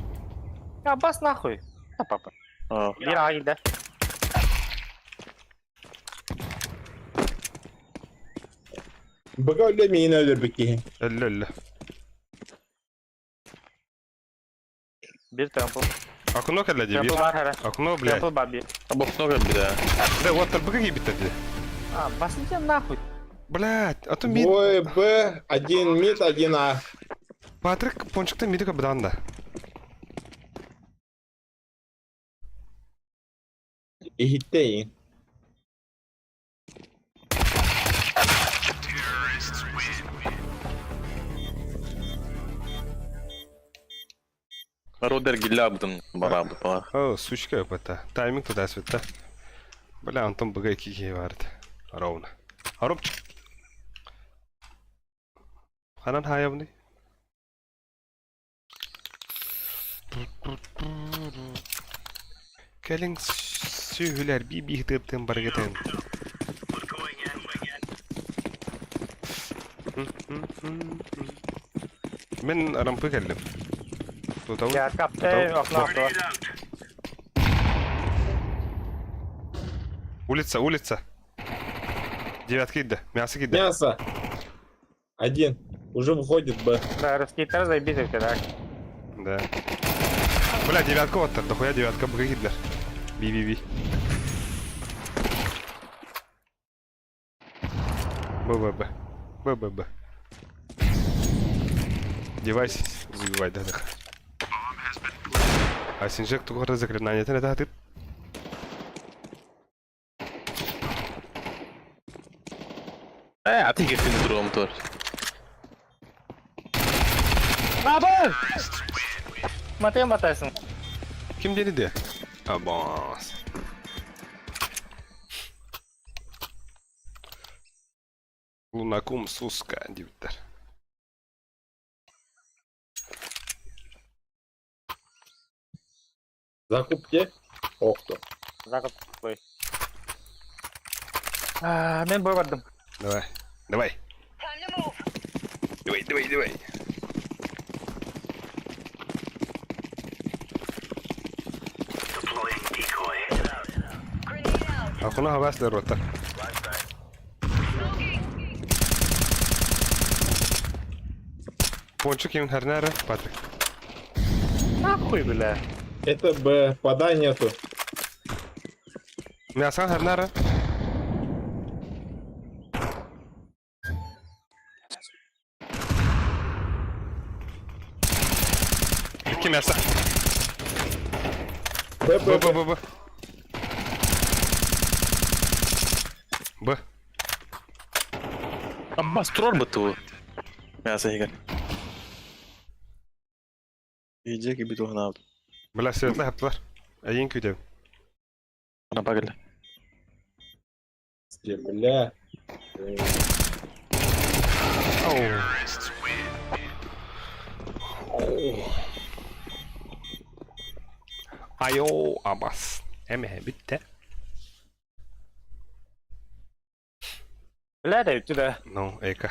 ya bas nahуй. Ya papa. Aa. Bir ağa gider. Baka öyle mi yine ölür peki? Elle. Bir tempo. Akno kelle diye bir. Tempo var her. Akno bile. Tempo var bir. Bak ne yapayım bir daha. Да, вот так быка bitti. Ha basınca nahуй. Блять, а то мид. Двое Б, один мид, один А. Патрик пончикта миди кабданда. И хиттейин. Родер гилля абдым барабы бар. О, сучка это. Тайминг туда света. Бля, он там быга кики вард. Ровно. Арубчик. Ханан хаябны. Келин сүйгүлөр би бихтептен баргетен. We're going in. Мен рампы келдим. Тутау. Ya kapte okna attı. Grenade out. Улица. Девятка иди. Мясо иди. Мясо. Один. Уже выходит Б. Да, раскидали, заебись так. Да. Бля, девятка вот так. Дохуя девятка быга Гитлер. Би. Б. Девайс забивай, да. А синжек только заклинание это да ты. Ati gittin durum motor. Abi! Mataysın. Kim dedi de? Abas. Лунакум суска дивтер. Закупки. Ох ты. Zakıp koy. Ben boy vardım. Давай. Давай. Deploying decoy. Akuna havas derrota. Пончик им харнара, Патрик. Nahуй bile. Это Б. Подай нету. Мясан харнара. İki мяса. Б. Б. Abbas durur mu tu? Мясо егер. Yiyecek gibi tuhana aldım. Бля, светлый хаптылар. Әйін көйтем. Она погнали. Бля. Айо, абас. Эме, битте. Бля, да туда. Ну, эка.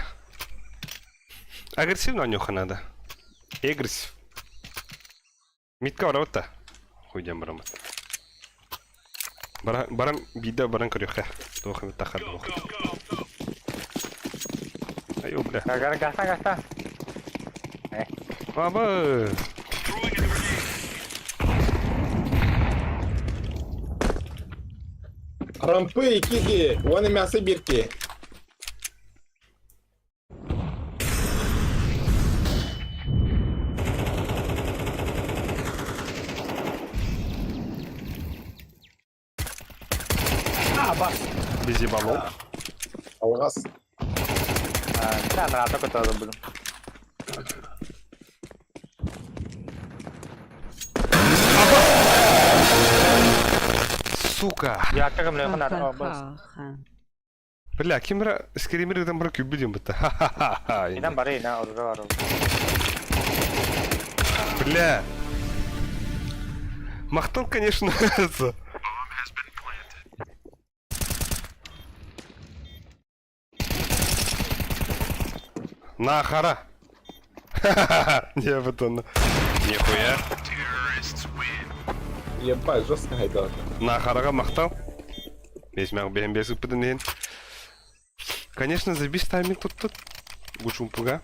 Агрессивно нюха надо. Агрессив. Митка ворота. Хуйдем барам. Барам бида баран крюха. Тохи метахар. Айо, бля. Гаста. Аба. Рампы и киги. Вон и мясо бирки. Бизи баллон. Алгас. Да, на только то забыл. Сука. Я как мне надо. Бля, кимра скример там бро кюб будем бата. Ха-ха-ха. Инам баре на ордер. Бля. Махтал, конечно, нравится. На, хара. Ха-ха-ха. Не, батон. Нихуя. Ебать, жестко хайдал. На, харага махтал. Весь мяг бегем без упаданин. Конечно, забись тайминг тут. Гушум пуга.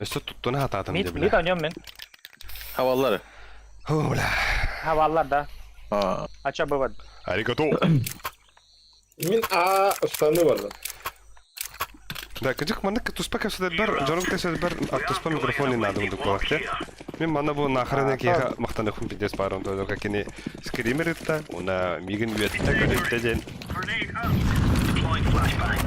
Что тут на хататам, Мид бля. oynuyorum ben. Havaları. О, бля. Havalarda. Aa. Aça bывает. Аригато. Мен штаны var. Да, кадик мана туспа касыда бар, жарым тесед бар, туспа микрофон не надо буду колахте. Мен мана бу нахрана киха мактаны хум бидес барон то как не скример это, она мигин ветте кадетте ден. Grenade out. Deploying flashbang.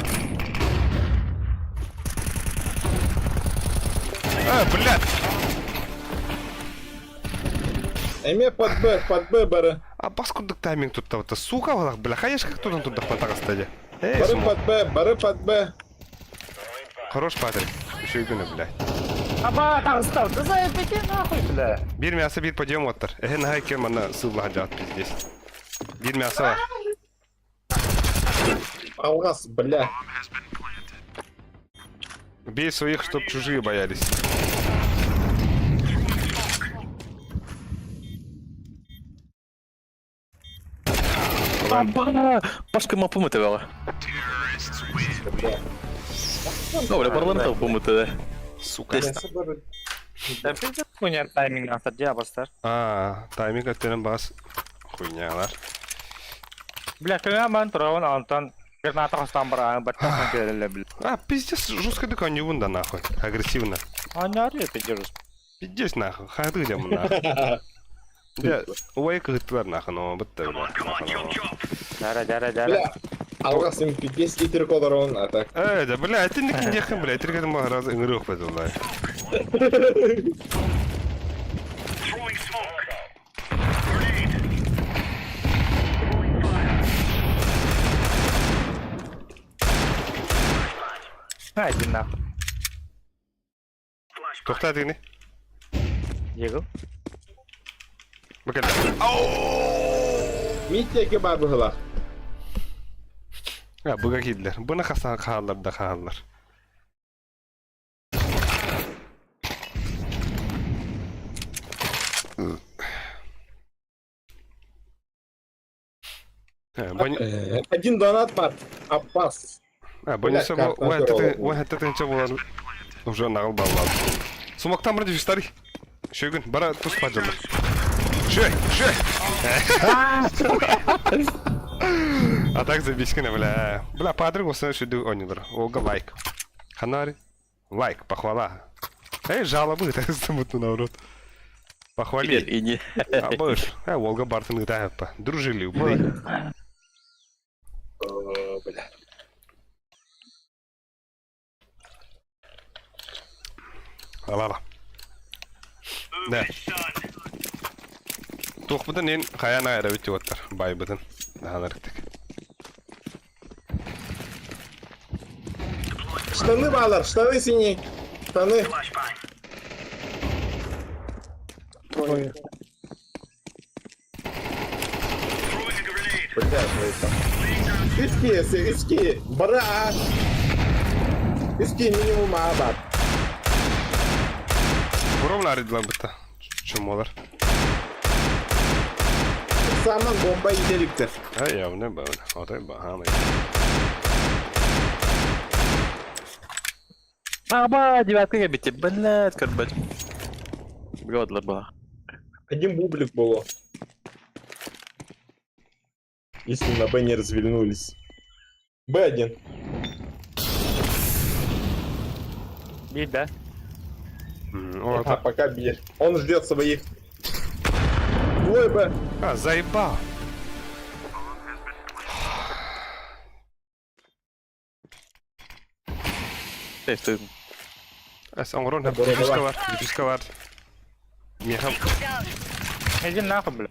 Блядь. Эме под Б бары. А паскудык тайминг тут то сука, валах, бля, хаеш как тут тут хватага стади. Бары под Б. Хорош Патрик. Еще и гуна, блядь. Аба, там стал. Да заебите нахуй, бля. Bir мясо bir подъем оттар. Нахай кем она сылла хаджат пиздец. Bir мясо var. Алгас, бля. Бей своих, чтоб чужие боялись. Aba! Paska pomutevela. Dobra, parlamento pomutede. Сука. Да пиздец хуйня тайминг атады ya бастар. Тайминг аттенен бас. Хуйнялар. Бля, кыга мен турауын антан граната кастан бараң баттан келеле бля. Пиздец, жестко дык они вунда нахуй. Агрессивно. Аняри пиздец. Пиздец нахуй. Хады где мы нахуй. Да, уай кыгыттылар нахуй, но бытта бля. Дара. Бля. Алгас им пипес китер колорон атак. Да, бля, это не киндехам, бля. Это когда мы раз игрок подумай. Throwing smoke. Grenade. Haydi nахуй. Тохта дыны. Егыл. Бакаль. Миттеки бар быгыла. Буга кидлер. Буна хасан хааллар да хааллар. Один донат бар. Аппас. Бонуса Бля, это ничего уже нагыл баллар. Сумактан вроде старый. Шөгүн, бара тус паджалар. Шөй. А так забискина, бля. Бля, Патрик осы шүді ойнылар. Олга лайк. Ханари. Лайк, похвала. Жалобы, так замутно наоборот. Похвали. И не. Абыш. Олга Бартон играет по. Дружили, блядь. Бля. Ла-ла. Да. Tuğbudan en kayana ayra bitti otlar. Baybıdan. Daha narıktık. Штаны, Балар, штаны синие. Штаны. Flashbang. Ой. Throwing a grenade. Бля, Иски. Бара. Иски минимум абат. Vurovlar edilen bitti. Çumolar. Саман бомба иделиктер. Ha ya ne böyle? O da bahane. Аба, девятка бити, блядь, карбать. Бгодлар была. Один бублик было. Если на Б не развильнулись. Б1. Bir de. Orada. Пока бьет. Он ждет своих. Твой Б. Ha zaybal. Safe. Es ongrun hep yüzüska var. Yüzüska var. Miham. Ecin ne yapabilir?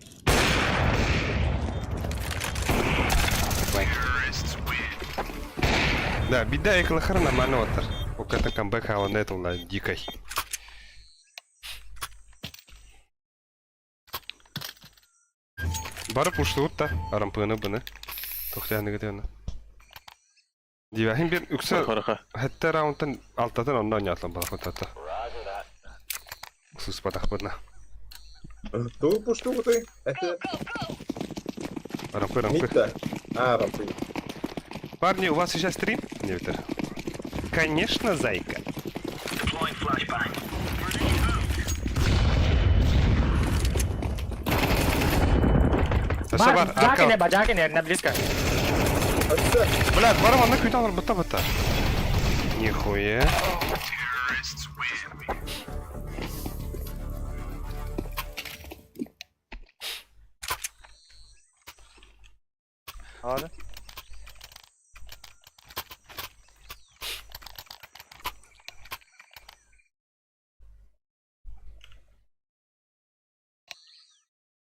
Да, беда и клахарна манотар. У ката камбэка он это на дикой. Барып уштуп та арампыны быны. Токтяны кетени. Дивахин бир үксө Хараха. хатта раундтан алтадан ондан ойнатлан балакотата. Сус патах бына. Ты пушту ты? Это Арампы. Митта. А, рампы. Парни, у вас сейчас стрим? Не ветер. Конечно, зайка. Deploying flashbang. Сашабар, арка. Баджакине, не близко. Блядь, барам, она квитал, бата. Нихуя. Hadi.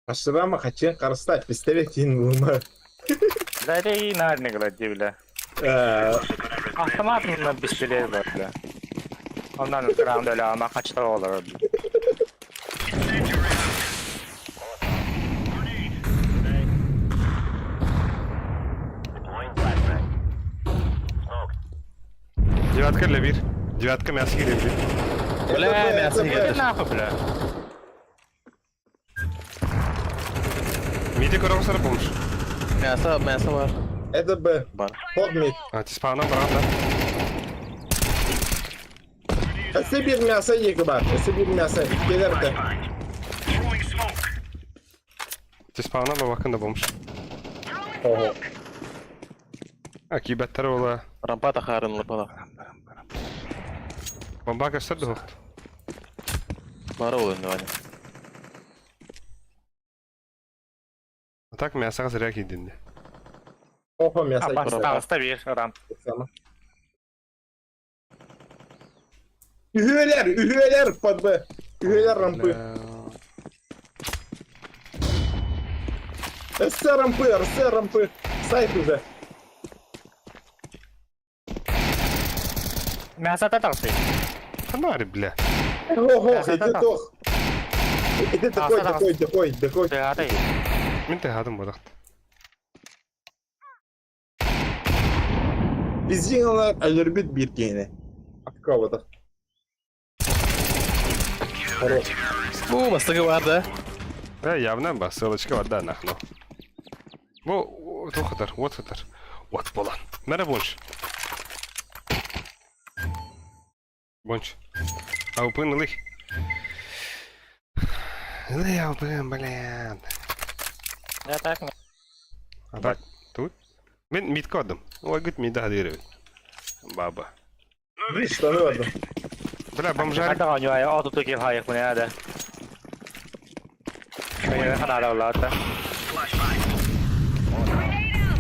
Ашрама хачен карыста пистолет тин булма. Zaten iyi nerede kadar bile. Автоматında pistolet var bile. Ondan round öyle ama kaçta olur. Девятка для бир. Девятка мясо или бир. Бля, мясо Ne geldi. yapabilir? Миди коробка сара помощь. Мясо var. Это Б. Бар. Под мид. А, ты спавна, брата. Если bir мясо егба. Если bir мясо. Келерде. Throwing smoke. Ты спавна, бабакында помощь. Ого. А, кибеттер ола. Рампа тахарынлы бала. Бомба gösterdi hoht. Бара ol önde Ваня. Так мясо зря кидindi. Ого, мясо Basta bir ram. Sama. Ühüler под Б. Ühüler rampı. РС rampı. Сайт уже. Мясо татарсы. Фонари, бля. Ого, Мясо иди татар. тох. Иди такой. Ты атай. Мен тегадым бодакт. Bizden onlar alürbit bir gene. Akkavada. Bu bastığı var da. Явно ба, ссылочка var da нахно. Bu тухтар, вот хатар. Вот болан. Мера бонч. Бонч. Аупын лых. Лы аупын, блин. Ya tak mı? А так, тут? Мен мидка адым. Ой, гыт мида хадыры. Баба. Bir штаны vardı. Бля, бомжар. Hadi kanyo ya auto tuki hayır bu ne hadi. Şöyle kadar da oldu. Flashbang.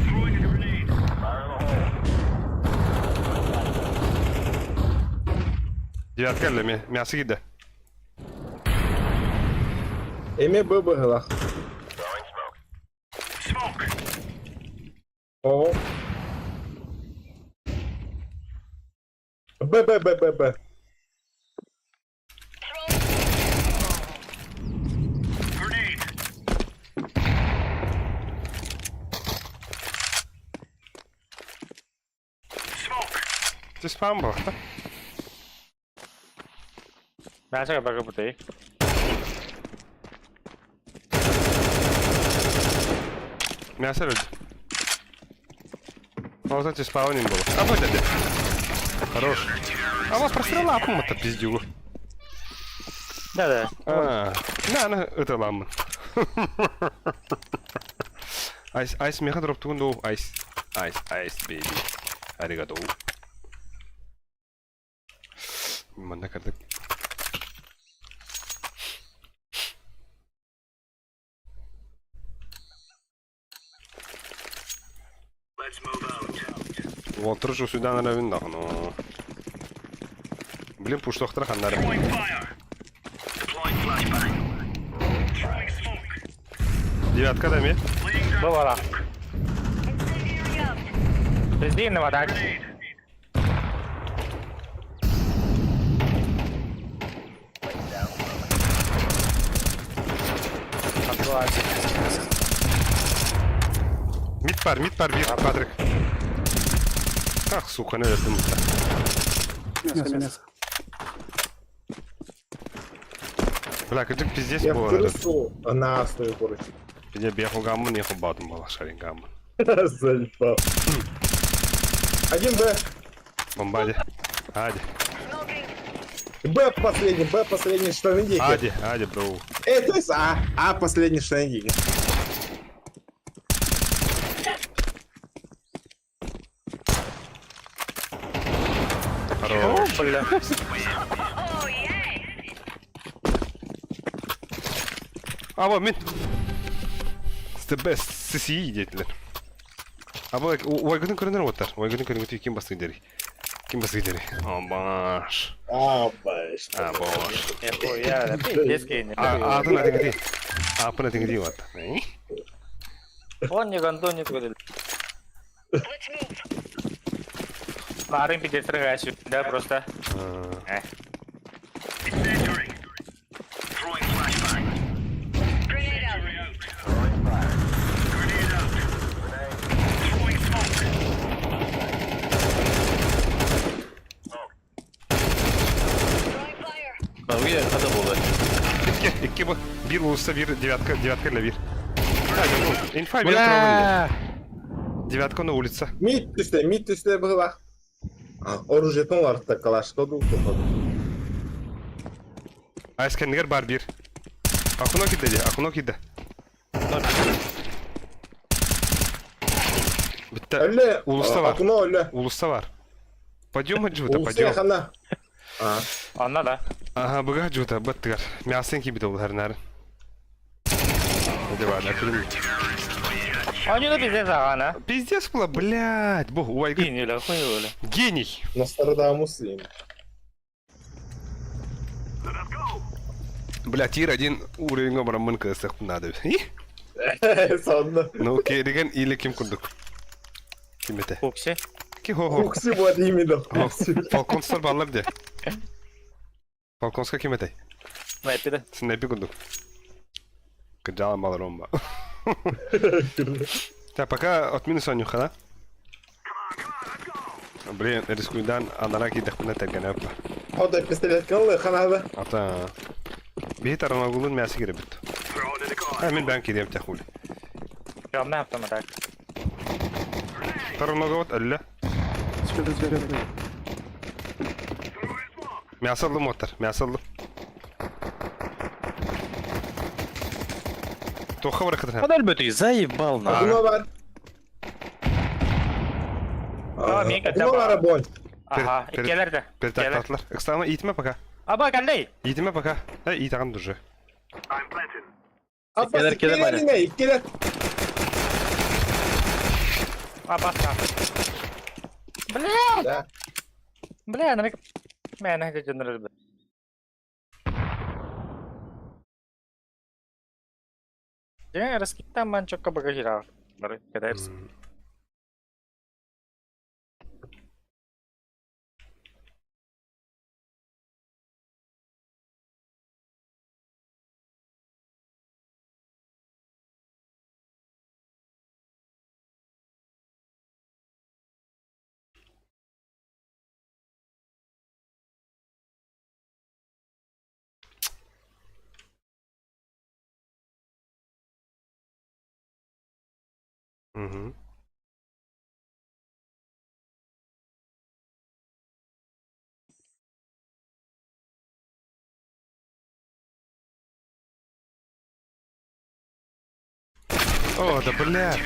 Throwing a grenade. Девятка для мясо гиде. Эме Б быгылах. О. Б. Grenade. Smoke. Ты спам был, да? Nasa ka ba puti? Мясо люди. Вот эти спаунинг было. А вот это. Хорош. А вот прострела апом-то пиздюгу. Да. На, это ламы. Айс, меха дроп тугунду. Айс, бейби. Аригато. Манда кардык. Let's move out. Волтер же сюда на виндах, но... Блин, пуш тохтар хандар. Throwing fire. Deploying flashbang. Throwing smoke. Девятка дами. Laying down Была. smoke. Пиздин его так. Grenade. Мид-пар, вир, Патрик. Ах, сука, не это мута. Мясо. Бля, как пиздец Я в было. крысу на стою поруч. Я бегал гамму, не хубатом была, шарин гамму. Заебал. 1 Б. Бомбади. Ади. Б последний штанги. Ади, бро. То есть А последний штанги. Хорош. Бля. А вот мид. The best CCE деятелер. А вот ойгудun көрінер оттар. Ойгудun көрінгі кем басты дери. Баш. Баш. Баш. Я пиздец кейни. Атын атың ди. Апын атың ди вот. Он не гандон не говорил. Ларин пиздец рыгайся. Да, просто. Incendiary. Throwing flashbang. Grenade out. Grenade out. Throwing smoke. Мауия, хада болды. İki bu. Bir olursa bir девятка для bir. Инфа вер трогали. Девятка на улице. Мид түсте была. Оружиетон var da Kalaşko dolu topladı. Айскендер бар bir. Акуно киде. Bitti. Öyle. Ulusta var. Akuna öyle. Ulusta var. Пойдем Джута, Ulusta пойдем. yakana. Anla da. Ага, бага Джута, баттыгар. Мясын кибит ол харнар. Hadi var, aferin. Они на пиздец ага, Пиздец было, блядь. Бог, уайгы. Гений, хуёвый. Гений. Нострадамус. Бля, тир один уровень обрамын кысық надо. Sandı. Ну, кереген или ким курдук. Ким ете? Фукси. Ки хо-хо. Kokusu bu değil miydi? Falcons'lar bağlar bir de. Falcons'a kim ete? Снайпер. Snap'i kurduk. Кыджалам балар омба. Так, пока отмины Сонюха, да? Блин, рискуйдан анараки дохуна тергенеппа. O da pistolet kanalı kanalı. Ата. Бихи таранагулун мясы керебит. Мен бән кидем тахули. Прям на автоматак. Таранагават әллә. Мясы алdım оттар, мясы алdım. Тоха быракыдыр. Подаль бөтүй, заебал на. Akuna var. Мика, Akuna var abon. Ага, келер де. Перетактатлар. Экстама итме пока. Аба, кандай? Итме пока. Ит аган дуже. I'm planting. Abbas Keler bana. ne? İpkeler. Абаска. Бля! Да. Бля, намек... Мен это жөнөр бе. Жаңа раскиттан ман чокка багажира. Бары, кадарсың. Угу. О, да бля.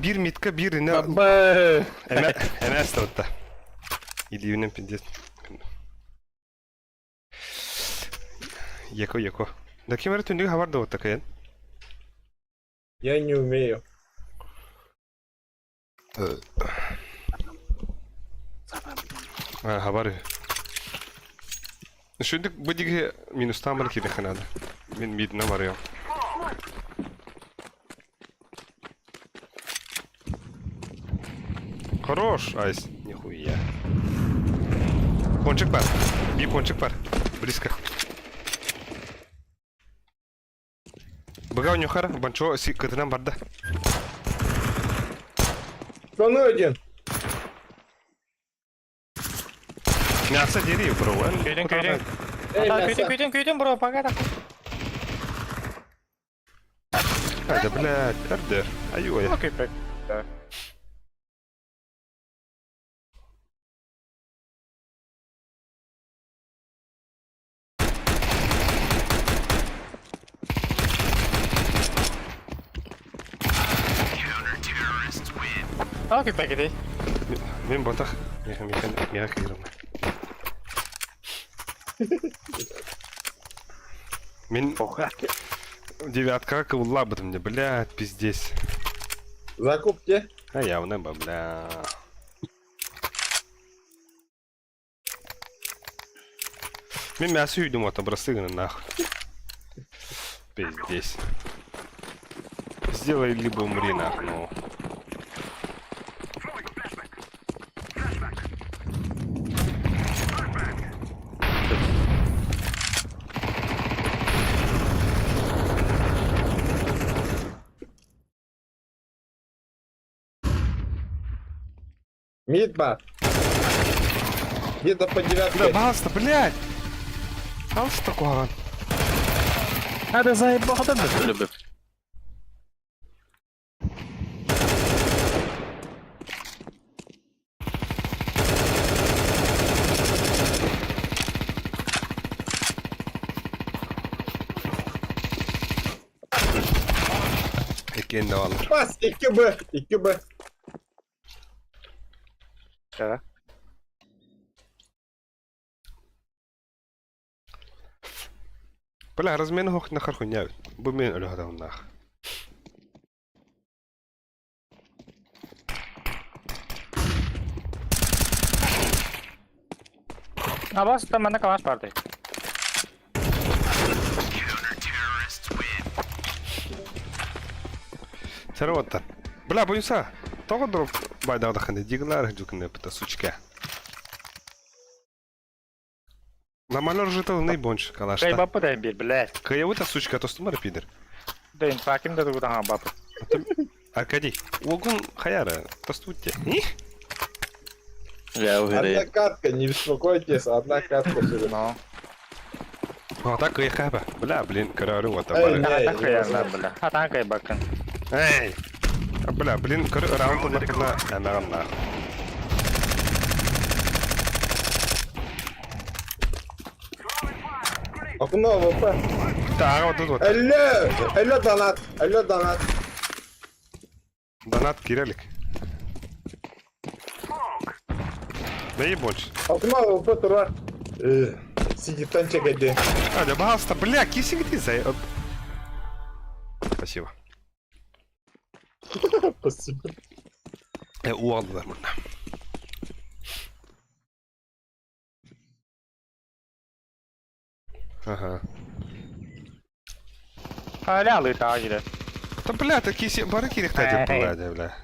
Bir mitka bir ne? Ana astrotta. Или 50. Яко. Да кем это у них хабар да такая? Я не умею. Хабары. Şimdi bu dige minus tamam ki de kanada. Min mid ne var ya? Хорош, Айс. Нихуя. Пончик бар. Би пончик бар. Близко. Бага у него хара, банчо си катанам барда. Штаны один. Мясо дери, бро. Күйден. Эй, Ата, мясо. күйден, бро, пока так. Да, блядь, РДР. Ай-ой. Окей, пек. Окей, пек, иди. Мен ботах. Я киром. Мен девятка каула бы мне, блядь, пиздец. Закупки. А я у неба, бля. Мен мясо үйдім ота бросыгана нахуй. Пиздец. Сделай либо умри нахуй, ну. Мидба. Где-то по Да девятке. баста, блядь! Ал что такое? هذا زايد باخذ منه. Öyle bir. Ekin de alır. Pas 2B. 2B. Ja. Бля, размен хох нахар хуйня. Бу мен ölü adam нах. Абас, там мене камаш парти. Сарватта. Бля, буйса. Того дроп байдагда ханды диглар жукне пыта сучка. Нормально ржетал найбонч Кай калашта. бапы да бир, блядь. Каявыта сучка тостумар пидер. Да инфаким да дугудан бапы. Аркадий, огун хаяра, тостутте. Я Одна уверен. катка, не беспокойтесь, одна катка всего. Но. Вот так и хаба. Бля, блин, карары вот Эй, абары. не. Так я бля. А там кай бакын. Эй! Бля, блин, раунд на нахуй. Окно ВП. Так, вот тут вот. Алло, донат. Алло, донат. Донат Кириллик. Да и больше. Окно ВП тура. Сидит танчик иди. А, да баста, бля, киси где за... Спасибо. Спасибо. Уалдар мына. Ага. Алялы тагиде. Да бля, такие си... Бары кирихтати пыладя, бля.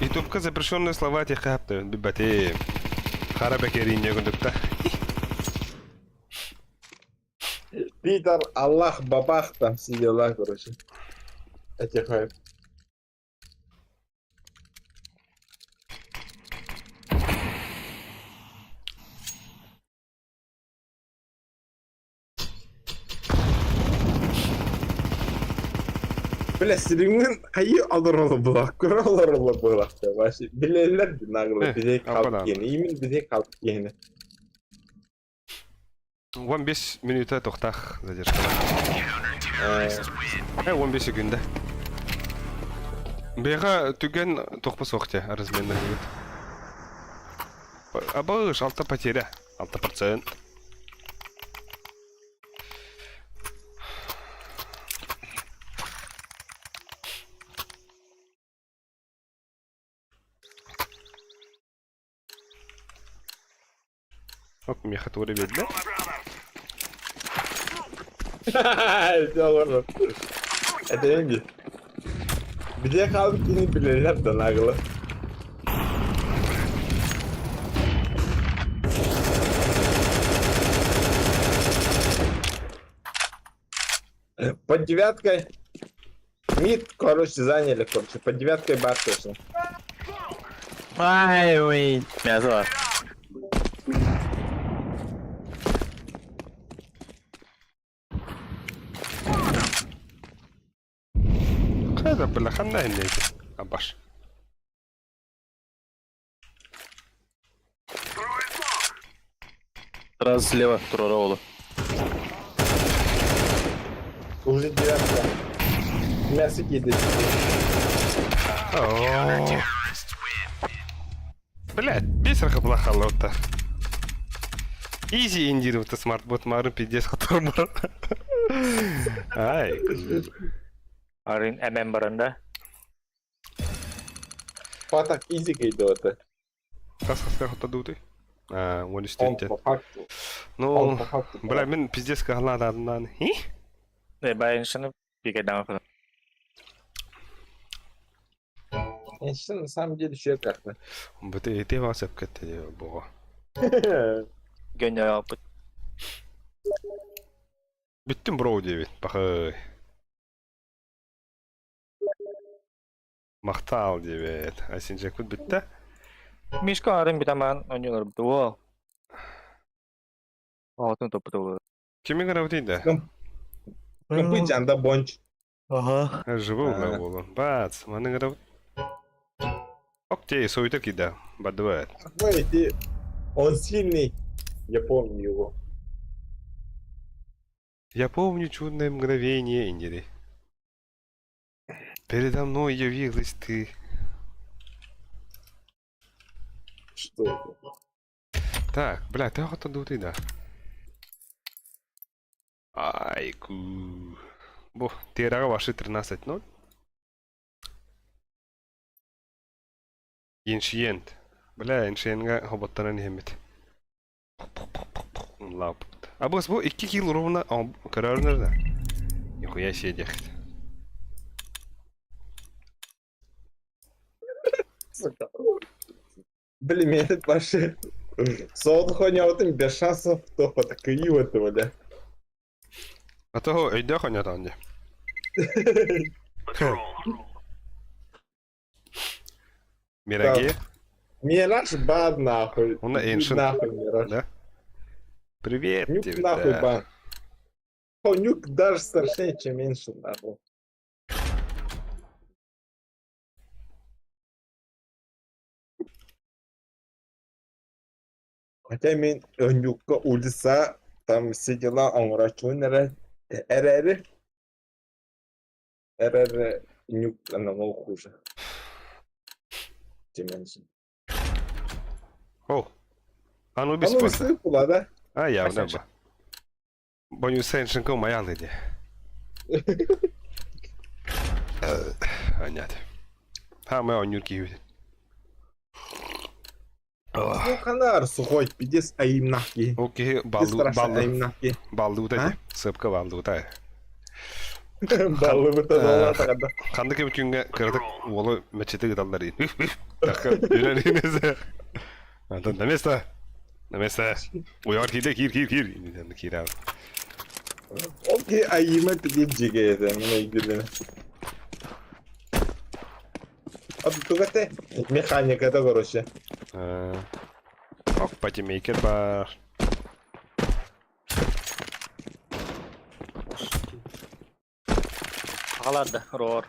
Ютубка запрещенные слова тех хапты, бибати. Харабекерин не гундукта. Питер, Аллах, бабах, там все дела, короче. Этих хайп. Бля, Сиринг'in ayı alır oğlum bulak. Kurallar oğlum bulak. Başı bilirler ki nağılı. Bize apadan. kalk yeni. İmin bize kalk yeni. 15 минута тоқтақ задержка. 15 секунда. Бега түген тоқпа соқты разменный будет. Абаш 6 потеря. 6%. Оп, меха туре видно. Oğlum. Edeyim ki. Bize kalk yeni bilirler de nağılı. Под девяткой. Мид, короче, заняли, короче. Под девяткой бар точно. Ай, ой. Мясо var. Хәзер бля ханна инде. Абаш. Сразу слева, Турора Ола. Уже девятка. Мясо кидает. О. Блядь, бисерха була халота. Изи индировать смартбот марын пиздец хатар бар. Ай. Arin MM barında. Патак изи кидает. Кас хата дуты. Он Он истинтен. по факту. Ну, Он по факту. бля, мен пиздец кахладардан. Хи? Ben şunu bir kere daha falan. Что на самом деле еще как-то. Бөтө эте басып кетти бого. Gönül yapıp. Бүттүм броу дебит. Бахай. Мактал дебит. Асинжек бүтті. Mişko arın bir zaman oynuyorlar. Duo. Altın topu dolu. Кеме карап дейді? Купить анда бонч. Ага. Живу га болу. Бац, маны карап. Окей, сойтер кида. Бадывает. Знаете, он сильный. Я помню его. Я помню чудное мгновение, Индири. Передо мной явилась ты. Что это? Так, бля, ты охота дуты, да. Айку. Бо, терага ваши 13-0. Иншиент. Бля, иншиентга хоботтана нехемет. Лап. А бос, бу 2 кило ровно карарнер да. Нихуя себе дехт. Сука. Блин, меня это вообще... Соот хоня вот им без шансов, то потакаю этого, да. А того өйдө хонятан де. Мираге, Мираж бан нахуй. Он на Иди Ancient. нахуй, Мираж. да? Привет Нюк тебе, нахуй да. бан. О, нюк даже страшнее, чем меньше нахуй. Хотя мен нюкка улица, там все дела, он врачун, РР, нюк намного хуже. Чем меньше. О, а ну А без ну, спорта. сыпала, да? А, явно Ascension. ба. Боню сеншенко маяны де. Понятно. А мы он нюрки видит. Ну, канар сухой, пидес аимнахи. Окей, Пидес страшно аимнахи. балды А? утай. Сыпка балды утай. Баллы быта долла тагада. Қанды кем күнге кірдік, олы мәчеті кіталдар еді. Таққа үйреніңізі. Антон, на место. На место. Уяр кейде, кир. Енді кир ау. Окей, аима пидес жигейді, мына игіліні. А тут это механика, короче. Ок, патимейкер бар. Alardı. Roar.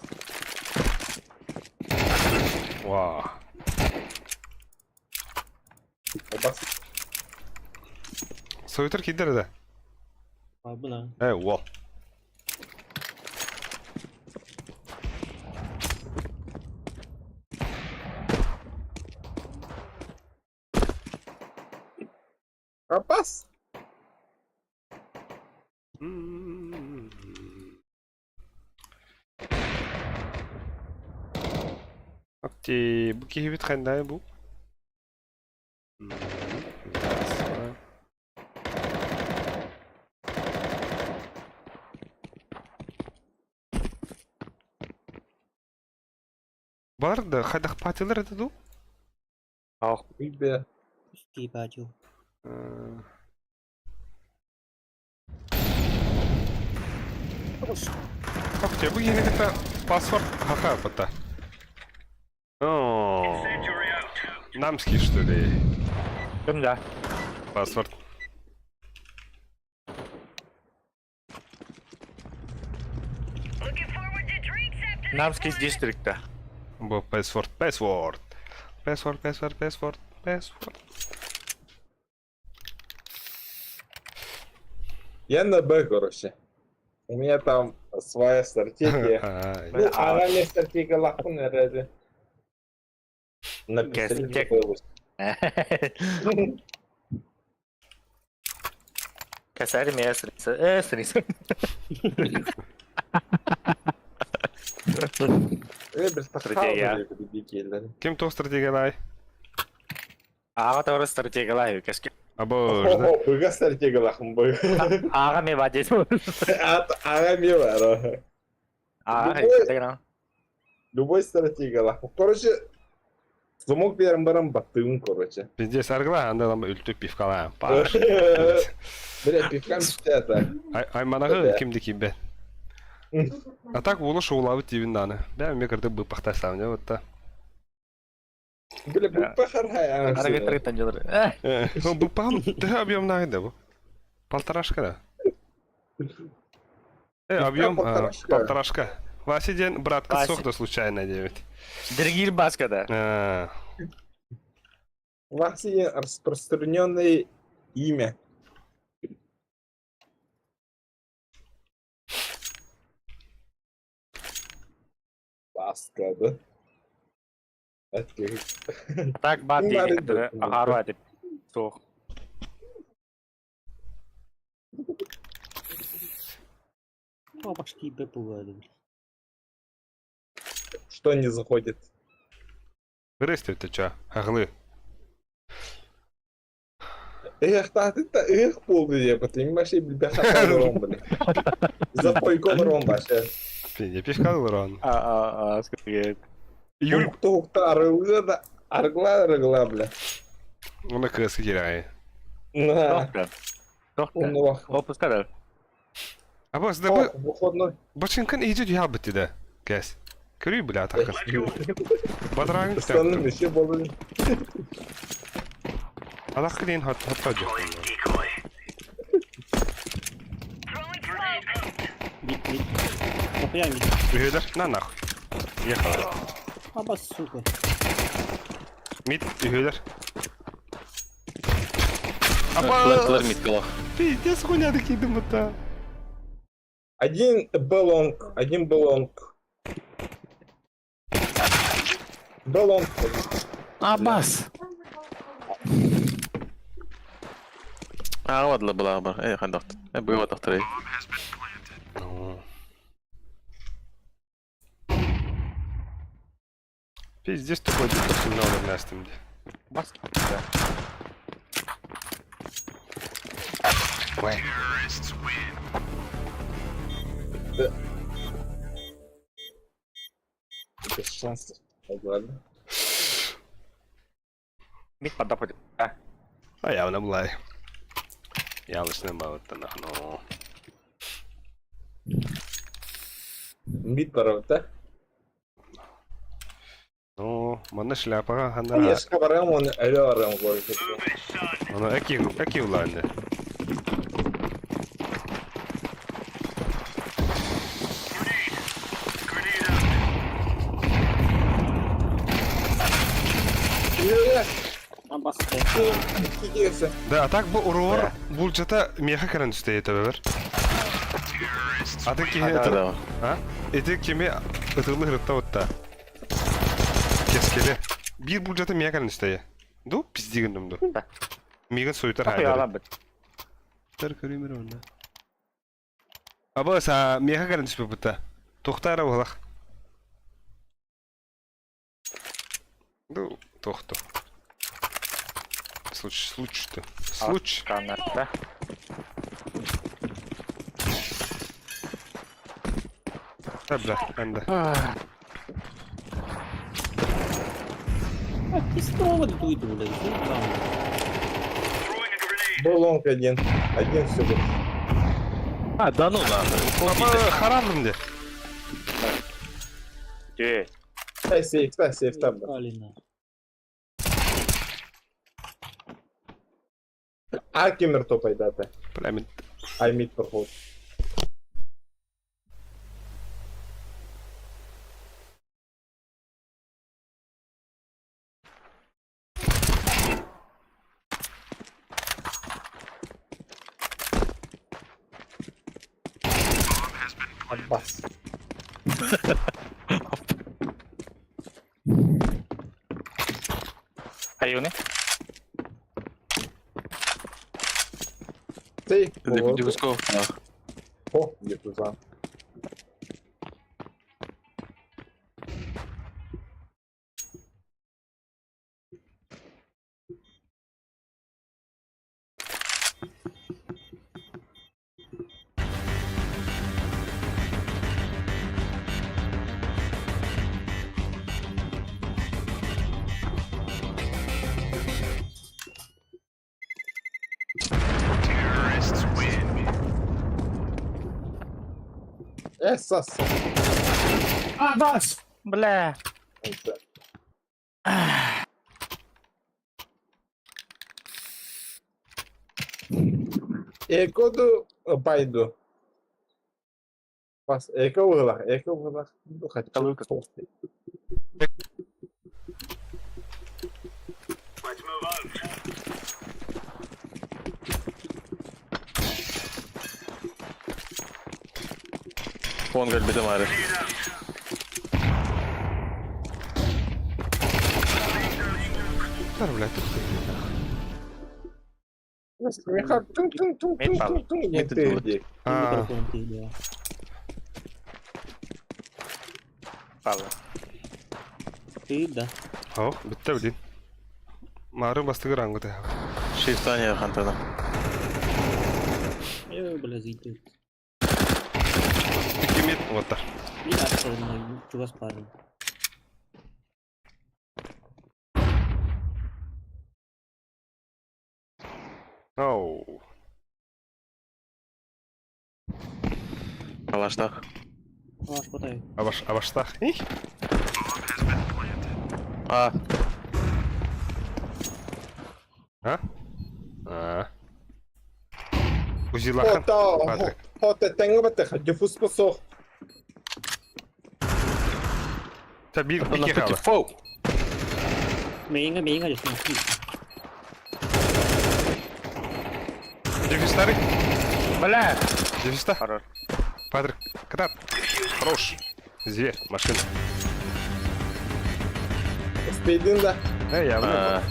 Вау. Bas. Сойтер кидер да. Abi lan. Вол. Rapaz. Окей, bu kihibit қандай bu? Бар да, қайдақ патилер еді ду? Ау. Ребят. Пусти бачу. Окей, bu yeni bir паспорт хаха пота. О, Incendiary out. намский что ли? Кім да? Паспорт. Looking forward to drinks after Намський з дистрикта. Бо password. Я на Б, короче. У меня там своя стратегия. Ай, Ну, а она мне стратегия лахуна разве? На Кэстик. пистолете появилась. Keser mi esrisi? Esrisi. Bir Стратегия. стратегия. Kim тоқ стратегиялай? Аға тоғыры стратегиялай өкеске. Або, да? Быга стратегия лахун быга. Аға ме бадет. Ага, мило. Аға Любой- стратегиялай. Любой стратегия лахун. Короче, замок берем батым, короче. Пиздец, аргла, анда лама үлтіп пивкалайым. Паш. Бля, пивкам это. Айманағы кімді кимбен. А так улы шоулабы тибін даны. Бәм мекірді бұпақтай сам, вот та. Бля, бухпахар хай. Ара кетірі танжылыр. Бұпағым да объемнағы да бұл. Полторашка да. Объем полторашка. Васиден братка Вася. соқты случайно девять. Дергир баскада. Васи распространенное имя. Ласка, да? Так бад Ну, дейін бәрі кетірі. де. Ағару әдіп. Соқ. Бабашки Б пугали. Что не заходит? Вырастет ты чё? Аглы. Эх, эх, полный понимаешь, и бляха ромбали. Запойком ромбаша. Пиздец, пивка урон. Скажет. Юль, Ухта, аргла, бля. он на крысы кирай. На, Тоқта. Тоқта. он Опускады. А бос, да бы, выходной. бочинкан идет ябыты да. Кэс. Көрүй, бля, так. Бадрагын күтен. Остальным еще было. Алақ кілейін хатта жок. decoy. Мид, мид. Kapıya mid. Üyeler, na nahуй. Ехала. Baba сука. Мид, üyeler. Флэшер мид калах. Пиздец, хуйня кидім бұта. Один Белонг, один Белонг. Белонг. Аббас. Аға вадылы бұлағы бар. Қандақты. Бұйға тақтырай. Пиздец, тупой дед, много настымды. Бас. Без шансов. Ладно. Мид подапады. А явно былай. Yanlış ne bağırttın no. Мид паравта. Ну, мана шляпаға А ғана. я скабарам, он элёрам говорит. Оны әки уланды. Bastı. İki girse. Да, а так bu urur bulcata meha karan üsteye taber. Adı ki Да. ha? Eti kimi ıtırlı hırıtta otta. Keskele. Bir bulcata meha karan üsteye. Du pizdigin dumdu. Migan soyutar Kapıyı hayır. alan bir. Tar körümür onda. Aba sa meha karan üsteye butta. Tohtara olaq. Du tohtu. Случай-то. Случай. Kanlarda. Табля, анда. Ты снова дуйду, блядь. Долонг один. Один всего. А, да ну ладно. Aba haramım de. Tüy. Сейф там. Калина. Акимер топает это. Пламен. Аймит проход. Аббас. Ayuni. Сейф. Дисков. О, где туза. Эсас. Бля. Экоду пайду. Pas Eko ulah. Itu kacau. Let's move out. Фон гальбита мари. Tar блядь. Михаил, тун-тун-тун-тун-тун-тун. Не Это ты вот. иди. А, Микрофон ты, да. Palla. Ты, да. о, bitti bilin. Marun bastı rangu te. Шифтания хантана. Бля, зайду. Kimit otar. И остальное, чего спарен. Оу. Калаштах. Аш, потай. Абаштах. Их. А, А? А. Узилахан. Патрик. Хоте, tengo bateja. Yo fui способ. Та bir это на bir пути kere. фоу. Меньга, just смотри. Дефистарик. Бля. Дефиста. Хорош. Патрик. Катап. Хорош. Зверь. Машина. Спейдин да. Эй, я А,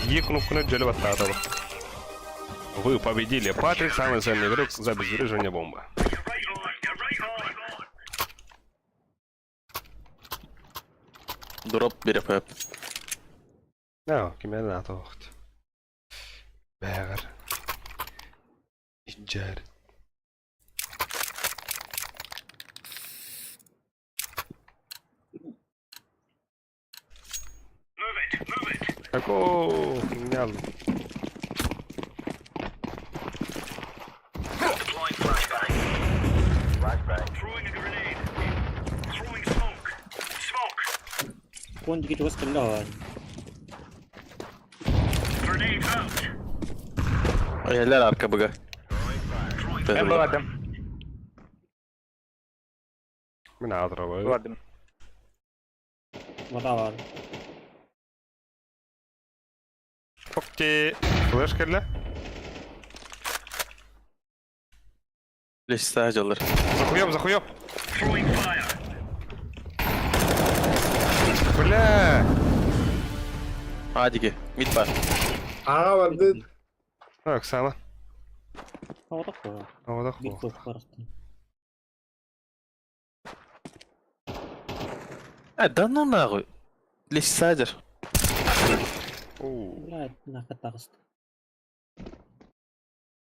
Е кнопку джели батата. Вы победили. Патрик самый ценный игрок за обезвреживание бомбы. дроп берепеп. Ja, kime de toht. Bägar. Injar. Ako, nyal. Deploying flashbang. Throwing a grenade. Throwing smoke. Smoke. Вон дикий чего стрелял. Grenade out. Yerler arka bıga. Ben buladım. Min adra var. Buladım. Vada var. Okey. Flash kelle. Leş sadece alır. Захуем. Throwing fire. Бля. Hadi ki. Mid var. Ага, vardı. Так, Оксана. Havada koy. Havada Bir kol. kok var. Да ну нахуй. Leş sadece. Oo. Блядь, нахуй тағысты.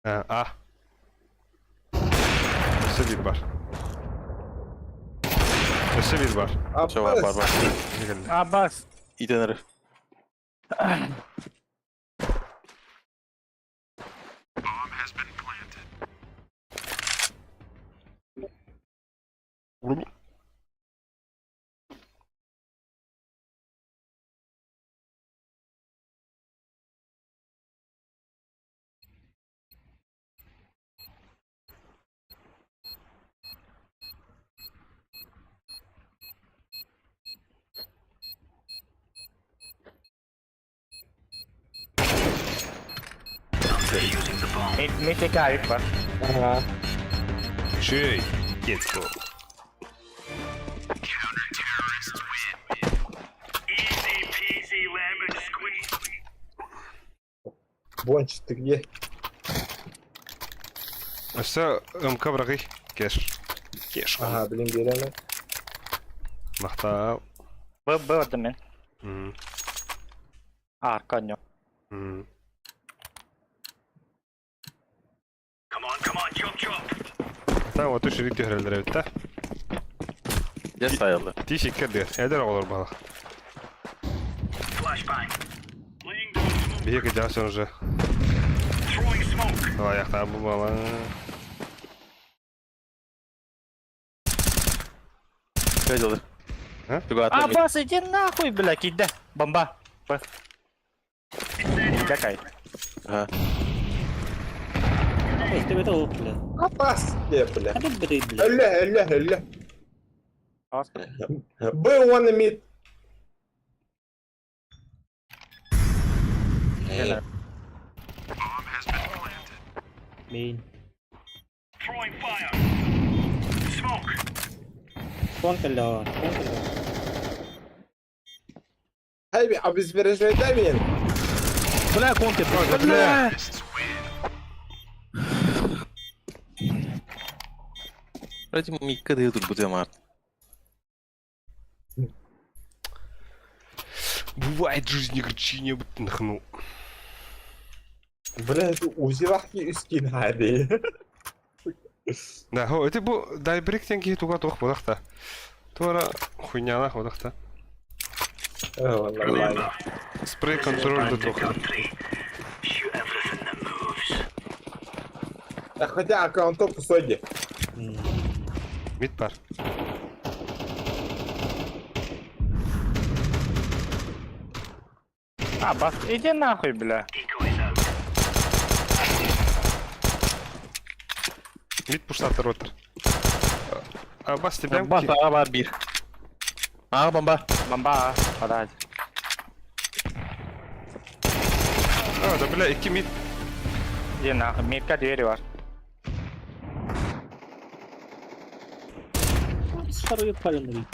A. Üstte bir var. Üstte bir var. Şey var var var. Ne geldi? Abbas. İten herif. Mid'deki Arif var. Aha. Şey. Geç bu. Easy peasy lemon squeeze. Бончик, ты где? Üstte ımka bırakı. Geç. Geç. Ага, блин, geleme. Maqtal. Bu ördüm ben. Hmm. Arkan yok. Hmm. Come on, chop. Tamam, otur şirik töhrelere bitti. Ya sayılır. Teşekkür eder. Eder olur bana. Flashbang. Laying down smoke. Bir iki daha sonra. Throwing smoke. Ayakta bu bana. Kaç alır? Ha? Tugu atla mid. Abbas iди нахуй, бля, кидай. Бомба. Б. Какая? Ha. İşte beta ult bile. Абас, где, бля? Hadi biri bile. Ölle. Oscar. B1 mid. Gel. Main. Throwing fire. Smoke. Son kelle var. Son kelle var. Hayır, abis vereceği demeyin. Bля, контр. Bля. Ради мика да dur bu diyorum artık. Бывает в жизни горчине нахну. Бля, это узилахи üstün hadi. Да, хо, это bu дайбректен ки туга тох бодахта. Тора хуйняна ходахта. Vallahi. Спрей контроль да тох. Country. Shoot everything that moves. Хотя аккаунтов в соде. Mid var. Abbas иди нахуй, бля. Decoys out. Mid puşlattır otur. Abbas тебе Bas ağa var bir. Ağa bomba. Бомба. Подать. да, бля, iki mid. Иди нахуй. Мидка двери var. Sarıyı paranları.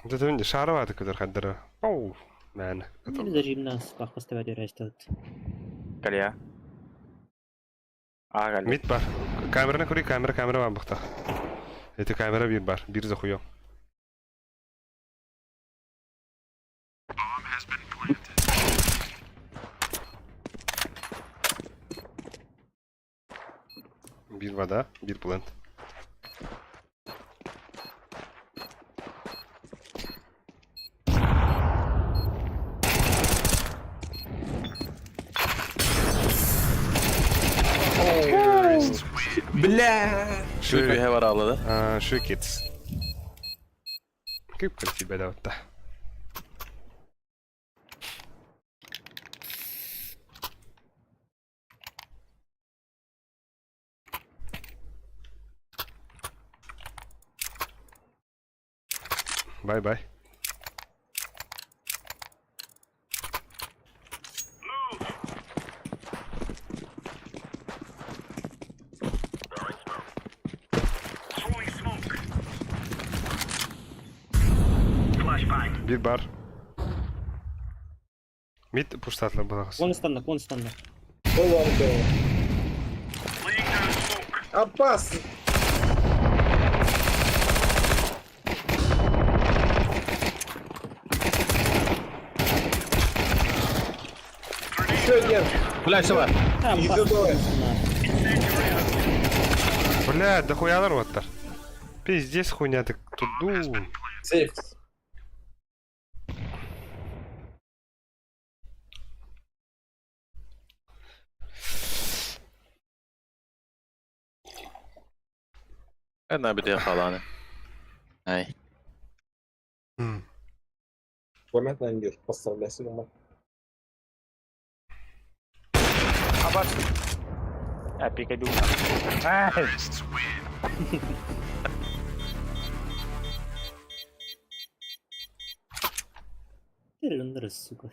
Да ты не шаровато, который хаддера. Оу, man. Или зажим нас, как поставить растет. Калия. Ага, Mid var. Kamerana koy, kamera var bakta. Eti kamera bir var. Bir zahuyo. Bir vada, bir plant. Şu bir var ağladı. Şu kids. Kaip krasybė dauta. Bay bay. Throwing smoke. Flashbang. Bir bar. Mid puştatlar balağız. Вон стандарт, вон стандарт. Ulan be. Laying down smoke. Abbas. Еще один. Фляши var. Там, Иди пас, давай. Бля, да хуялар оттар. Пиздец хуйня так туду. Сейф. Ana bir de falan. Ay. Формат на мир. Поставляй сюда. Abas. Epic ay duna. Ay! Терендер, сука.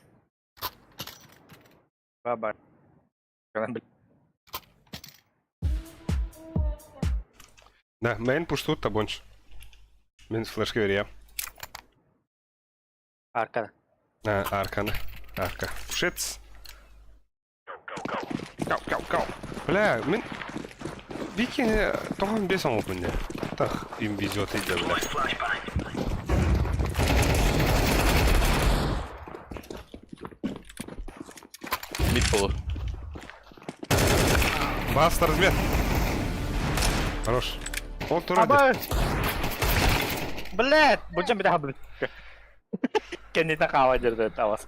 Baba. Kanan Да, мейн пуштут табонч. Мен флешки veriyor. arkada. Ha, arkana. Arka. Shit. Go. Бля, мен Вики тохан бес он опен. Так, им везет и бля. Flashbang. Mid olur. Баста размер. Хорош. Он турады. Abas! Belet! Bocam bir daha belet. Kendi nakawa dyan sa tawas.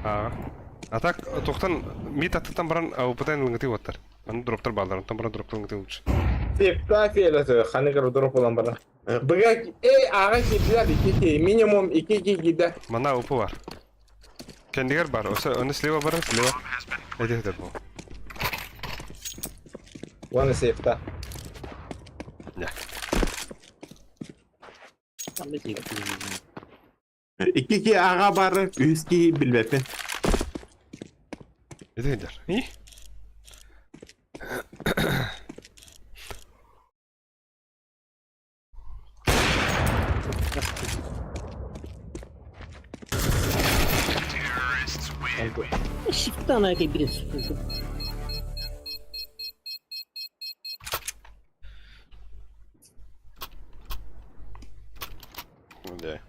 Ага. А так, тоқтан мид аттан баран опытан лыңгыты оттар. Аны дроптар балдар, антан баран дроптар лыңгыты лучше. Сейф кафелесі. Ханекер дроп olan bana. Бігак, аға кетілер 2-2. Минимум 2-2 gider. Мана опы бар. Кендигер бар. Оны слева бар, слева. Эдек бұл. Ваны сейфта. Не. Там да тига. 2-2 ağa barı, 3-2 bilbepin. Эдегер. И? Şiftan ayakı biri sıkıldı. Да.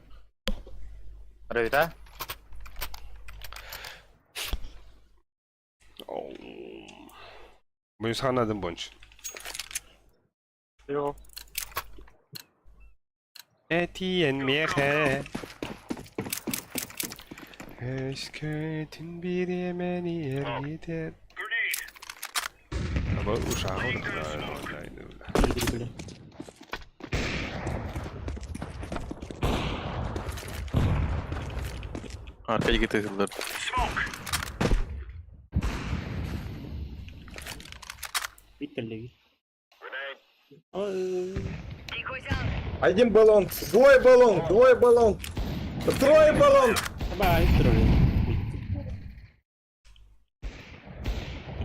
Rita? Bu insan adım bonç. Yo. Etiyen mihe. Eşkötün bir yemeni yer gider. Grenade. Ama uşağı da. Biri böyle. Arkaya getirdiler. Smoke. Bitterli. Grenade. Один баллон. Двое баллон. Двое баллон. Трое баллон. Bye, troll.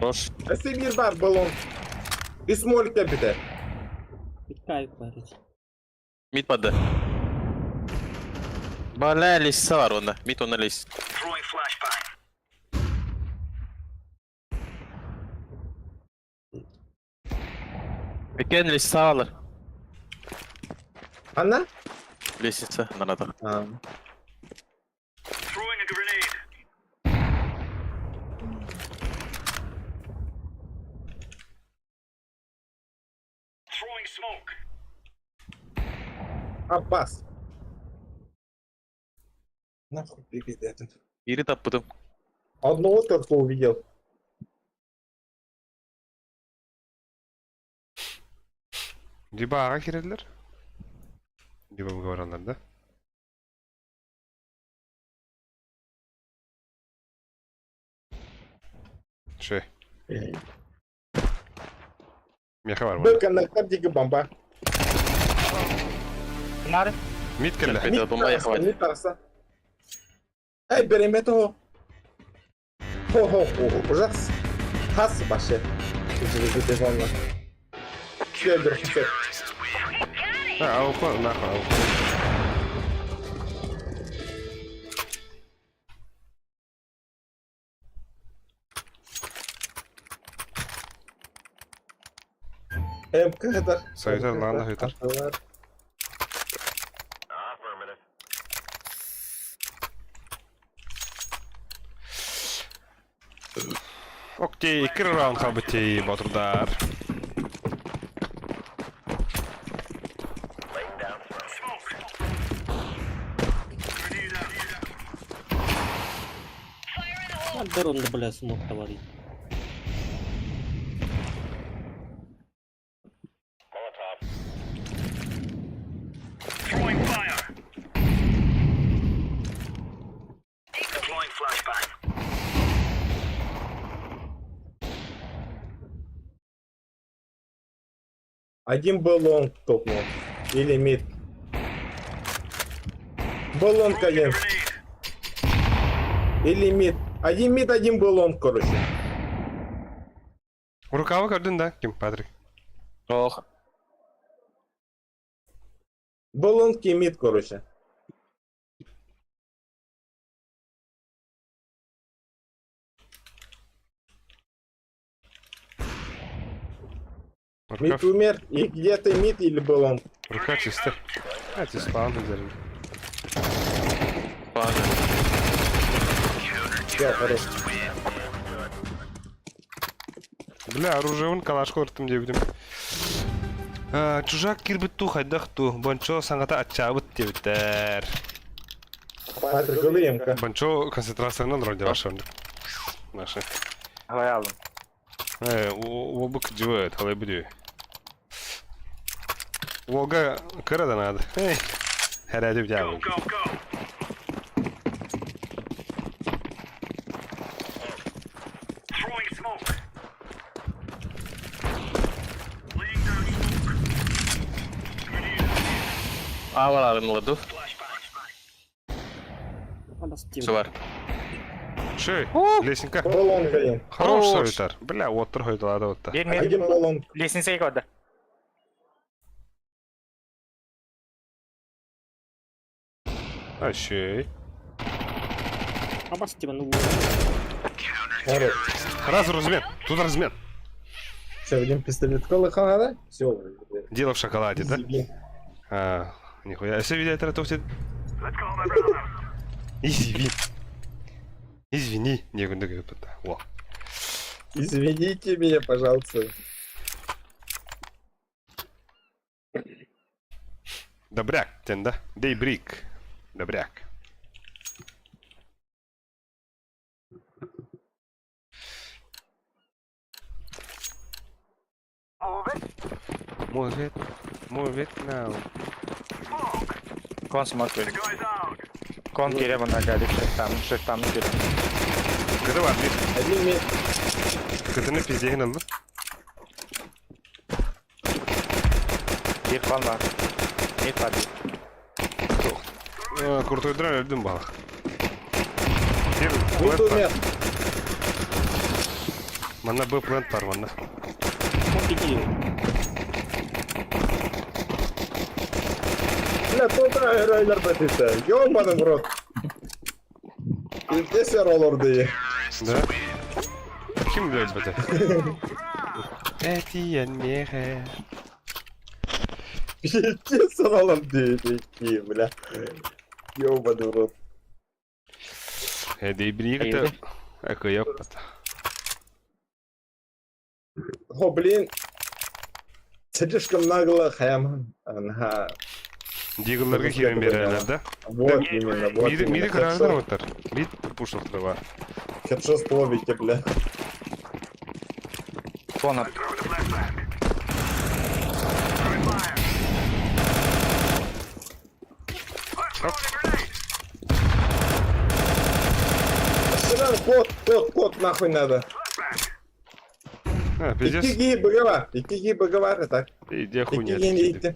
Boş. Сибир бар баллон. И смолите bir de. Bir kayıp var hiç. Mid padde. Bala liste var onda. Mid onda liste. Throwing flashbang. Peki liste alır. Anna? Liste nerede? Ha. Throwing a grenade. Throwing smoke. Abbas. Нахуй бегает этот. Biri tapladım. Одного только увидел. Diba ağa girediler. Diba bu kavranlarda. Şey. Meha var burada. Бэка на картике бомба. Нар. Мид келе. Это бомба я хватит. Не тарса. Эй, берем этого. Хо-хо-хо, ужас. Хас вообще. Ты волна. Федор, Федор. Ауко, нахуй, ауко. kadar. Sayıtar lan da sayıtar. Okey, 2 round kabiti Batur'dar. Дорога, бля, смог товарить. Throwing fire. Deploying flashbang. Один баллон топнул. Или мид. Баллон, конечно. Или мид. Один мид, один баллон, короче. Рукава gördün de kim Patrick? Ох. Баллонки мид, короче. Мид умер, и где-то мид или баллон. Рука чисто. Hadi spawn üzerinde. Паня. Все, хорош. Бля, оружиевын калашқа ұрттым дебдім. Чужак кирбітту хайдақту. Бончо саңғата атчабыт дебіттер. Патрик, галимка. Бончо концентрацияның ролде башырды. Наши. Қалай алдым. Ол бұк жует, қалай бүді. Олға кірадан ады. Әрәді бді Go, go, go. Throwing smoke. Laying down smoke. Аваларын ладу. Надо стим. Все бар. Шей, лесенка. Баллон, галим. Хорош советар. Бля, оттыр хойдалады отта. Берме. Один баллон. Лестницеге koydu. Шей. Абас тебя, ну... Хорош. Раз размен. Тут размен. Все, видим пистолет колыхана, да? Все. Дело в шоколаде, да? Нихуя. Все видят это Let's go, my brother. Извини. Извини. Не говорю, О. Извините меня, пожалуйста. Добряк, тен, да? Дейбрик. Добряк. Move it now. Kon smoke verin. Guys out. Kon geri bunlar geldi. Şırttan geri. Кыды бар, бир. Один мид. Кыдыны пиздеген алды. Bir kon var. Mid var. Крутой дрон өлдüm бала. Мид умер. Мана Б плент бар, мана. Иди. Бля, туда райлер бетите. Ёбаный в рот. Ülke ser diye. Да? Kim bilir bete? Etiyen mihe. Ülke ser diye peki bля. Ёбаный в рот. Дейбрик это... Эко ёпта. О, блин. Слишком нагло Хэмон. Ага. Дигларга хирен берелер, да? Вот именно, вот Миди именно. кырардар отар. Мид пушоктар бар. Хедшот в лобике, бля. Kon at. Throw the flashbang. Throwing fire. Throwing a grenade. Сюда, кот, нахуй надо. Flashbang. Пиздец. İki giy bıgava. İki giy bıgava tak. Иди İki хуйня. giyin gitti.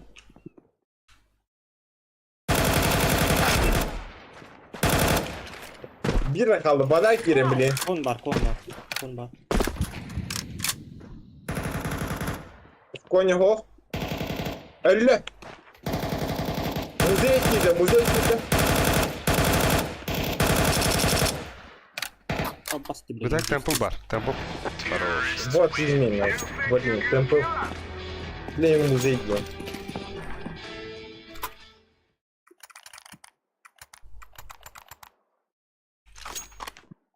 Bir kaldı. Bana girin bile. Kon var, kon var. Kon var. Коня го. Öldü. Muzey etkiydi. Muzey etkiydi. Al bastı bile. Bir dakika temple var. Temple. Хорош. Вот изменил. Вот изменил. Темпл. Блин, музей был.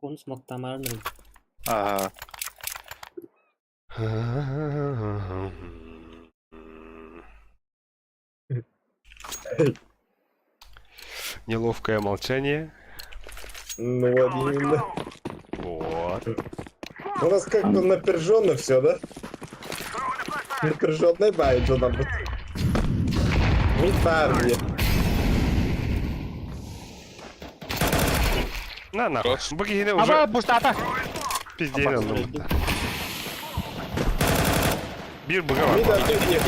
Kon smoke'tan var mı? Ага. Неловкое молчание. Ну вот именно. Вот. У нас как-то напряженно все, да? Напряженный бай, что там будет. Митарни. На нахуй. Богиня Aba уже pustata. пиздец. Bir buga var. Митар, gidiyor.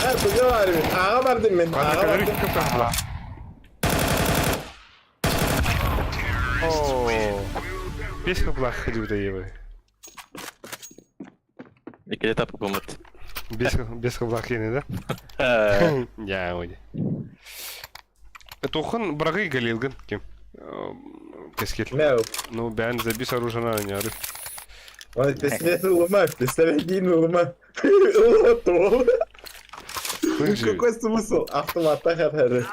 Her bugün var mı? Ağa verdim ben. Bana Ağa kadar verdim. iki kapı. Oo. Beş kapılar ходил до Евы. İkili tapı bu mut. Без kapılar yine de. Ya öyle. Тохан брагы галилган кем? Кескет. Ne o? Ну, ben de bir saruşana oynarız. Onu teslim ılıma. Teslim edeyim ılıma. Ilıma tuğlu. Какой смысл? Автоматта хатары.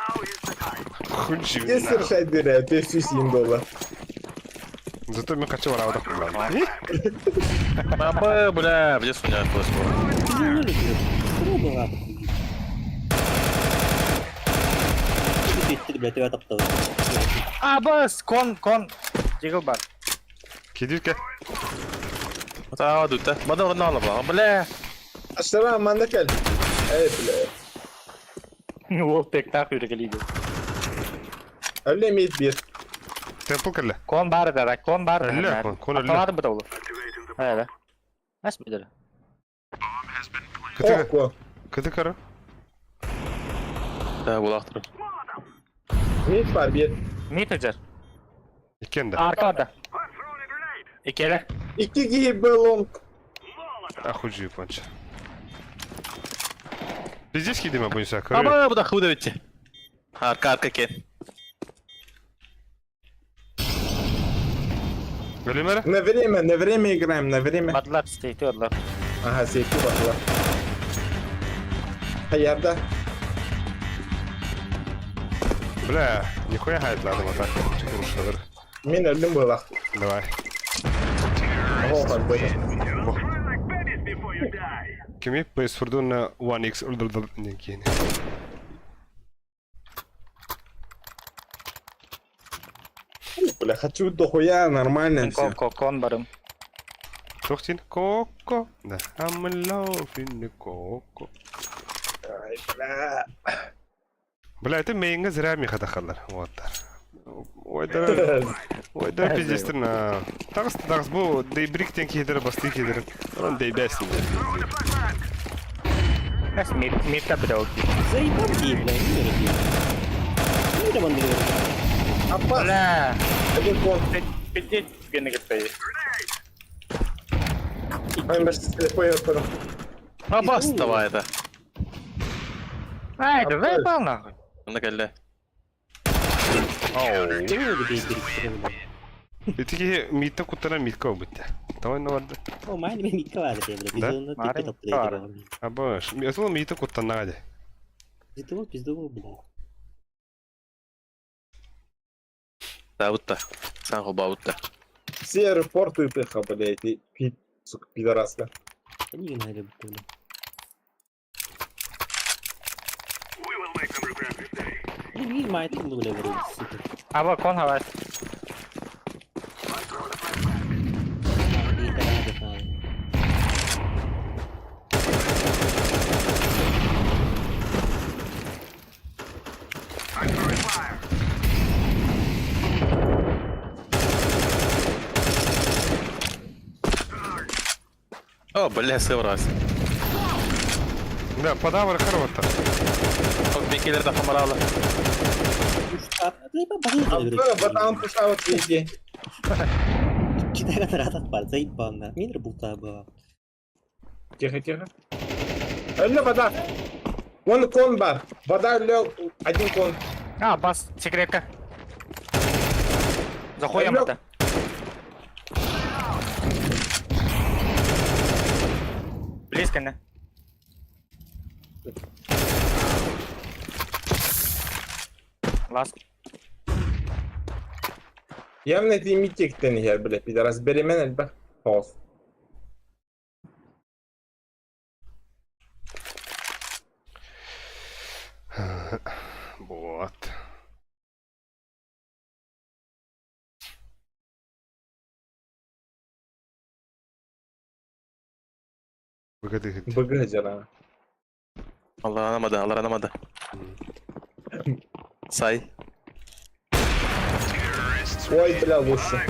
Хунчи. Не совершай дыры, ты всю $7. Зато мен хочу варауда кулlan. Baba bля, где суня флешку? Bizim ne diyor? Kuru mu var? Bitti bile tevat aptal. Aba kon. Jiggle бар. Кедирка. Ата дута. Бада орна ала бла. Бля. Aşağı amanda gel. Evet bile. Ол тек так yürügeliydi. Öyle miydi bir? Темпл калла. Kon бар да, kon бар. Әллә, kon әллә. Аталады бит ул. Әле. Әс мидер. Кытыга. Oku. Кытыкара. Да, булактыр. Mid var bir. Митер. Икенде. Arkada. İkele. İki gibi long. Ахуджи панч. Здесь кидим обойся. Aba bu da худа bitti. Arka ken. Галимера? На время играем, на время. Badlar state oldular. Aha safety baktılar. Hayırda. Бля, нихуя хайт ладно вот так. Чекурушалар. Min öldüm bu bak. Давай. Oha bak böyle. Кеми PS4 на 1x не кени. Бля, хочу дохуя нормально все. Kon barım. Тохтин коко. Да. I'm in love in the coco. Ay bля. Бля, это мейнга зря меха дахалар. Вот. Ойдар пиздестер на. Тагыс бу дейбриктен кидер басты кидер. Он дейбесин. Әс митта бит ул. Заебал ей, бля, не верю. Не ремонтирую. Апа. Бля. Один кон. Bitti gene gitti. Ben слепой отпадом. Абас давай это. Haydi ver bana. Bunda geldi. Ne oldu değiştirip Итиги митта кутара митка обытта. Давай на варда. O mine benim ilk vardı diye bile. Biz Da? onu Var, tek top var. direkt. Абаш, я митта кутана гаде. Пиздовал, бля. Да, бутта. Sen хоба бутта. Все репортуют их, блядь, и пи, сука, пидораска. Не генерали, бля. Не мает, ну, бля, вроде, сука. Aba kon havas. Не надо, да. О, бля, севрас. Бля, подавар хорваттар. Çok bekler de kameralı. Lima bakayım Abi batağın puşavat bilgi. Kita kan rata par zait bangga. Minir buta ba. Тихо. Öyle bada. Вон кон бар. Вода лег, один кон. А, бас, секретка. Заходим Алло. это. Близко, не? Ласт. Явно это имитектен her bile. Bir de разберемен elbet. Olsun. Вот. Погоди. Bıgı cana. Allah anlamadı, Allah anlamadı. Say. Ой, бля, лучше.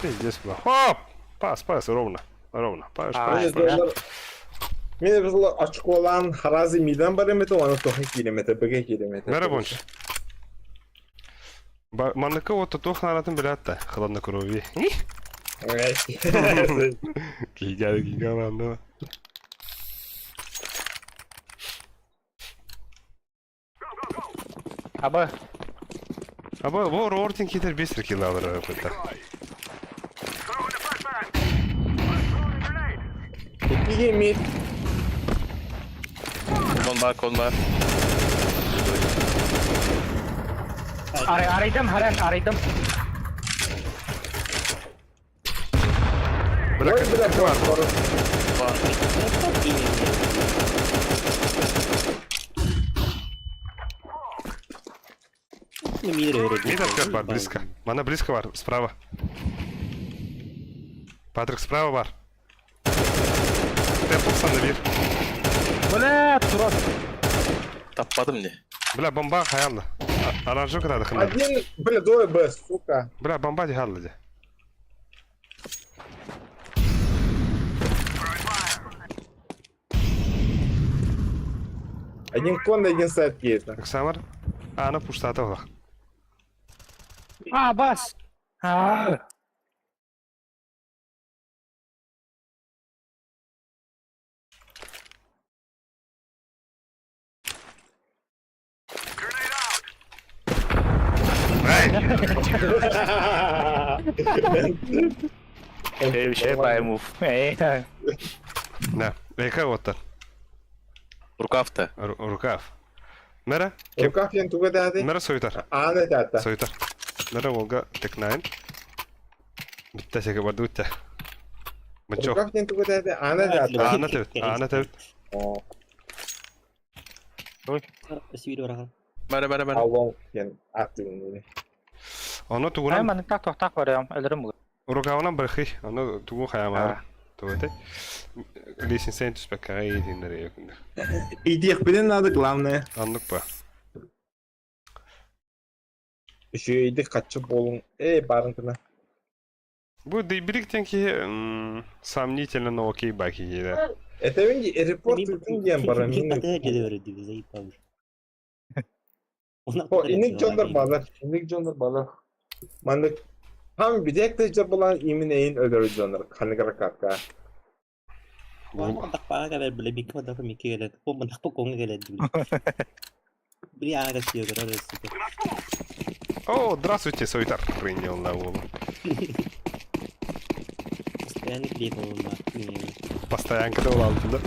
Здесь было. Хоп! Пас, ровно. Паш. Mine zorlar. Mine zorlar açık olan harazi miden barometre onu tohum kilometre, bıgı kilometre. Merhaba. Манныка вот тут ханатын билет та. Холодно крови. Giga ладно. Абы, Абы, bu Рортин кетер 5 kill alır burada. İki mid. Kon var. araydım, araydım. Bırak. Ой, бля, var. Minir öyle. Мид открыт бар, близко. Мана близко бар, справа. Патрик, справа бар. Темпл санда bir. Бля, Турат. Tapmadım ne? Бля, бомба хаялла. Оранжевка надо хнать. Один, бля, двое Б, сука. Бля, бомба дихалла де. Один кон, один сайт кейта. Оксамар. Ана пуштата ола. А, бас. А. Şey payımuf. Да. Эка вот та. Rukafta. Рукав. Мера? Rukaf yen tuga dadi. Мера сойтар. Ane tata. Сойтар. Мера Волга Тек-9. Bitti şaka vardı bitti. Maço. Rukaf yen tuga dadi. Ane tata. Ana tevt. Oh, Sivil orang. Mere. Allah'ım yen attım bunu. Onu Ay, tuğunan man tak var ya. Ölürüm bu. rukavından bırakı. Onu tuğu hayamar. Tuğete. Лесен sen түспек кағай етендері екінді. İdiyek bilin adı главное. Anlık ba. Şu idik kaçıp olun. Barıntına. Bu birikten ki сомнительно, но окей баки еді. Etevin ki report tutun diyen bara. Minir jadi öyle diyor zait bang. O inik jonlar bağlar. İnik jonlar bağlar. Mandık. Tam bir dekte bulan imineyin ödürü jonlar. Kanıkara kakka. Wah, tak pa ka beli big ka dapat mikir ka. Po man po kong ka dulu. Beli aga sih ka ras ka. О, здравствуйте, Сойтар. Принял на волу. Постоянно клеймо на. Постоянка да улал да.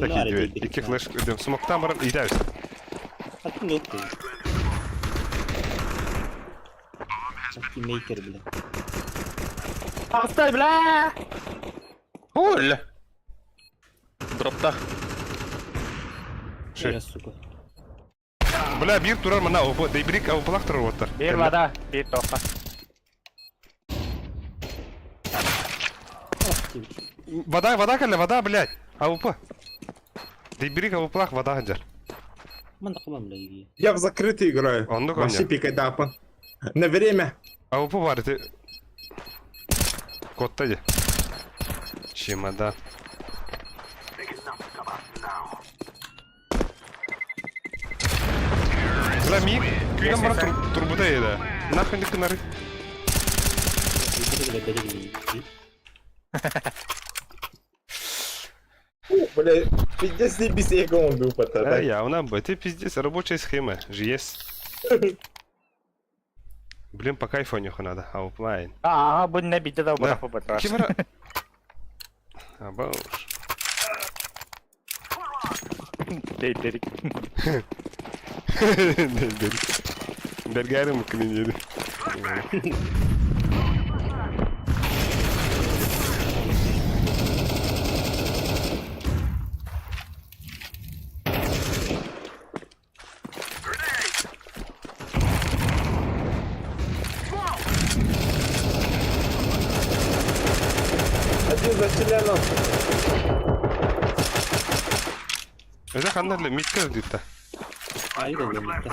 Такие две. İki flash smoke'tan var. İyi Hatta yok ki. Sanki maker bile. Hasta bla. Hol. Dropta. Şey suka. Бля, bir durar mı? Дейбрик avupalak durur otar. Bir vada, bir topa. Вода, кале, вода, блядь. Авупа. Дейбрик авупалак, вода хаджар. Man tak mam lagi. Я в закрытый играю. Он ну Вообще коня. пикай дапан. На время. Авупа var. Котта де. Чемодан. Бля, миг. Күйген бара турбуда еді. Нахуй не кінары. Бля, пиздец, не без секунду, пацаны. Явно, это пиздец, рабочая схема. ЖС. Блин, по кайфу нюху надо, ауплайн. Bu ne bitti de bana bu batır. Кибера. Абауш. Dedik. Бергари мукнинери. Один за членом. Это ханна для митка где-то. Ay da birlikte.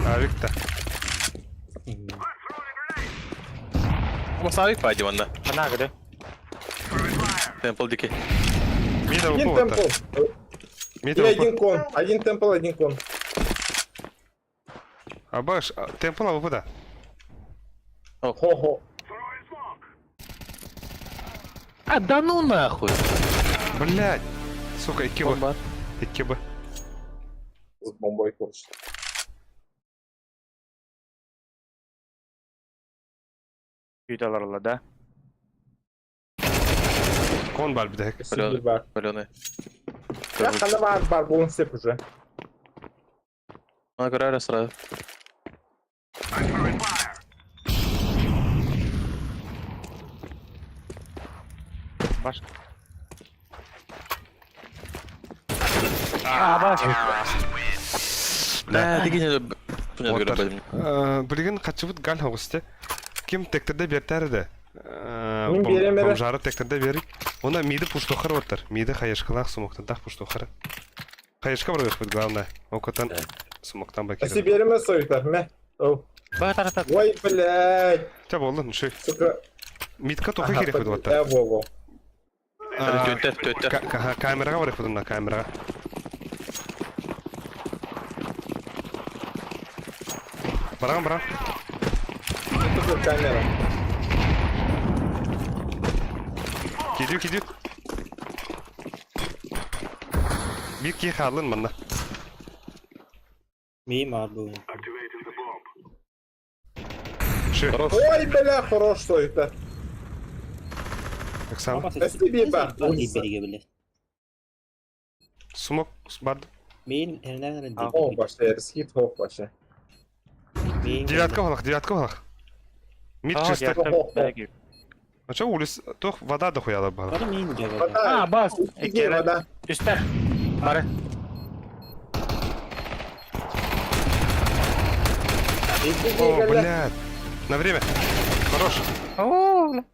Авик-то. Masavik paydı bana. Bana göre. Temple diki. Мида Один упал-то. темпл. Мида И упал. один кон. Один темпл, один кон. Абаш, темпл упада. Хо-хо. А да ну нахуй. Блять. Сука, икеба. Икеба. С бомбой курс. Videolarla da. Кон бар bir de. Сидит бар. Паленый. Я хана бар, был он сеп уже. Ona göre öyle sıra. Başka. Baş. Да, дигене Туня göre benim. Билген качыбыт гал хогусте. Ким тектерде бертәрде. Мин беремере. Бомжары тектерде берик. Она миды пуштохар ваттыр. Миды хаяшкалах сумоктан тах пуштохар. Хаяшка бар господи главное. Окотан сумоктан А бакер. себе реме сойтар, ме? Оу. Bana tarafta. Ой, блядь. Та болду, нши. Сука. Мидка тоха керек бит ваттыр. Во-во. Tötte. Камерага бар ефудун на камерага. Барам. Это же камера. Кидю. Bir ki halın bana. Miyim abi bu? Şu. Ой, бля, хорош сойтар. Оксана. Ama STB bak. beri bile. Sumok bardı. Мейн nereden О, баша, рискит хоп, баша. Девятка валах. Мид Aa чисто. gerçekten. А чё улиц? Тох вода дохуяла бара. Bana meyim cevabı. Вода. Bas. Иди, вода. Üstte. Bari. Иди, О, бля. блядь. На время. Хорош. Oo.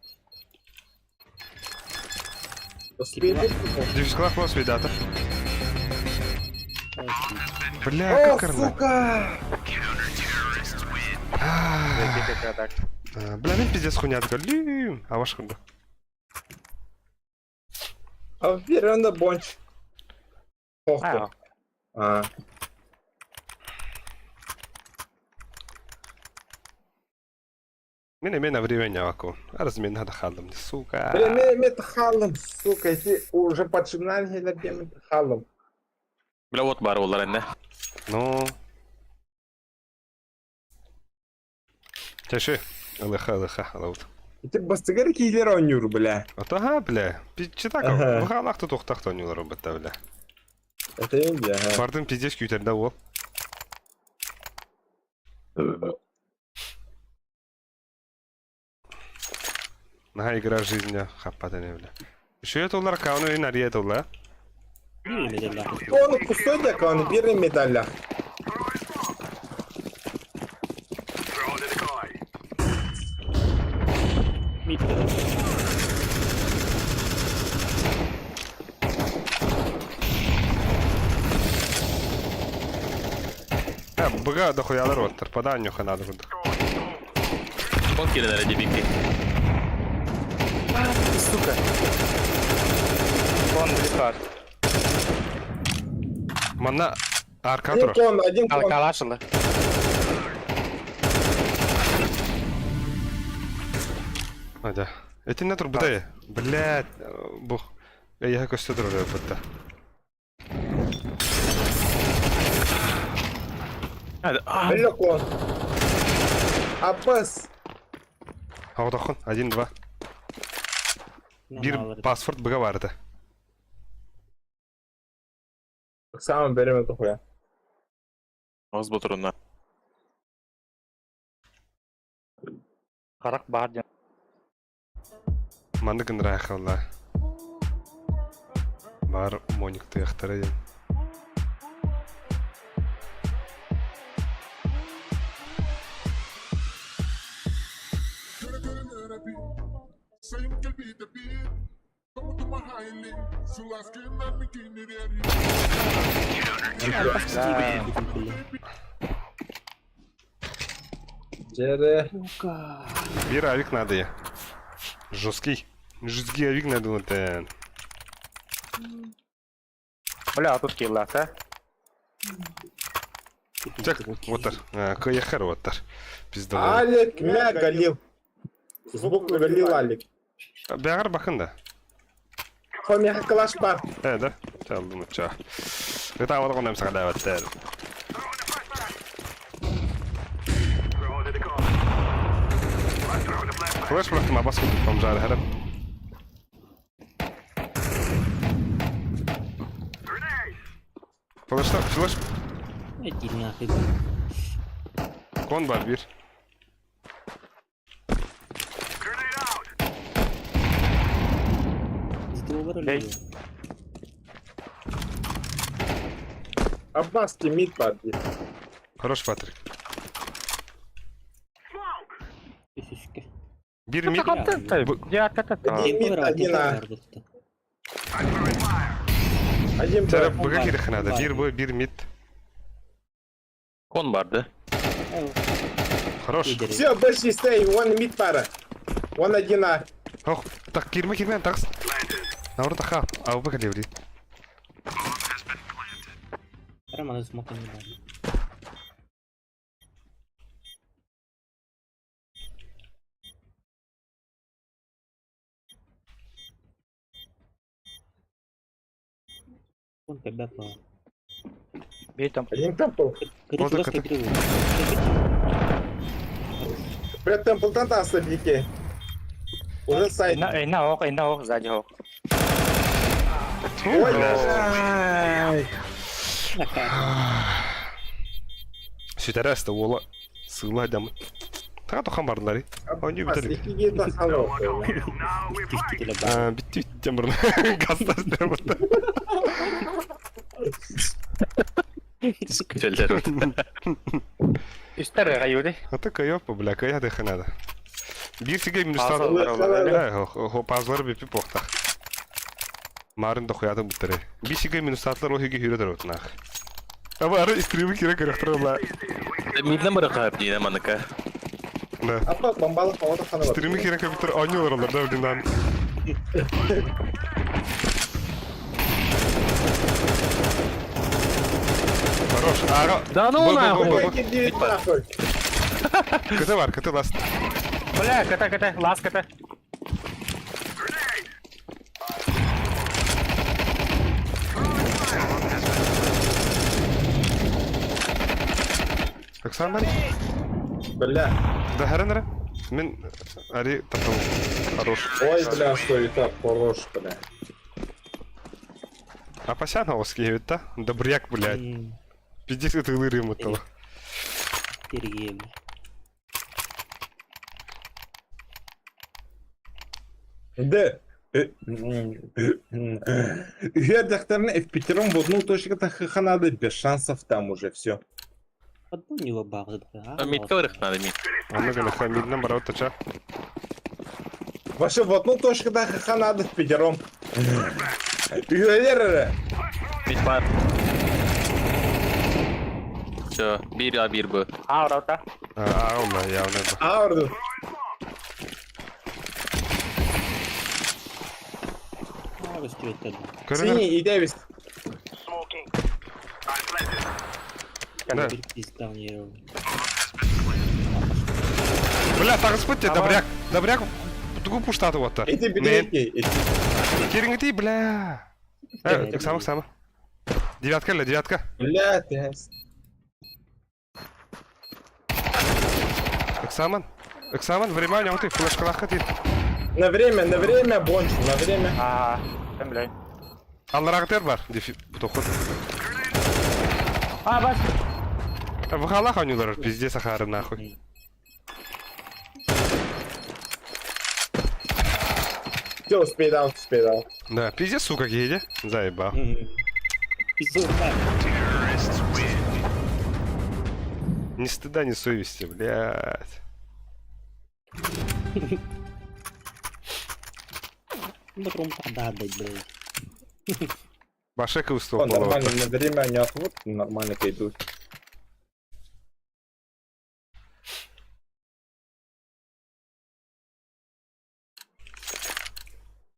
Успели? Дивизклах вас видата. Бля, О, как карна. сука! Так. Бля, мен пиздец хуйня отгалим. А ваш куда? А вперед на бонч. Ох ты. Ha. А. Мен на время не ваку. Размен надо халам, сука. Бля, метахалом, сука, если уже подшибнали, я метахалом. Bile ot var onlar enne. Ну. Тяши. Алыха, алаут. И ты бастыгар кейлер онюр, бля. Ага, бля. Читак, Ага. вахалахты тохтахты не робота, бля. Это Индия, ага. Бардым пиздец күйтерді ол. Наха игра жизни хаппата не бля. Şu et olarak kanunu en ariyet ola. Miyim ederler. Он кусок, он бери медаля. Mid. Быга дохуялар оттыр. Поданию надо буде. Kon kirelere de bitti. Сука. Вон близко. Манна арка Один тұр. кон, один кон. Калашылы. Hadi. Etin ne tur bu dayı? Блядь, bu. Я көстө тұрыр өпітті. Hadi. Бля, кон. Апас. Аудақын, 1-2. Bir паспорт бұға барды. Сам берем эту хуя. Ağız boturundan. Қарақ бар ден. Манды күн райқы олай. Бар моникты яқтары ен. Джере. Bir avik надо ya. Жесткий. Жесткий авик надо вот. Бля, а тут киллас, а? Так, вот так. Каяхар вот так. Пизда. Алик, мя галил. Сбоку галил Алик. Бягар бакында. Хомя клаш бар. Да. Çaldım uçağı. Bir tane var mesela davetler. Flash bıraktım abas kutu komcarı herif. Flash. Один нахуй. Kon var bir. Сдобрали. Аббас тимит бар. Хорош Патрик. Фишечка. Bir mid. Я как-то. Один мид, один А. Один Taraf Б. bıga geri kınada. Bir bu, bir mid. Kon vardı. Хорош. Все, больше стей, вон мид пара. Вон один А. Oh, tak girme tak. Orada kal. Abi bak devri. Роман смог не дали. Он когда по... Бей там. Один темпл. Вот так это. Пред темпл танта ослабляки. Уже сайт. Ина ох, сзади ох. Ой, Sütereste ola. Sığla adamı. Taka tokan bardılar. Oynuyor bitelim. Последний до халов. Bitti Cemur'un. Gazlar üstüne burada. Güzeller. Üstler gayuri. Hatta kayıyor bu bla kayıyor da kanada. Bir sigay minuslar. Pazarlar O pazarı bir pipokta. Marın da koyadım bu tere. Bir sigay minusatlar o hüge hüre derot nak. Ama ara istrimi kire karakterla. Midden bırakıp yine manıka. Ne? Апа, бомбалы havada kanı var. İstrimi kire karakter oynuyorlar oralarda ödünden. Хорош. Ага. Да ну нахуй! Ой, иди нахуй. Кыты var, kıtı last. Бля, ката, лаз ката. Оксан Бля. да херенера. Мен ари tapım. Хорош. Ой, бля, что это хорош, бля. Апасян овский вита. Добряк, блядь. Пиздец, это лырым этого. Сергей. Да. Я докторна F5 в одну точку так надо без шансов там уже все. Подбой него баг забрал. Midden bırakmadı mid. Onu gene хамидна брат тача. Вообще в одну точку так надо в пятером. Mid var. Все, bir ya bir bu. Аурата. Aa, olma ya ne bu. Аурду. Aga sürekli. Көрі Синий, иди вис. Smoking. I'm planted. Да. Bir pis down here. Бля, тағы спытте, добряк тугу пуштаты оттар. Иди Мен, бери. керіңі бля. Өксама. Девятка. Бля, ты. Өксаман, время не ты, флешкалаққа дейін. На время, бонч, на время. Кім білейін. Аллараға тер бар, дефи, бұтоқын. Бас. Выхалақ анюлар, пизде сахары нахуй. Все, успейдал. Да, пизде, сука, гейде. Заебал. Пиздец, Ни стыда, ни совести, блядь. Потом подадать, блядь. Башека О, устал. нормально, на время они отвод, нормально пойдут.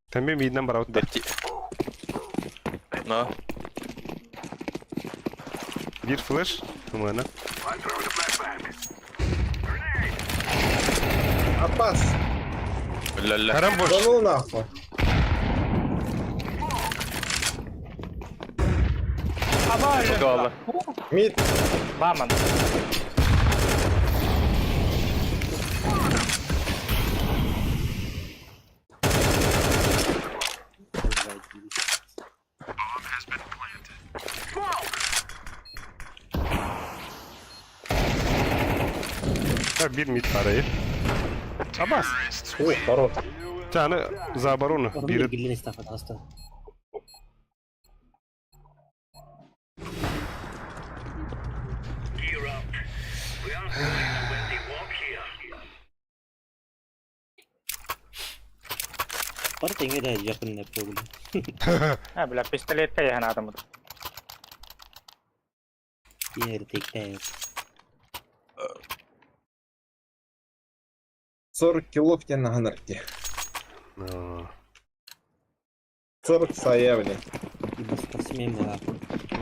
Там мен видно бар аутта. No. Bir flash. Мына. I'm throwing a flashbang. Аббас, Ля-ля. Карам бош. да ну нахуй. Голы. Мид, Мамон. Bir mid parayı. Абас. о, хорош. Таны за оборону. Orang Bir gilin istafat hasta. Gear up. We aren't going when they walk here. Par tinggi dah jakun ne problem. Бля, пистолетка я надо. Here take that. 40 килов тебе на гонорке. Ну, 40 саевни. Ibu spasimen lah.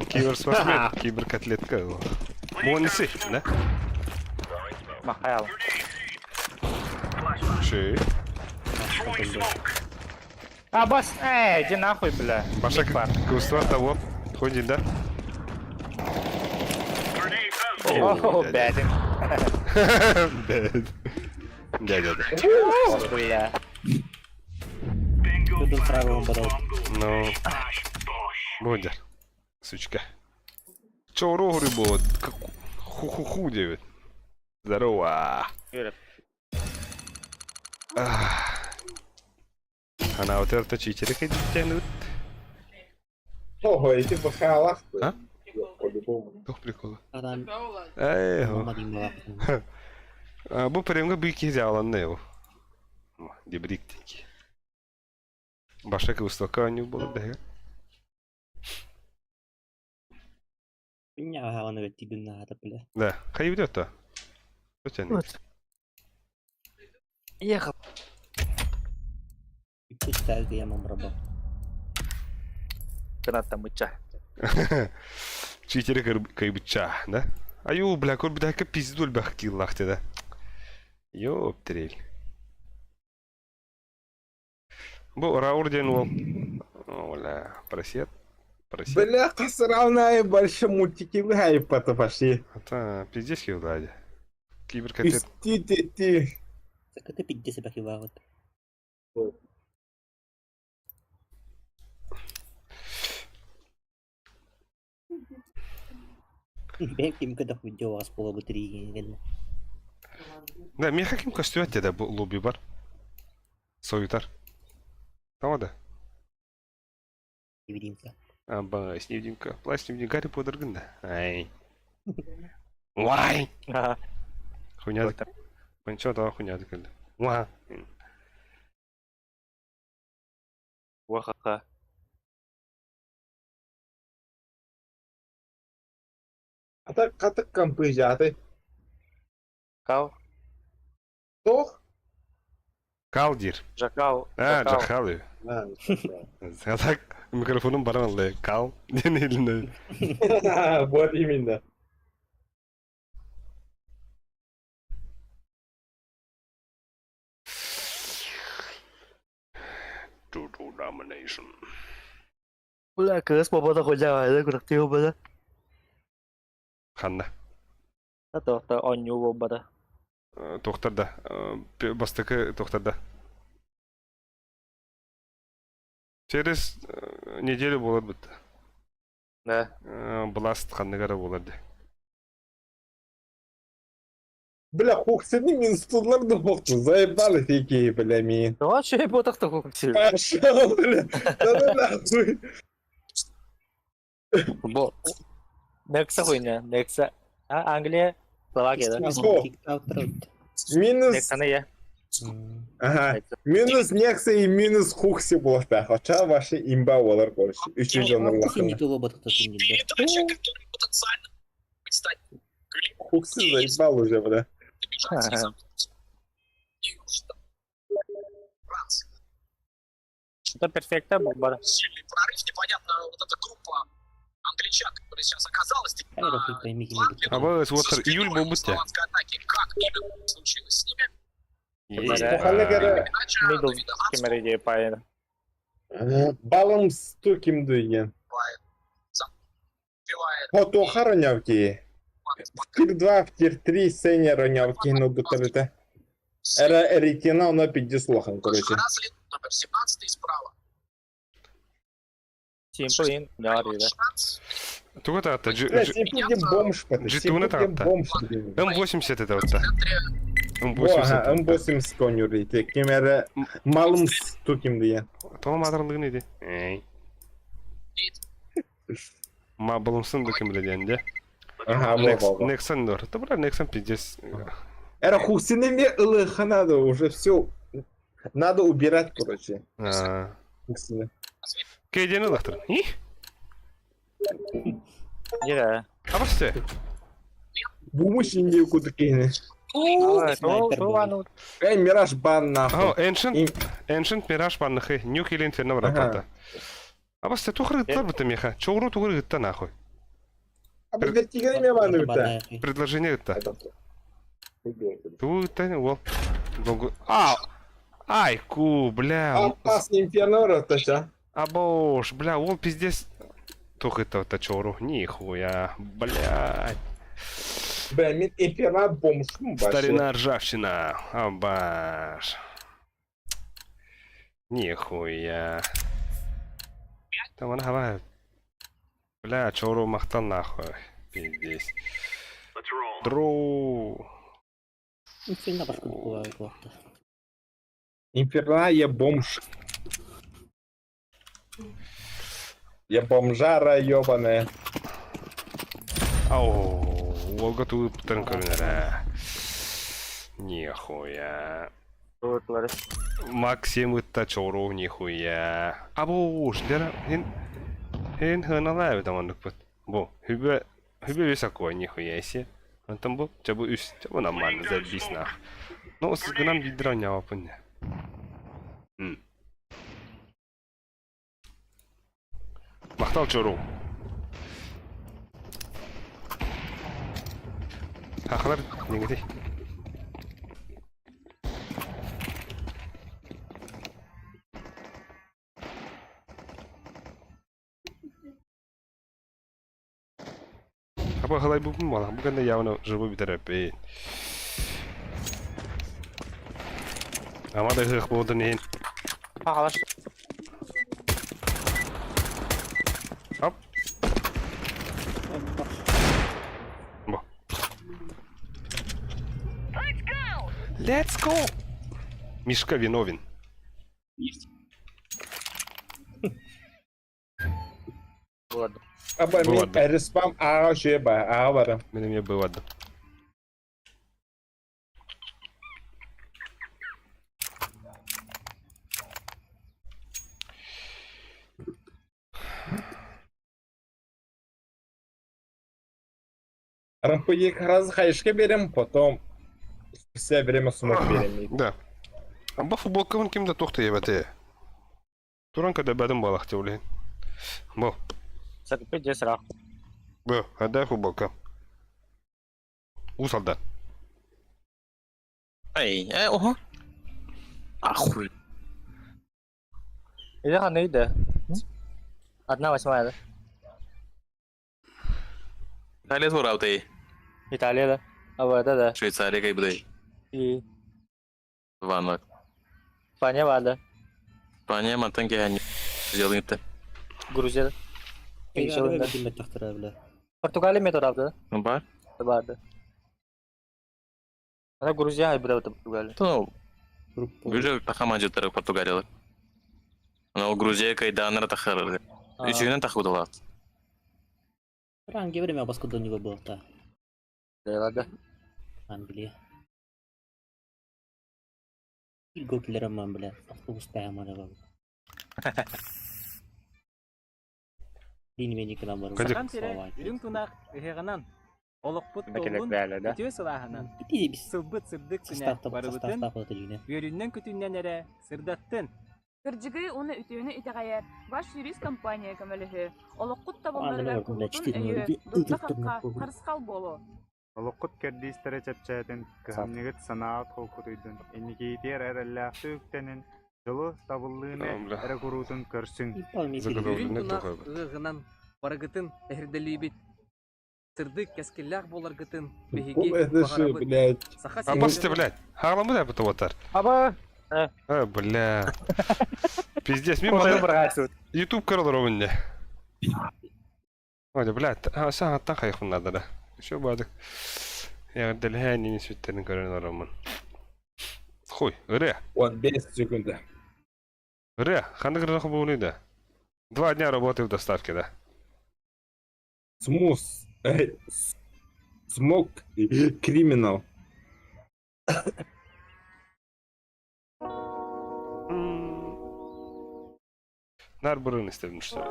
Кибер спортсмен, кибер котлетка. Бонусы, да? Махаял. Şey. Throwing smoke. Бас, иди нахуй, бля. Башек куства того. Ходит, да? Grenade out. О, бядин. Дядя. Бля. Bingo Tudun bango правилам бодал. bongo. Ну, Bash bosh. Бодя. Сучка. Чё рогу рыбот? Ху-ху-ху, девять. Здорово. Юрит. Она вот это читерика тянут. Ого, иди по халах. А? По-любому. Тух прикол. Aran Эй, mama di bawah. bu premga büyük heyecanlandı ya bu. Debrikteki. Başka kıvıstoka ne bulur da ya? Punya hawan awet tidun na harap lah. Da, kaybediyor da. Lütfen. Ехал. Itu style dia mau merabak. Граната мыча. Читери kaybedeceği, da? Ayo, bля, kol bir dakika pizdol bakki lahtı da. Ёп, трель. Bu Раурден ол. Оля, просет. Бля, косравная большие мультики в хайпа-то пошли. Это пиздец Влади. Киберкотет. Ты. Sakit pidya sa bakiwakot. Ben kim kadar video az polo bateri kan. Да, мен каким костюмте да лобби бар. Соютар. Tamam da. Невидимка. Аба, сневдимка. Пластик Гарри Поттер гында. Ай. Вай. Хуйня. Мен чё да хуйня гында. Ва. Уахаха. А так катык компы жаты. Кау. Тох? Калдир. Жакал. Жахал. Так, микрофоном баран кал. Не. Вот именно. Total domination. Bля, КС попада ходжа, да, курак тио бада. Ханна. А то оню бада. Тоқтады. Бастықы тоқтады. Через неделю болады бітті. Да. Бласт қандығары болады. Бля, Хуксины минстудлар да боқты. Заебали такие, бля, ми. Ну а че я ботах-то купил? Пошел, бля. Да нахуй. Бо. Некса хуйня, Некса. А, Англия, Словакия, да? Минус... Некса не я. Ага. Минус Некса и минус Хукси болды. Хотя ваши имба олар, короче. Üçüncü onurlar. Хукси заебал уже, бля. Это перфекта бомба. Сильный прорыв, непонятно, вот эта группа англичан, которая сейчас оказалась Абы вот июль был бітті. славянской атаки, как именно случилось с ними? Бұқаны кәрі Мидл кемереде пайын. балым сту кимді екен. Убивает Хото харонявки. В тир-2, в тир-3 сеня ронявки, ну бутылыта. Эра Рикина, она 50 лохан, короче. Харасли, номер 17 справа. Симплин, няри, да. Тука та Бля, симпуге бомж, Джитуна симпуге та. бомж. М80 это вот та. Ага, М80. М80 конюр ите. Кемері малым сту кимді екен. Тола мадырындығы не де? Эй. Ма балымсын да кем біледен де? Ага, во. Нексан дор. Да бля, Нексан пиздец. Эра Хуксинеме ылыха надо, уже все. Надо убирать, короче. Хуксине. Кейдені лақтыр. И? Не да. А басте? Бумыш инде кудыкейне. Эй, Мираж бан О, нахуй. Ancient Mirage баннахы. Нюк или инферно рапорта. А басте тухры гыттар бұты меха. Чоғыру туғыры гытта нахуй. А бы вертиганы ме баны үтті. Предложение гытта. Ту гытта, ол. Ай, ку, бля. Опасный инфернор, точа. Абош, бля, ол пиздец. Тух это вот чору. Нихуя, блядь. Бля, мен инфернор бомж. Старина ржавчина. Абаш. Нихуя. Там она хавает. Бля, чору махтал нахуй. Пиздец. Дру. Инфернор я бомж. Я бомжара ёбаная. Ау, Волга тут танкернера. Нихуя. Максим это чору нихуя. Абош, дера, хен хана там он пот. Бо, хюбе высоко нихуя си. Он там был, чабу үс, чабу нормально забись на. Ну, с гнам ведра не опыня. Махтал чору. Хахлар, не гиди. Apa halai bu malah bukan явно живу битерепи. Амада хых болдун. Халаш. Оп. Let's go! Мишка виновен. Ладно. Аба мен Ладно. респам аға жеба, аға барам. Мне было одно. Рампуге раз хайшке берем, потом спустя время сумок берем. Да. Amba futbolkamın kimde toxta yebete. Turan kada badın balaq tevleyin. Bu. Sakıp cesra. Bu. Hada futbolkam. Usaldan. Ай, ого. Ахуй. İyi kan neydi? Одна восьмая, да? Италия турау ты. Италия, да? А вот это да. Швейцария кай бдай. И Ванна. Испания var da. Испания мантан ке хани. Сделай это. Грузия da. Kaya şey oldu. bir dinle tahtara bile. Portugalya mı tarafta? Бар. Vardı. Ana Gruzya hay burada Portugalya. Ну, Grup bu. уже тахаманжы тарап Португалия. Анау Грузия кай данра тахар. Üçünden takıdılar. Hangi время басқа до него было-то? Eyvallah. Англия. Göklerim bile. Автобуста ямана. Dinime nikram var. Kadir. Үрүң тунак ыһыганан олокпут Мекелек толун değerli da. үтүө сылааһынан Gitti biz. сылбыт сырдык күнэ Startup барыбытын startup yine. үөрүннен күтүннен эре сырдаттын Кырдьыгы уны үтүөнү итеҕэйэр баш юрист компания көмөлүһү олоккут Аны табылларыгар бар, курутун читин өйү өрдү, дутта ыдыктырнак хакка болду. харыскал болу. Олоккут кердиистере чепчээтин кыһамнигит санаат холкутуйдун энникиитиэр эрэллээхтэ үктенин жылы табыллыыны Амла. эре курутун көрсүң. İmpal Загадал. үрүң не тунак тохой. ыһыганан барыгытын эһирделиибит сырдык кескиллээх боларгытын Ну, биһиги это же, блядь. саха А басты, блядь. Хағламы да бұты отар. Aba. Бля. Пиздец, мен Ortaya бана bırakıyorsun. YouTube кырылыр о менде. Ой, блядь, сағаттан қайық бұнады да. Шо бадық. Яғырдал хәнini сүттерін көрін орамын. Хуй, ыры. 15 секунд. Ыры, қанды қырық болуды. 2 дня работаю в доставке, да. Смус. Смок. Криминал. Нар бұрын істедім, что ли.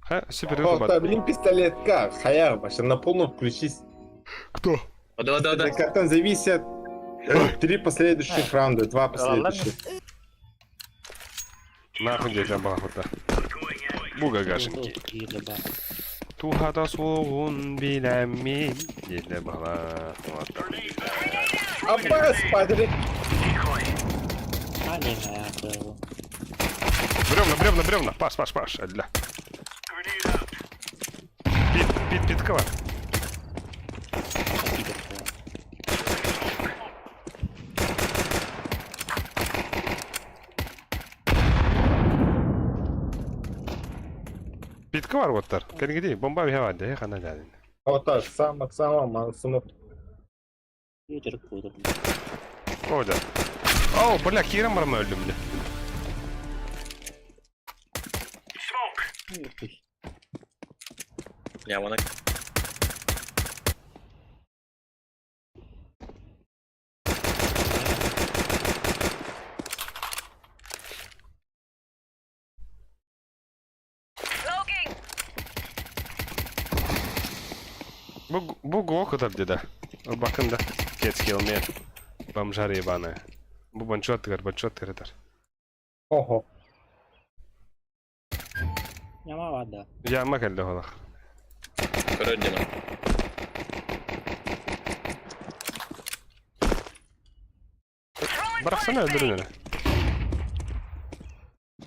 Ха, супер О, ыры да, блин, пистолетка. Хая, вообще на полную включись. Кто? Да. Это как там зависят 3 последующих раунда, 2 последующих. Нахуй детям бағыта. Буга гашынки. Тухада соғын біләммен. Деді бала. Аббас, смотри. Али hayatı. Бревна. Паш. Адля. Пит, кава. Питка var bottlar. Gelin gideyim. Bomba bir hava de. Kana geldin. Вот так, сам, сынок. Yiyecek koydum. Orada. Oh, bля, Kiran var mı öldüm bile. Я вон. Bu Гока там где-то. Bakın da. Geç gelmeyen. Bamjar ебаная. Bu банчот тырытар. Ого. Yama var da. Yanma geldi ola. Родина. Bıraksana öldürün öyle.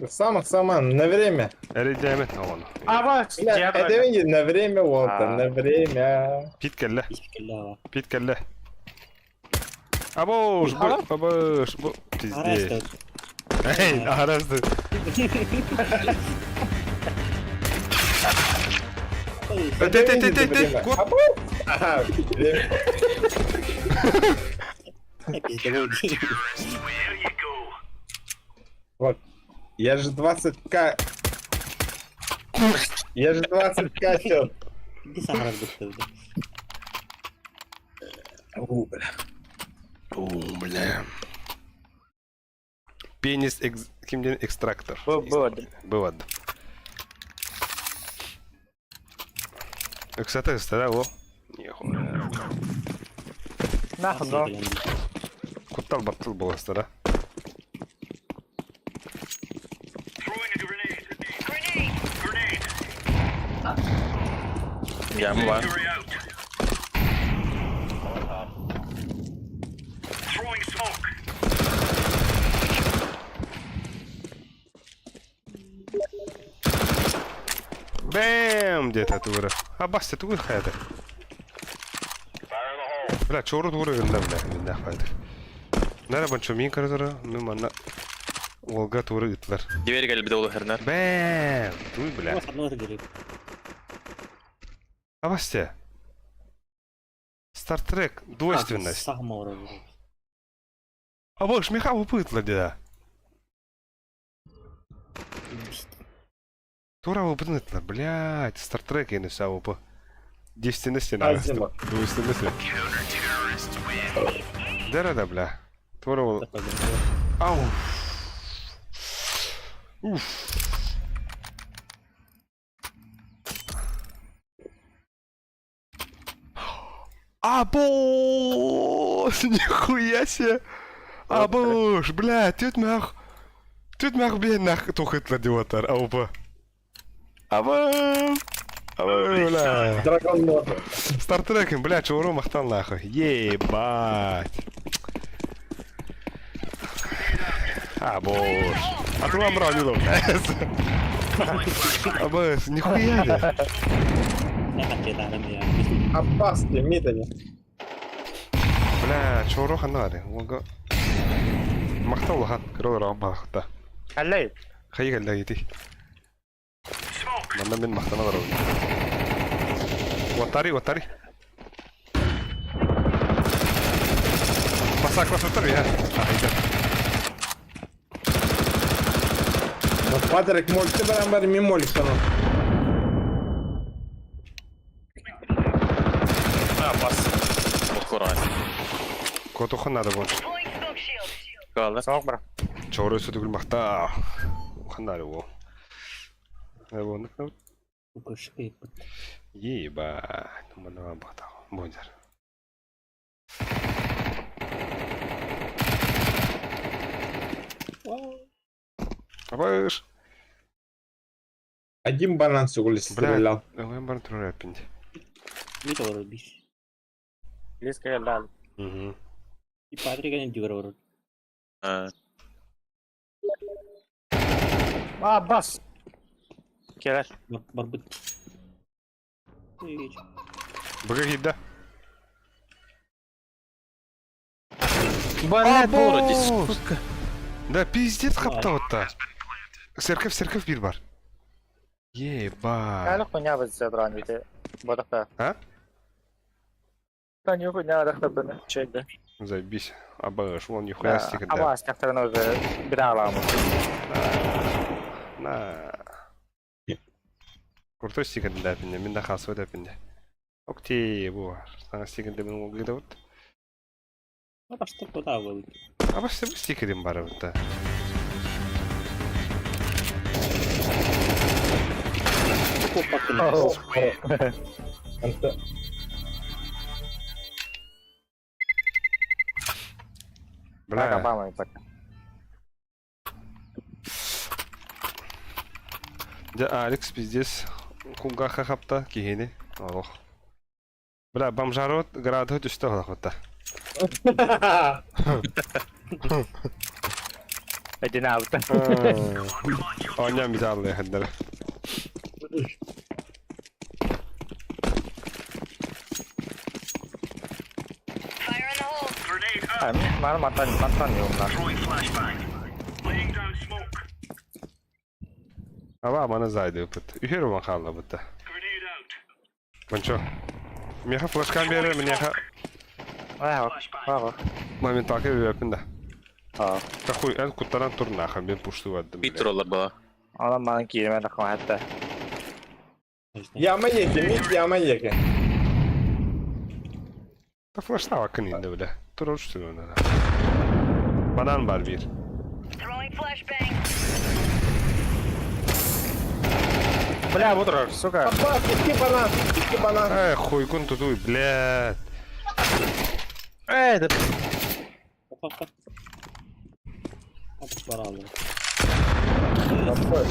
Сама, на время. Eriyeceğimi. Onu. Aba. Бля, это видите, на время, Уолтер, на время. Pit kelle. Hiçbir kelle hava. Pit kelle. Aboş bu. Aboş bu. Ara Pizdi. işte. Hey, arası. Ты. Ага, время. Hepsi de böyle. There you go. Вот. Я же 20к. Я же 20к сейчас. Bir sahara bıktırdı. Бля. Пенис kimden экстрактор. Bu. Кстати, стара о. Нихуя. Nahno. Asıl Battıl bolası da. Throwing a grenade. Grenade. Yağmur var. Fury out. Throwing smoke. Bam diye tatuvura. Ha bas tatuvur hayata. Bля, чору тура гында бля, мен нахвайды. Нара банчо мен каразара, мен манна Волга тура гытлар. Дивери гел биде olur herner. Бам! Туй бля. Вот одно это А басте. Star Trek, двойственность. Сахма уровень. А больше меха выпытла, деда. Тура выпытла, блядь, Star Trek я написал по девственности на двойственности. Да, бля. Тура. Ау. Уф. Абош! Нихуя себе! Абош, бля, тут мах беднах тухытлы диотар, аупа. Абош! Абош, бля. Дракон мод. Стартреком, бля, чего махтал нахуй. Ебать. Абош. А ты вам ранил, Абош, нихуя не. Я так это армия. Опасный, мидами. Бля, чего ханали? Волга. Махтал лахан, кроу махта. هليت خيك اللي من مختنا ضروري وطري مساك وطري ها Патрик, можете брамбар мимолик sana. Bas. Koray. كوتو خنا ده بون Kaldı. سموك برا چورو سو تقول مختا خنا له هو بون Укушки. يبا من بختا بونجر Абаш. Один банан сугули стрелял. وين برنتو رابند Ini tuh orang bis. ليس كيال دال Di Patrick kan juga orang. بس كيلاش Barbut. بقى كده Abor. Да пиздец خبطه سركف bir bar. Ебать. قالوا كنيا بس زادران بيته بدك ها؟ كان يوم كنيا دخل بنا شيء ده Заебись. Абаш, вон нихуя стик да. أبغى أستكتر إنه بدأ علامة На. Крутой стик да пинде, мен да хасу да пинде. Окей, бу. Сана стик да мен могли да вот. Apa sih kau tahu? Абаш се стик да бар вот. Aku pakai. Anta. لا Бля. كمان يفك Да, Алекс пиздец. Кунга хапта кихини. Ох. Бля, бомжарот градо düştü хата. أجينا أوتا Oynayam bir daha Allah'a kadar. Grenade out. ما ماتن يومنا Throwing flashbang. Laying down smoke. Ama bana zaydı yapıt. Ühür mü kaldı bıtta? Grenade out. Banço. Miha flashkan bir yere mi niha? Moment takip yapın da. Takuy en kutlanan turna kan ben puştu vardım. Bitir olur bana. أنا ما نكير ما نكون حتى Yama yeke, mid yama yeke. Ta flashta bakın indi böyle. Tur uçtu ona. Banan var bir. بلا بضرر سكر Abbas, iki banana. Хуй كنت توي блядь. ايه ده bak. Atık var aldım. Kapı.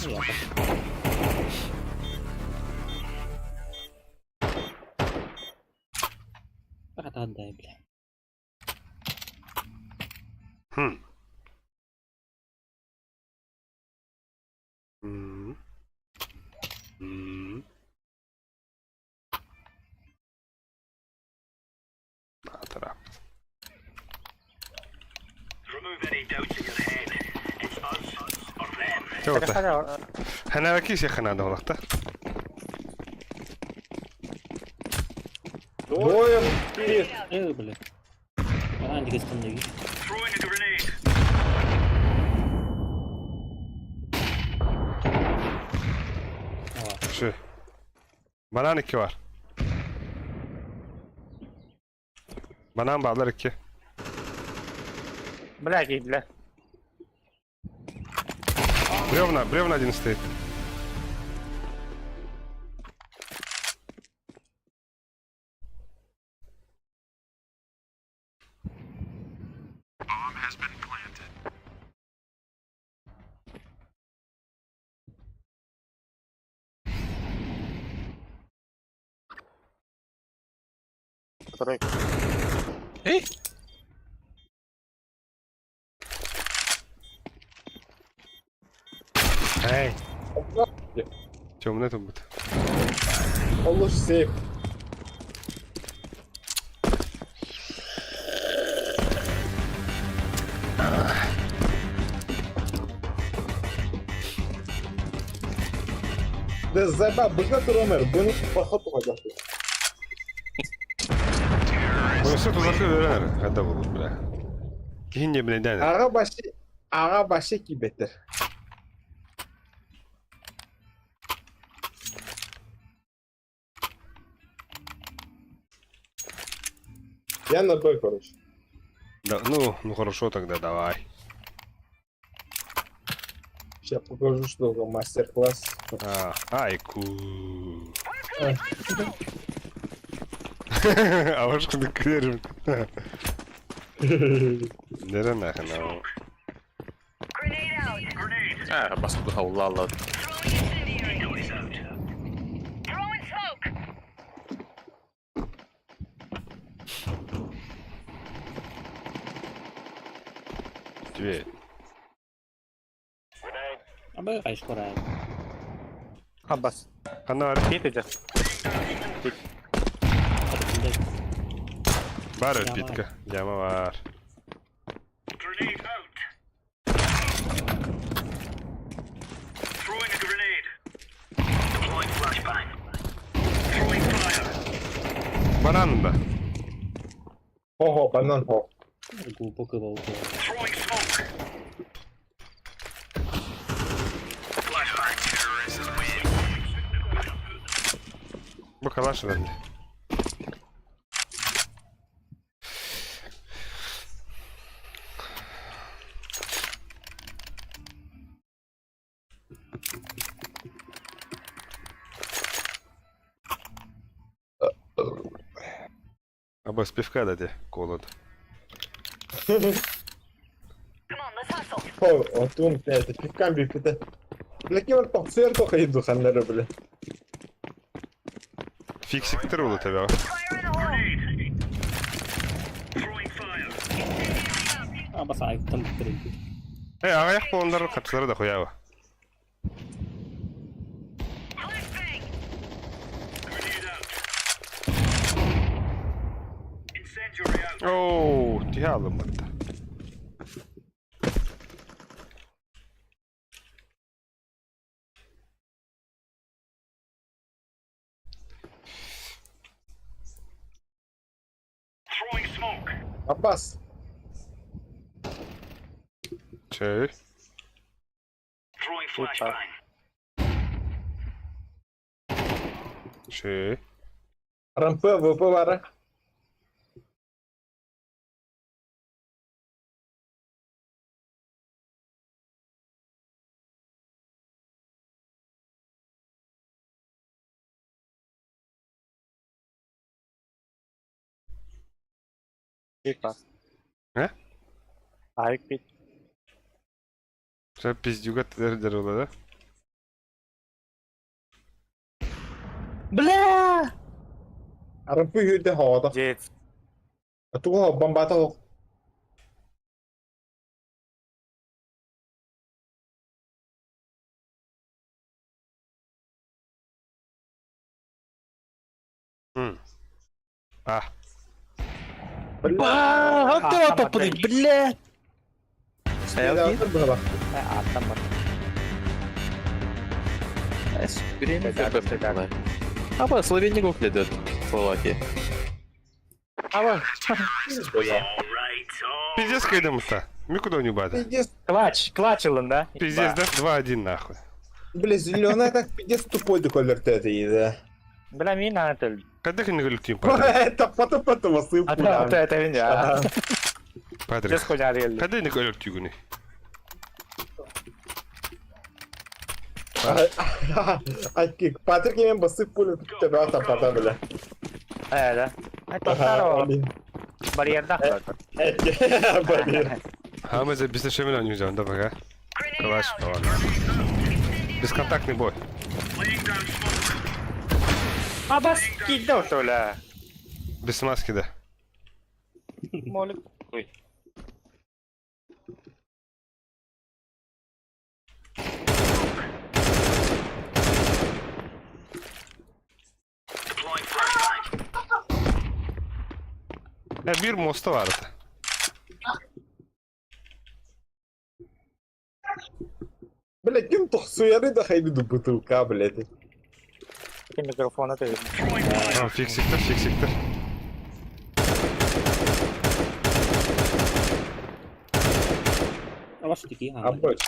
İyi yapar. Fakat hadi bile. Hmm. Hmm. Hmm. Taraf. Remove any doubts in your head. It's us or them. Kevata. Hadi Hana kiis yakana da waqta. Двое. Вперед. Bile. Bana hangi kısmında gir? Throwing a grenade. Şu. Banan 2 var. Banan bağlar 2. Блядь, бля. Бревна один стоит. Второй. Эй! Эй. Темный это будет. Olur сейф. Да заба, быжна Ромер, bunu поход olacak. Bunысы тузакы öğrenir. Hadi olur bile. Kihince bile denir. Ağa başı ki beter. Я на той, короче. Да, ну хорошо тогда, давай. Сейчас покажу, что за мастер-класс. Айку. Авашканы кырым. Nere nahın o? Ah, basıldı Allah Allah. Dve. Ama kaç koray. Abbas. Kanar. Git Var ötbitka. Yama var. Grenade out. Throwing a grenade. Deploying flashbang. Throwing fire. Banan da. Ho, banan ho. Глупо кывал. Throwing smoke. Flashbang. Terrorists win. Bu kalaş herhalde. Або з півка дати колод. Ho, отун, это пивкам бифите. Леки var токсер тохай духанları bile. Фіксиктер olur tabi. Grenade. Throwing fire. Ama sahipten bitirin. Ayak bu onların kaçları da koyava. Grenade out. Incendiary out. Oo, diye aldım hatta. Throwing smoke. Abbas. Şey. Throwing flashbang. Şey. РМП, ВП var. Пит бар. Айк пит. Sen pizdюга дер ола, да? Бля! Арапы үйде хавада. Жет. Атуға бомбата ол. А, Как ты попадешь, блядь? Аттан бар. Аба, Словения выглядит Словакия. Ава. пиздец кайдамыста. Ми куда не бада? Пиздец, Клач ылында. Пиздец, да? 2-1 нахуй. бля, зеленая так пиздец тупой деколерте это еді. Бля, мен антыл. Когда ты не галютин, Это потом осып. Это меня. Патрик? Жес коня рел. Когда не галютин? Патрик емен басып пулы тебе атапата бля. Да. Это второго. Барьерда. А мы за бессошеменно не взял, давай, а? Калаш, ладно. Бесконтактный бой. А бас кидал что ли? Без маски, да. Молик. Ой. Ya bir mosta vardı. Бля, кем тухсуяры да хайду до бутылка, блядь. Ты микрофон это. Tamam, fixiktir, fixiktir. Awas dikit ha. Обочь.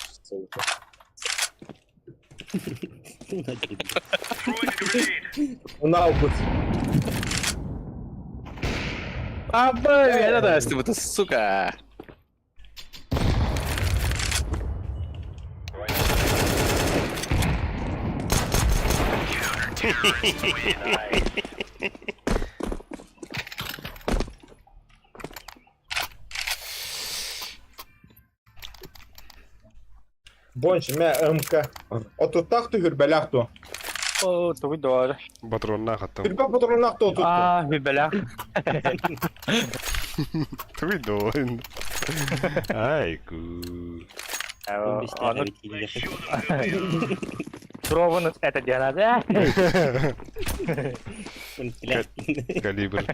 На опыт. Аба, я да, ты вот сука. Бонч, мя МК. Отут тахту гүрбәләхту. О, то видор. Батронна хаттам. Гүрбә патронахту отут. Бибелях. Твидоин. Айку. Пробован это дело, да? Калибр.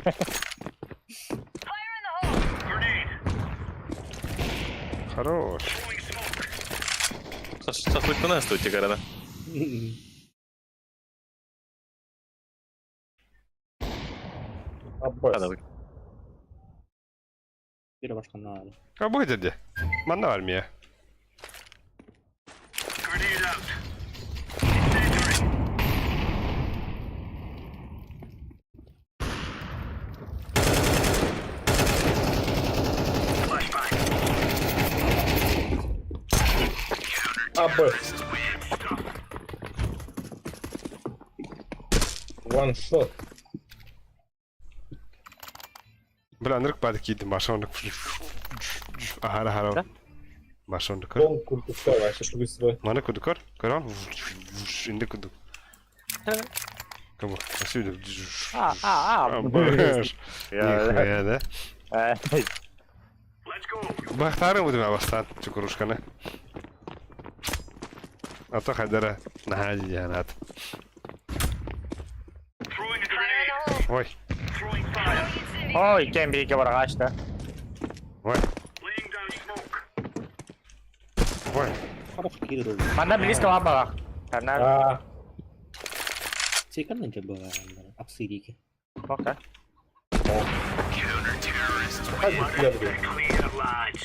Хорош. Шашлык у нас тут города. Обочь. Bir başkanlığı abi. А будет где? Манна армия. Обочь. One shot. Бля, нырк падик кийdim. Машонок. Ахара хара. Машонок. Дом куртука ваша шугысвой. Мана кудукор? Корон? Инде кудук. Кому? Асюда. Бэш. Нихуя, да? Бахтары будем абастан, чукурушканы. А то хадара нахади янат. Ой, Ой, кем биге бар агачта. ой, ой. Хорош kiri. Манда близко лаба. Карна. Sih kan mencoba aksi gitu. Окей. Hadi gel buraya. Clear, lads.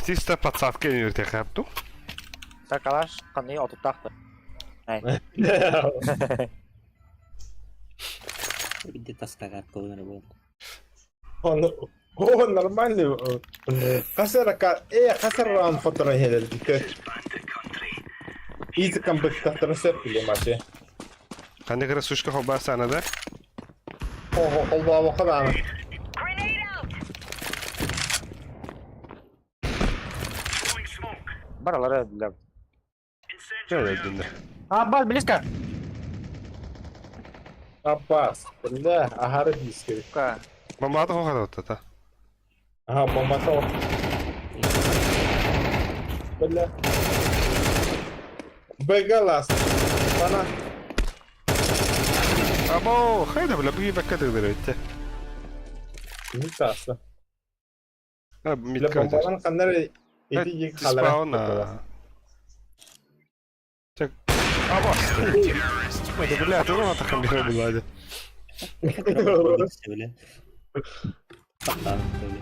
Чисто подсадка не вертехапту. Сакалаш каны отуп такты. Bir de tas kagat koyuyor bu. Он нормальный. Хасара хасара раунд фотора хедер. Bandit country. Easy комбаттахтар сөп билем ачы. Қандай кіре сушка холбасы анада? Холба вақыданы. Баралар өділі. Şöyle öldüğünde. Аббас, близко. Аббас. Бля, ахары близко. Ка. Бомбады қоғады отты та. Ага, бомбасы о. Бля. Бегалас. Бана. Або, хайда бля, бұғы бәкке дегдер өтті. Митасы. Ha, Бля, mitke öldür. бомбаларын қандар еті ек қалара. Спауна. Çek. Abo. Hadi bля, ты ona takım bir oldu hadi. Böyle. Patlar böyle.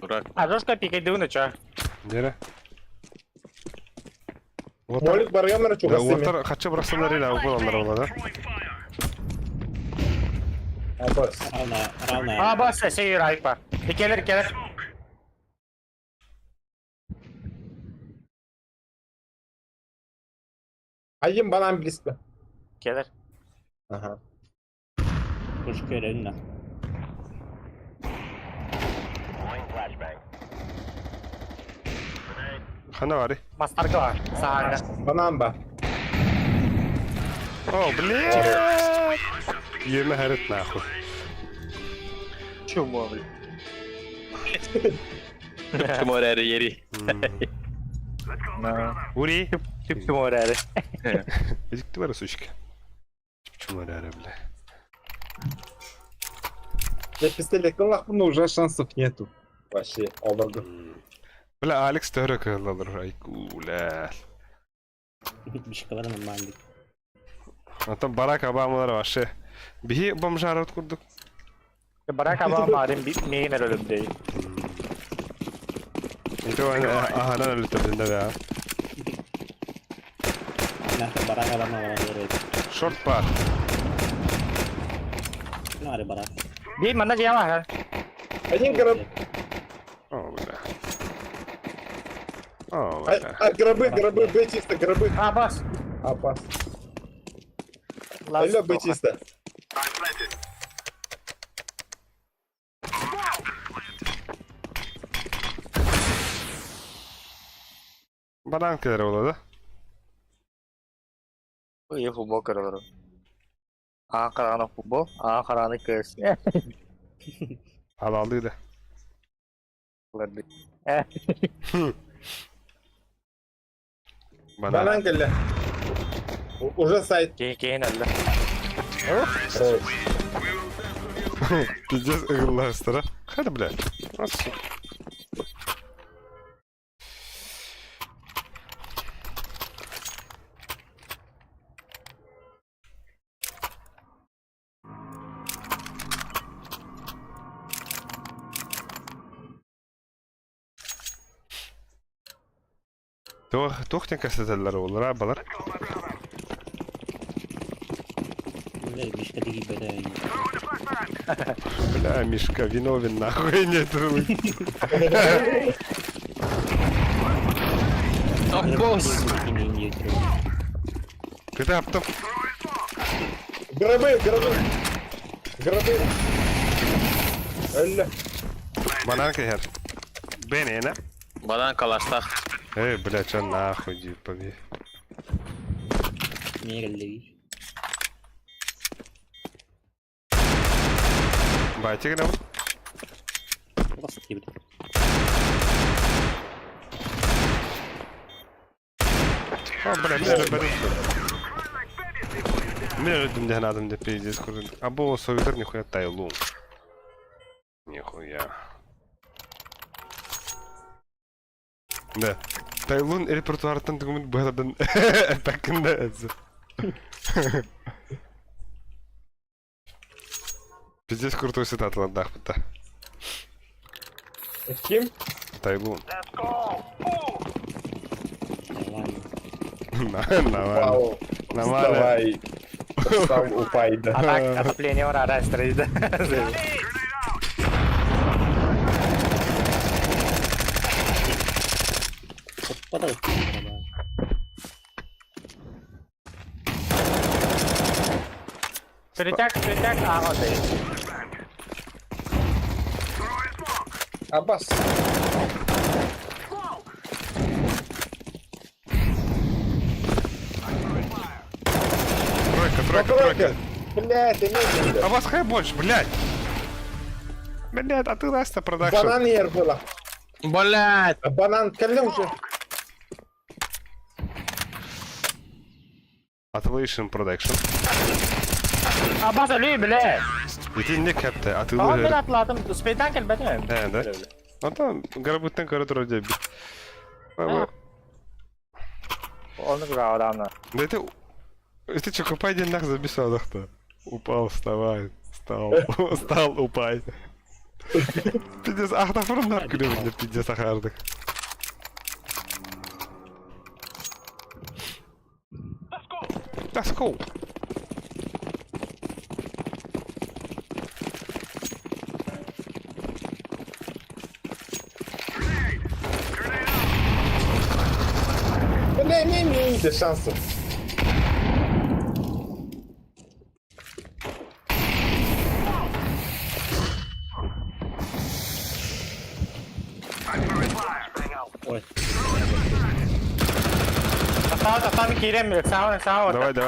Burak. А жорстко пикай дивно, ча. Nere? Молик барга мені чуға семе. Otar kaça bıraksanlar ile bu olanlar olmadı. Аббас. Равна. Аббас, сей райпа. Келер. Ayım bana близко. Келер. Ага. Кружка önüne. Хана var. Мастарка var. Sağında. Bana ба. Oh блядь. Yeme heret nahul. Чумо, блин. Тиморер yeri. Uri. Tüp oraya. Ezikti var suşka. Çum var ara bля. Я пистолетом лахну, но уже шансов нету. Вообще, оборду. Bля Alex töre kırılır ay kula. Bir şey kadar normallik. Hatta barak abamalar var şey. Bir bomjarot kurduk. Bırak ama madem bitmeyin ölüm değil. İşte o ahana öyle tabii ya. Nerede barak adamla var böyle. Short var. Ne var barak? Bir mana dia mah. Один граб. Oh bля. Oh bля. Грабы, Б чисто, грабы. Аббас. Аббас. Алло, Б чисто. Bana kadar oladı. Iya football karo. Karena football, karena kes. Halalıydı. Lebih. Bana. Банан калля. Уже сайт. Keyin öldü. Pideceğiz ığırlar üstüne. Hadi bля. Nasıl? Tuhten keseteller olur abalar. Böyle bir şey gibi böyle. Бля, Мишка, виновен нахуй не труд. Boss. Yine indiriyor. Ты yaptım. Грабы. Öldü. Bana kıyar. Beni ne? Badan kalastak. Эй, бля, чё нахуй, пови. Niye geldi? Байте грам. Basit gibi. О, бля, Мен öldüm de adam de пиздец курын. Або совитер нихуя тайлу. Нихуя. Да. Тайлун репертуардан түгімін бұғадан әпәкінде әзі. Пиздец крутой сет атылады ақпыта. Kim? Тайгун. Нормально. Нормально. Вау. Нормально. Вставай. Встал, упай, да. Атак, отопление урара, стрейд. Подал. Перетяг, а вот и. Аббас. Тройка. Блядь, ты медленно. А вас хай больше, блядь. Блядь, а ты Раста продакшн. Банан ер было. Блять! Банан кәлі уже. Atılışın production. Abbas ölüyor bile. Bütün ne kaptı? Tamam ben Atılır. atladım. Speyden gel benim. He de. Hatta garabuttan kara duracak bir. Ha. Onu gibi adamlar. Да это что, копай денег записал-то? Упал, вставай. Встал, упай. Пиздец, ах, да фронтар гребня, пиздец, ахардык. Let's go. Бля, не имеете шансов. Ой. Там Кирем, сам. Давай. Бля,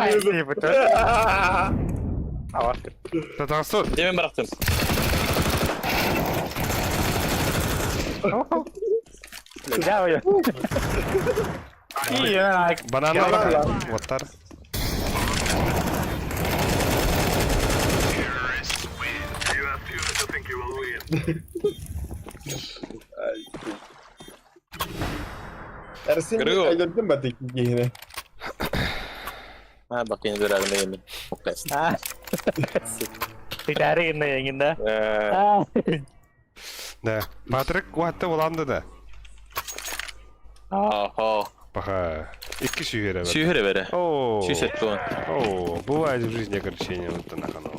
если бы это громил. Татарстан. Демен бıraktım. Ya ya. İyi ya. Banana bak. Watar. You have fuel to think you will win. Ersin Gregor. ayırdın mı tekniğini? Ha bak yine görelim yemin. Okles. Dikari ini yang indah. Да. Патрик Уатта уlandı da. Aha. Пока. İki şühere var. Şühere vere. О. Şüset bu. О, бывает в жизни огорчение вот на канал.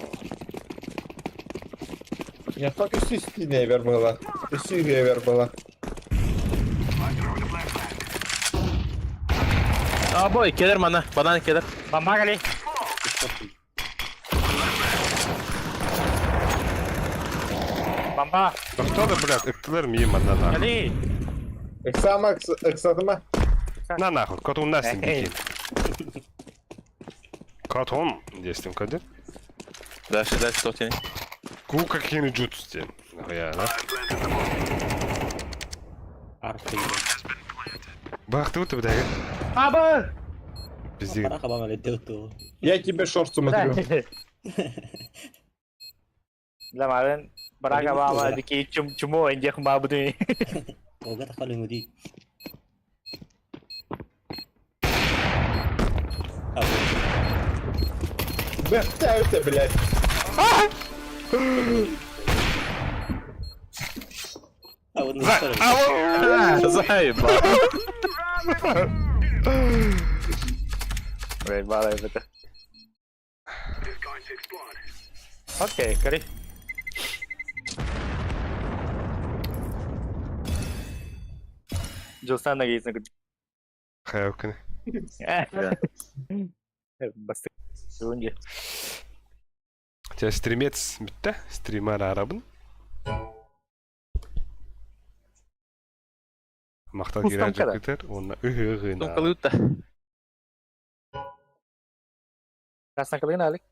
Я так üstü üstüne ver bana. Üstüne ver bana. Aa boy keler mana. Badan keler. Mama kali. Mama Да кто да, блядь, эктилер мимо на нахуй. kali. Eksama eksatıma. На нахуй, котун настин бикин. Котун, действуем кади. Дальше что тяни. Ку какие джутсти. Нахуя, да? Арты. Бах ты вот, блядь. Apa? Пизди. Пора кабам летел то. Я тебе шорт смотрю. Kemarin beragam sama di cuma aja kembali begini. Ога так kalau ngudi. Бехтаю ты, блядь. А вот не старый. Заебал. Wait, balai betul. It's going to explode. Oke, kali. Josan lagi sangat. Хайвканы. Pasti tunjuk. Тебя стримец битті? Стримар арабын? Мақтал Устам керен када? жүктер, оны үхі Тум kalıyor da. Kasna kali nalik.